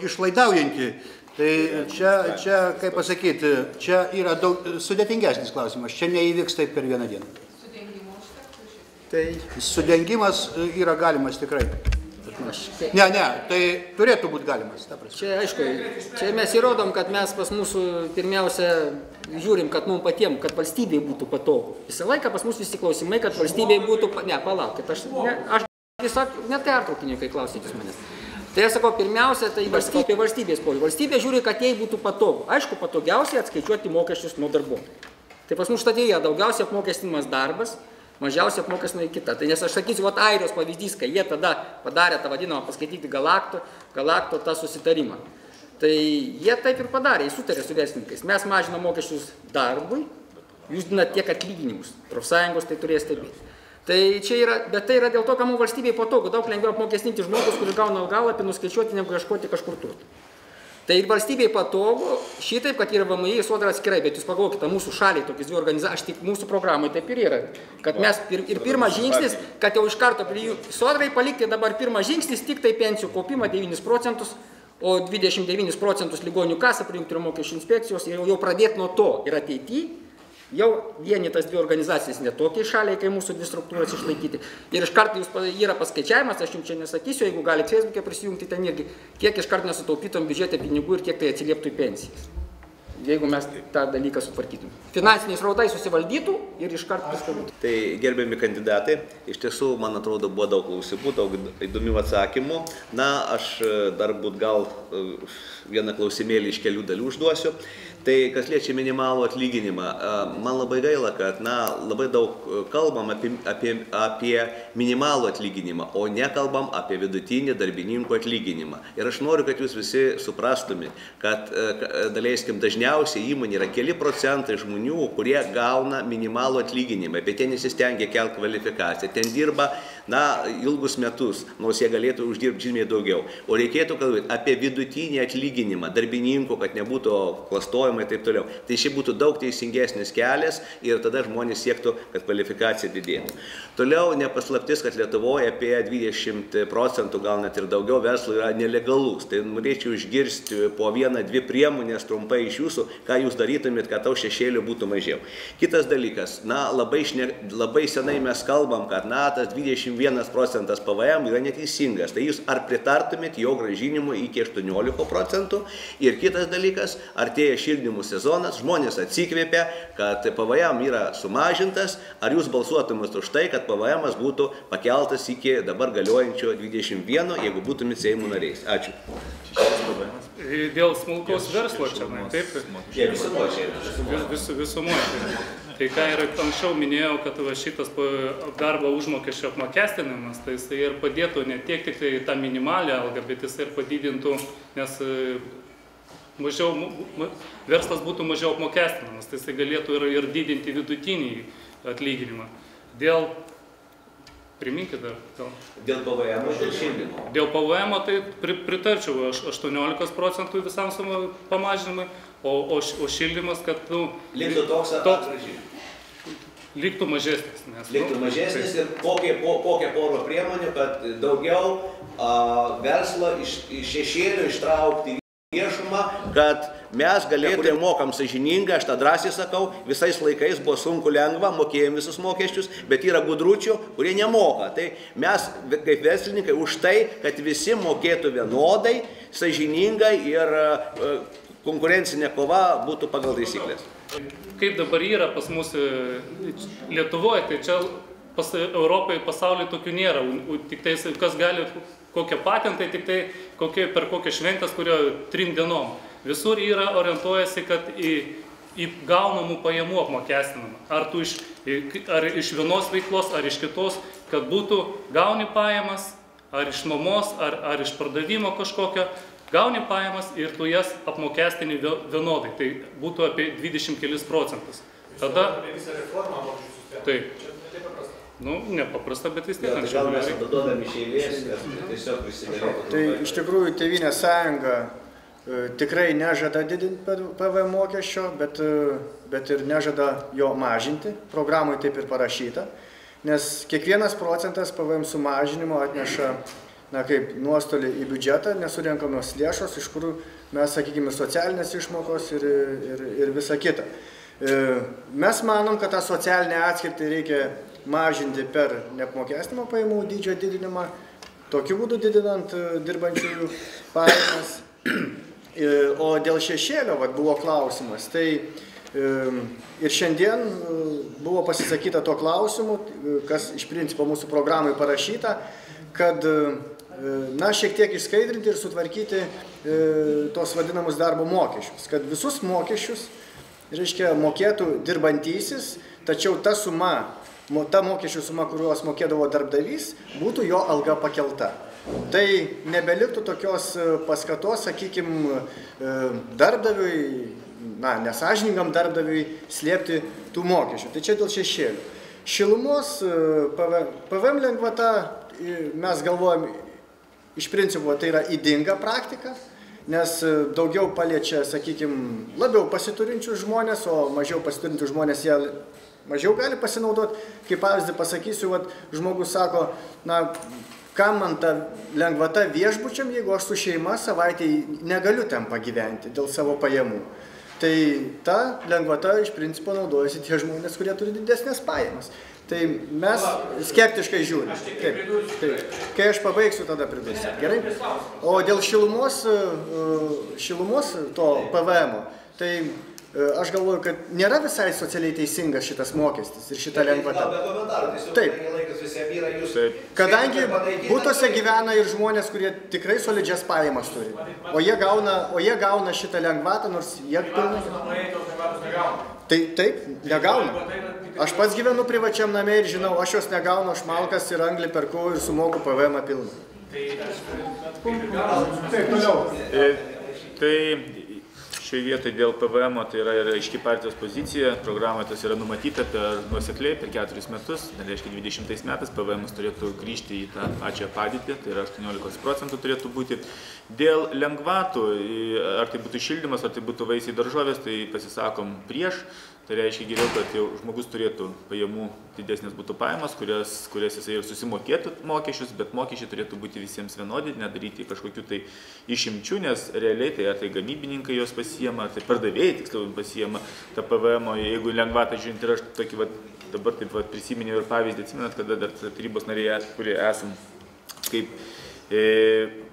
išlaidaujanti. Tai čia, kaip pasakyti, čia yra daug sudėtingesnis klausimas, čia neįvyks taip per vieną dieną. Tai sudengimas yra galimas tikrai. Ne, tai turėtų būti galimas. Čia, aišku, čia mes įrodom, kad mes pas mūsų pirmiausia žiūrim, kad mums patiems, kad valstybei būtų patogu. Visą laiką pas mūsų visi klausimai, kad valstybei būtų... Ne, palaukit, aš tiesiog nepertraukinėjau, kai klausytis manęs. Tai aš sakau, pirmiausia, tai apie valstybės požiūrį. Valstybė žiūri, kad jai būtų patogu. Aišku, patogiausiai atskaičiuoti mokesčius nuo darbuotojų. Tai pas mus štatyje daugiausiai apmokestinimas darbas, mažiausiai apmokestinama kita. Tai nes aš sakysiu, Airijos pavyzdys, kai jie tada padarė tą vadinamą paskaityti galakto tą susitarimą. Tai jie taip ir padarė, jie sutarė su verslininkais. Mes mažinam mokesčius darbui, jūs dinat tiek atlyginimus. Profsąjungos tai turės stebėti. Tai čia yra, bet tai yra dėl to, kad mums valstybei patogu, daug lengviau apmokestinti žmogus, kuris gauna algalapį, nuskaičiuoti, negu ieškoti kažkur turto. Tai ir valstybei patogu, šitaip, kad yra VMI ir sodra atskirai, bet jūs pagalvokite, mūsų šaliai tokius dvi organizacijos, aš tik mūsų programai taip ir yra, kad mes ir pirmas žingsnis, kad jau iš karto sodrai palikti dabar pirmas žingsnis, tik tai pensijų kaupimą 9%, o 29% ligonių kasą prijungti prie mokesčių inspekcijos ir jau pradėti nuo to ir ateityje. Jau vienytas dvi organizacijas netokiai šaliai, kai mūsų dvi struktūras išlaikyti. Ir iš karto yra paskaičiavimas, aš jums čia nesakysiu, jeigu galite Facebook'e prisijungti ten irgi, kiek iš karto nesutaupytum biudžete pinigų ir kiek tai atsilieptų į pensijas. Jeigu mes tą dalyką sutvarkytum. Finansiniai srautai susivaldytų ir iš karto viską būtų. Tai gerbiami kandidatai, iš tiesų, man atrodo, buvo daug klausimų, daug įdomių atsakymų. Na, aš dar gal vieną klausimėlį iš kelių dalių užduosiu. Tai kas liečia minimalų atlyginimą, man labai gaila, kad labai daug kalbam apie minimalų atlyginimą, o nekalbam apie vidutinį darbininkų atlyginimą. Ir aš noriu, kad jūs visi suprastumėte, kad daleiskim dažniausiai įmonė yra keli procentai žmonių, kurie gauna minimalų atlyginimą, bet jie nesistengia kelti kvalifikaciją. Ten dirba ilgus metus, nors jie galėtų uždirbti žymiai daugiau. O reikėtų kalbėti apie vidutinį atlyginimą darbininkų, kad nebūtų klastojama ir taip toliau. Tai šį būtų daug teisingesnis kelias ir tada žmonės siektų, kad kvalifikacija didėtų. Toliau nepaslaptis, kad Lietuvoje apie 20%, gal net ir daugiau verslo yra nelegalus. Tai norėčiau išgirsti po vieną, dvi priemonės trumpai iš jūsų, ką jūs darytumėt, kad tau šešėlių būtų mažiau. Kitas dalykas, labai senai mes kalbam, kad tas 21% PVM yra neteisingas. Tai jūs ar pritartumėt jo grąžinimui iki 18%? Ir kitas dalykas, artėja šildymų sezonas, žmonės atsikvėpia, kad PVM yra sumažintas, ar jūs balsuotumėt už tai, kad PVM būtų pakeltas iki dabar galiojančio 21, jeigu būtumėt Seimo nariais? Ačiū. Dėl smulkaus verslo čia, taip? Visumoje. Tai ką ir anksčiau minėjau, kad šitas darbo užmokesčio apmokestinimas, tai jis ir padėtų ne tiek tik tai tą minimalę algą, bet jis ir padidintų, nes verslas būtų mažiau apmokestinamas, tai jis galėtų ir didinti vidutinį atlyginimą. Priminkit dar. Dėl PVM ir šildymo. Dėl PVM tai pritarčiau 18% visam pamažinimui, o šildymas, kad... Liktų toks ar liktų mažesnis. Liktų mažesnis ir kokią porą priemonių, kad daugiau verslo iš šešėlių ištraukti viešumą, kad mes galėtume mokam sąžiningai, aš tą drąsiai sakau, visais laikais buvo sunku lengva, mokėjom visus mokesčius, bet yra gudručių, kurie nemoka. Tai mes kaip verslininkai už tai, kad visi mokėtų vienodai, sąžiningai ir konkurencinė kova būtų pagal taisyklės. Kaip dabar yra pas mus Lietuvoje, tai čia Europoje, pasaulyje tokių nėra. Tik tai, kas gali, kokie patentai, tik tai per kokią šventės, kurio 3 dienom. Visur yra orientuojasi, kad į gaunamų pajamų apmokestinamą. Ar iš vienos veiklos, ar iš kitos, kad būtų gauni pajamas, ar iš nuomos, ar iš pardavimo kažkokio, gauni pajamas ir tu jas apmokestini vienodai. Tai būtų apie 20 kelis procentus. Tada... Taip. Nu, nepaprasta, bet vis tiek. Gal mes duodam iš eilės, tiesiog prisigalėtų. Tai iš tikrųjų Tėvynės sąjunga tikrai nežada didinti PVM mokesčio, bet ir nežada jo mažinti. Programui taip ir parašyta. Nes kiekvienas procentas PVM sumažinimo atneša kaip nuostolį į biudžetą, nesurenkamos lėšos, iš kurių mes, sakykime, socialinės išmokos ir visa kita. Mes manom, kad tą socialinę atskirtį reikia mažinti per neapmokestinimo pajamų dydžio didinimą, tokiu būdu didinant dirbančiųjų pajamas. O dėl šešėlio buvo klausimas, tai ir šiandien buvo pasisakyta tuo klausimu, kas iš principo mūsų programai parašyta, kad šiek tiek išskaidrinti ir sutvarkyti tos vadinamus darbo mokesčius, kad visus mokesčius, reiškia, mokėtų dirbantysis, tačiau ta mokesčių suma, kuriuos mokėdavo darbdavys, būtų jo alga pakelta. Tai nebeliktų tokios paskatos, sakykime, darbdaviui, nesąžiningam darbdaviui slėpti tų mokesčių. Tai čia dėl šešėlių. Šilumos PVM lengvata, mes galvojam, iš principo tai yra ydinga praktika, nes daugiau paliečia, sakykime, labiau pasiturinčių žmonės, o mažiau pasiturinčių žmonės jie mažiau gali pasinaudoti. Kaip pavyzdį pasakysiu, žmogus sako, kam man ta lengvata viešbučiam, jeigu aš su šeima savaitėj negaliu ten pagyventi dėl savo pajamų. Tai ta lengvata iš principo naudojasi tie žmonės, kurie turi didesnės pajamas. Tai mes skeptiškai žiūrime. Taip. Kai aš pabaigsiu, tada pridursiu. Gerai? O dėl šilumos to PVM-o, tai aš galvoju, kad nėra visai socialiai teisingas šitas mokestis ir šita lengvata. Taip. Kadangi būtuose gyvena ir žmonės, kurie tikrai solidžias pajamas turi. O jie gauna šitą lengvatą, nors jie pilnai... Taip, negauna. Aš pats gyvenu privačiam name ir žinau, aš jos negaunu, aš malkas ir anglį perku ir sumoku PVM pilną. Taip, toliau. Tai šioje vietoje dėl PVM tai yra ir aiški partijos pozicija, programoje tas yra numatyta nuosekliai per 4 metus, tai reiškia 20 metais PVM turėtų grįžti į tą pačią padėtį, tai yra 18% turėtų būti. Dėl lengvatų, ar tai būtų šildymas, ar tai būtų vaisiai daržovės, tai pasisakom prieš. Tai reiškia geriau, kad jau žmogus turėtų pajamų, didesnės būtų pajamas, kurias jisai ir susimokėtų mokesčius, bet mokesčiai turėtų būti visiems vienodi, nedaryti kažkokių tai išimčių, nes realiai tai ar tai gamybininkai jos pasiema, ar tai pardavėjai tiksliau pasiema tą PVM, jeigu lengvatą žiūrint, ir aš tokį dabar taip prisiminiau ir pavyzdį, atsimenat, kada dar tarybos nariai, kurie esam, kaip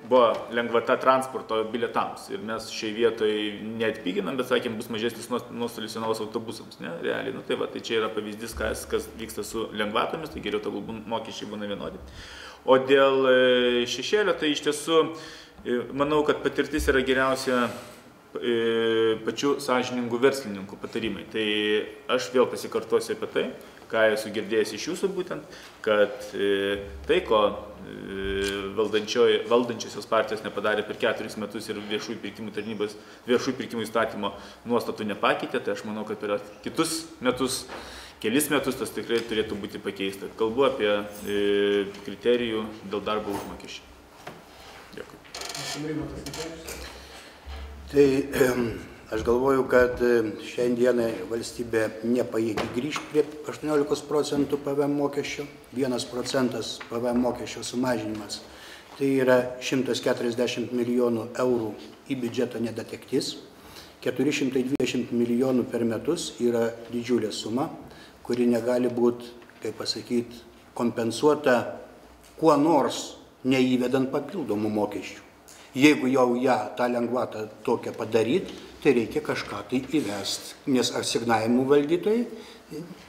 buvo lengvata transporto bilietams ir mes šiai vietoje neatpiginam, bet sakėm, bus mažesnis nuostolis senovos autobusams, ne, realiai. Tai čia yra pavyzdys, kas vyksta su lengvatomis, tai geriau tegu mokesčiai būna vienodi. O dėl šešėlio, tai iš tiesų, manau, kad patirtis yra geriausia pačių sąžiningų verslininkų patarimai. Tai aš vėl pasikartosiu apie tai, ką esu girdėjęs iš jūsų būtent, kad tai, ko valdančiosios partijos nepadarė per 4 metus ir viešųjų pirkimų įstatymo nuostatų nepakeitė, tai aš manau, kad per kitus metus, kelis metus tas tikrai turėtų būti pakeista. Kalbu apie kriterijų dėl darbo užmokesčio. Dėkui. Tai Aš galvoju, kad šiandienai valstybė nepajėgi grįžti prie 18% PVM mokesčio. 1% PVM mokesčio sumažinimas. Tai yra 140 milijonų eurų į biudžetą nedatektis. 420 milijonų per metus yra didžiulė suma, kuri negali būti, kaip pasakyti, kompensuota kuo nors neįvedant papildomų mokesčių. Jeigu jau tą lengvatą tokią padaryti, tai reikia kažką tai įvesti, nes asignavimų valdytojai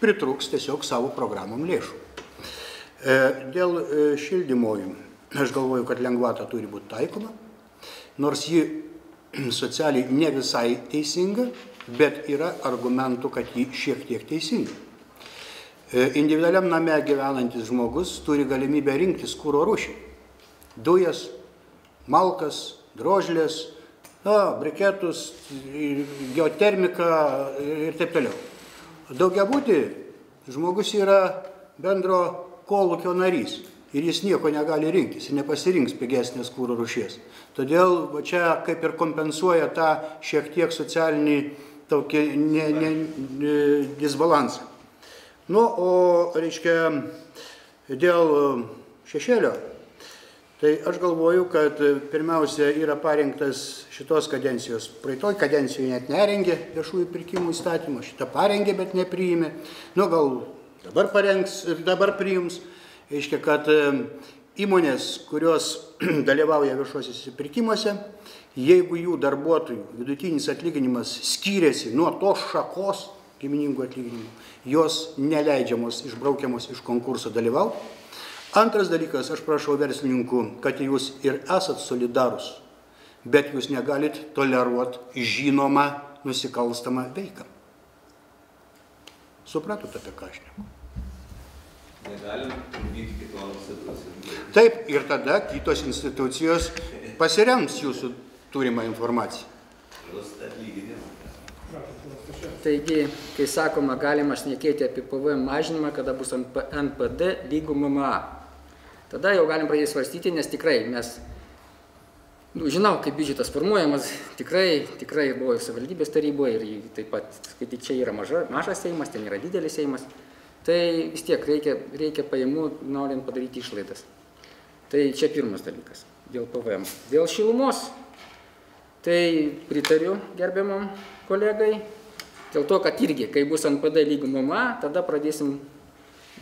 pritrūks tiesiog savo programom lėšų. Dėl šildymojų, aš galvoju, kad lengvata turi būti taikoma, nors ji socialiai ne visai teisinga, bet yra argumentų, kad ji šiek tiek teisinga. Individualiam name gyvenantis žmogus turi galimybę rinktis kuro rūšį. Dujas, malkas, drožlės, briketus, geotermiką ir taip toliau. Daugiabutį žmogus yra bendro kolūkio narys ir jis nieko negali rinktis ir nepasirinks pigesnės kuro rūšies. Todėl čia kaip ir kompensuoja tą šiek tiek socialinį tokį disbalansą. Nu, o reiškia, dėl šešėlio, tai aš galvoju, kad pirmiausia yra parinktas šitos kadencijos. Praeitoj kadencijoje net nerengė viešųjų pirkimų įstatymą, šitą parengė, bet nepriėmė. Nu, gal dabar priims. Reiškia, kad įmonės, kurios dalyvauja viešuosiuose pirkimuose, jeigu jų darbuotojų vidutinis atlyginimas skyrėsi nuo tos šakos giminingų atlyginimų, jos neleidžiamos, išbraukiamos iš konkurso dalyvauti. Antras dalykas, aš prašau verslininkų, kad jūs ir esat solidarus, bet jūs negalit toleruoti žinomą nusikalstamą veiką. Supratot apie ką aš šneku? Negalim vykti kitom institucijom. Taip, ir tada kitos institucijos pasirems jūsų turimą informaciją. Taigi, kai sakoma, galima šnekėti apie PVM mažinimą, kada bus NPD lygų MMA. Tada jau galim pradėti svarstyti, nes tikrai mes, žinau, kaip biudžetas formuojamas, tikrai buvo savivaldybės taryboje ir taip pat, kai tik čia yra mažas seimas, ten yra didelis seimas, tai vis tiek reikia pajamų, norint padaryti išlaidas. Tai čia pirmas dalykas, dėl PVM. Dėl šilumos, tai pritariu gerbiamam kolegai, dėl to, kad irgi, kai bus NPD lygų MMA, tada pradėsim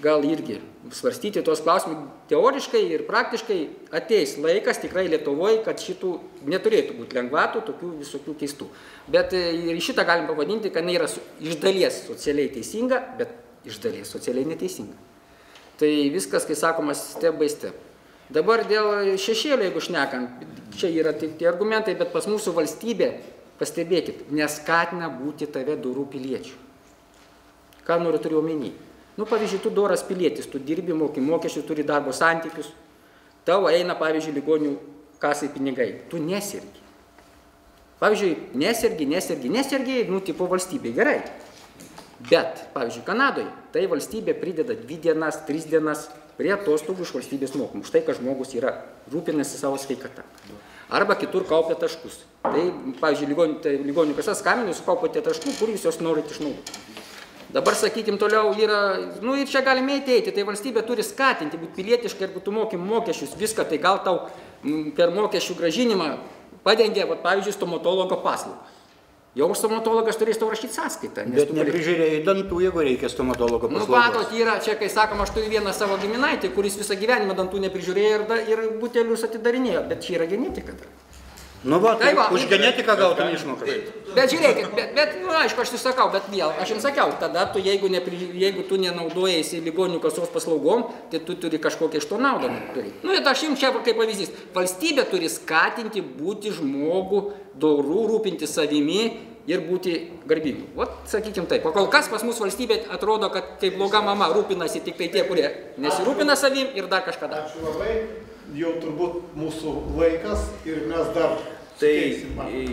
gal irgi svarstyti tos klausimus teoriškai ir praktiškai ateis laikas tikrai Lietuvoje, kad šitų neturėtų būti lengvatų, tokių visokių keistų. Bet ir šitą galim pavadinti, kad yra iš dalies socialiai teisinga, bet iš dalies socialiai neteisinga. Tai viskas, kai sakoma, step by step. Dabar dėl šešėlio, jeigu šnekant, čia yra tik tie argumentai, bet pas mūsų valstybė, pastebėkit, neskatina būti tave dorų piliečių. Ką turiu omeny? Nu, pavyzdžiui, tu doras pilietis, tu dirbi, moki mokesčius, turi darbo santykius, tau eina, pavyzdžiui, ligonių kasai pinigai, tu nesergi. Pavyzdžiui, nesergi, nu, tipo valstybė, gerai. Bet, pavyzdžiui, Kanadoje, tai valstybė prideda 2 dienas, 3 dienas prie atostogų iš valstybės mokymų, už tai, kad žmogus yra rūpinasi savo sveikatą. Arba kitur kaupia taškus. Tai, pavyzdžiui, ligonių kasas skambina, jūs kaupate taškų, kur jūs jos norite išnaudoti. Dabar, sakykim, toliau yra, nu ir čia galime įteiti, tai valstybė turi skatinti, būti pilietiškai, jeigu tu moki mokesčius, viską, tai gal tau per mokesčių grąžinimą padengia, pavyzdžiui, stomatologo paslaugą. Jau stomatologas turės tau rašyti sąskaitą. Bet neprižiūrėjai dantų, jeigu reikia stomatologo paslaugos. Nu, matot, yra čia, kai sakoma, aš turiu vieną savo giminaitį, kuris visą gyvenimą dantų neprižiūrėjo ir butelius atidarinėjo, bet čia yra genetika dar. Nu va, tai už genetiką gautum išmoką. Bet žiūrėkit, nu, aišku, aš susakau, bet vėl, aš jums sakiau, tada tu, jeigu tu nenaudojasi ligonių kasos paslaugom, tai tu turi kažkokią iš to naudą daryti. Nu, ir aš jums čia kaip pavyzdys, valstybė turi skatinti būti žmogų, dorų, rūpinti savimi ir būti garbingu. Vat, sakykim taip, o kol kas pas mūsų valstybė atrodo, kad kaip bloga mama rūpinasi tik tai tie, kurie nesirūpina savim ir dar kažką daro. Ačiū labai. Jau turbūt mūsų laikas ir mes dar Tai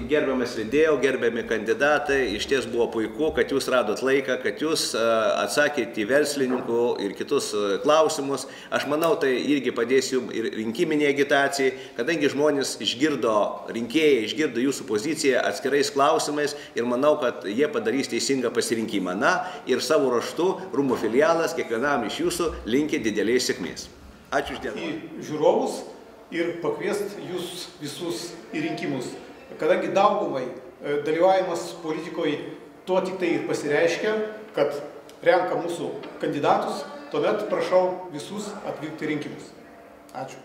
gerbiamas vedėjau, gerbiami kandidatai, iš ties buvo puiku, kad jūs radot laiką, kad jūs atsakėte į verslininkų ir kitus klausimus. Aš manau, tai irgi padės jums ir rinkiminė agitacijai, kadangi žmonės išgirdo, rinkėjai išgirdo jūsų poziciją atskirais klausimais ir manau, kad jie padarys teisingą pasirinkimą. Na ir savo raštu rūmų filialas kiekvienam iš jūsų linki didelės sėkmės. Ačiū uždėmesį. Į žiūrovus ir pakviest jūs visus į rinkimus. Kadangi daugumai dalyvavimas politikoje tuo tik tai ir pasireiškia, kad renka mūsų kandidatus, tuomet prašau visus atvykti į rinkimus. Ačiū.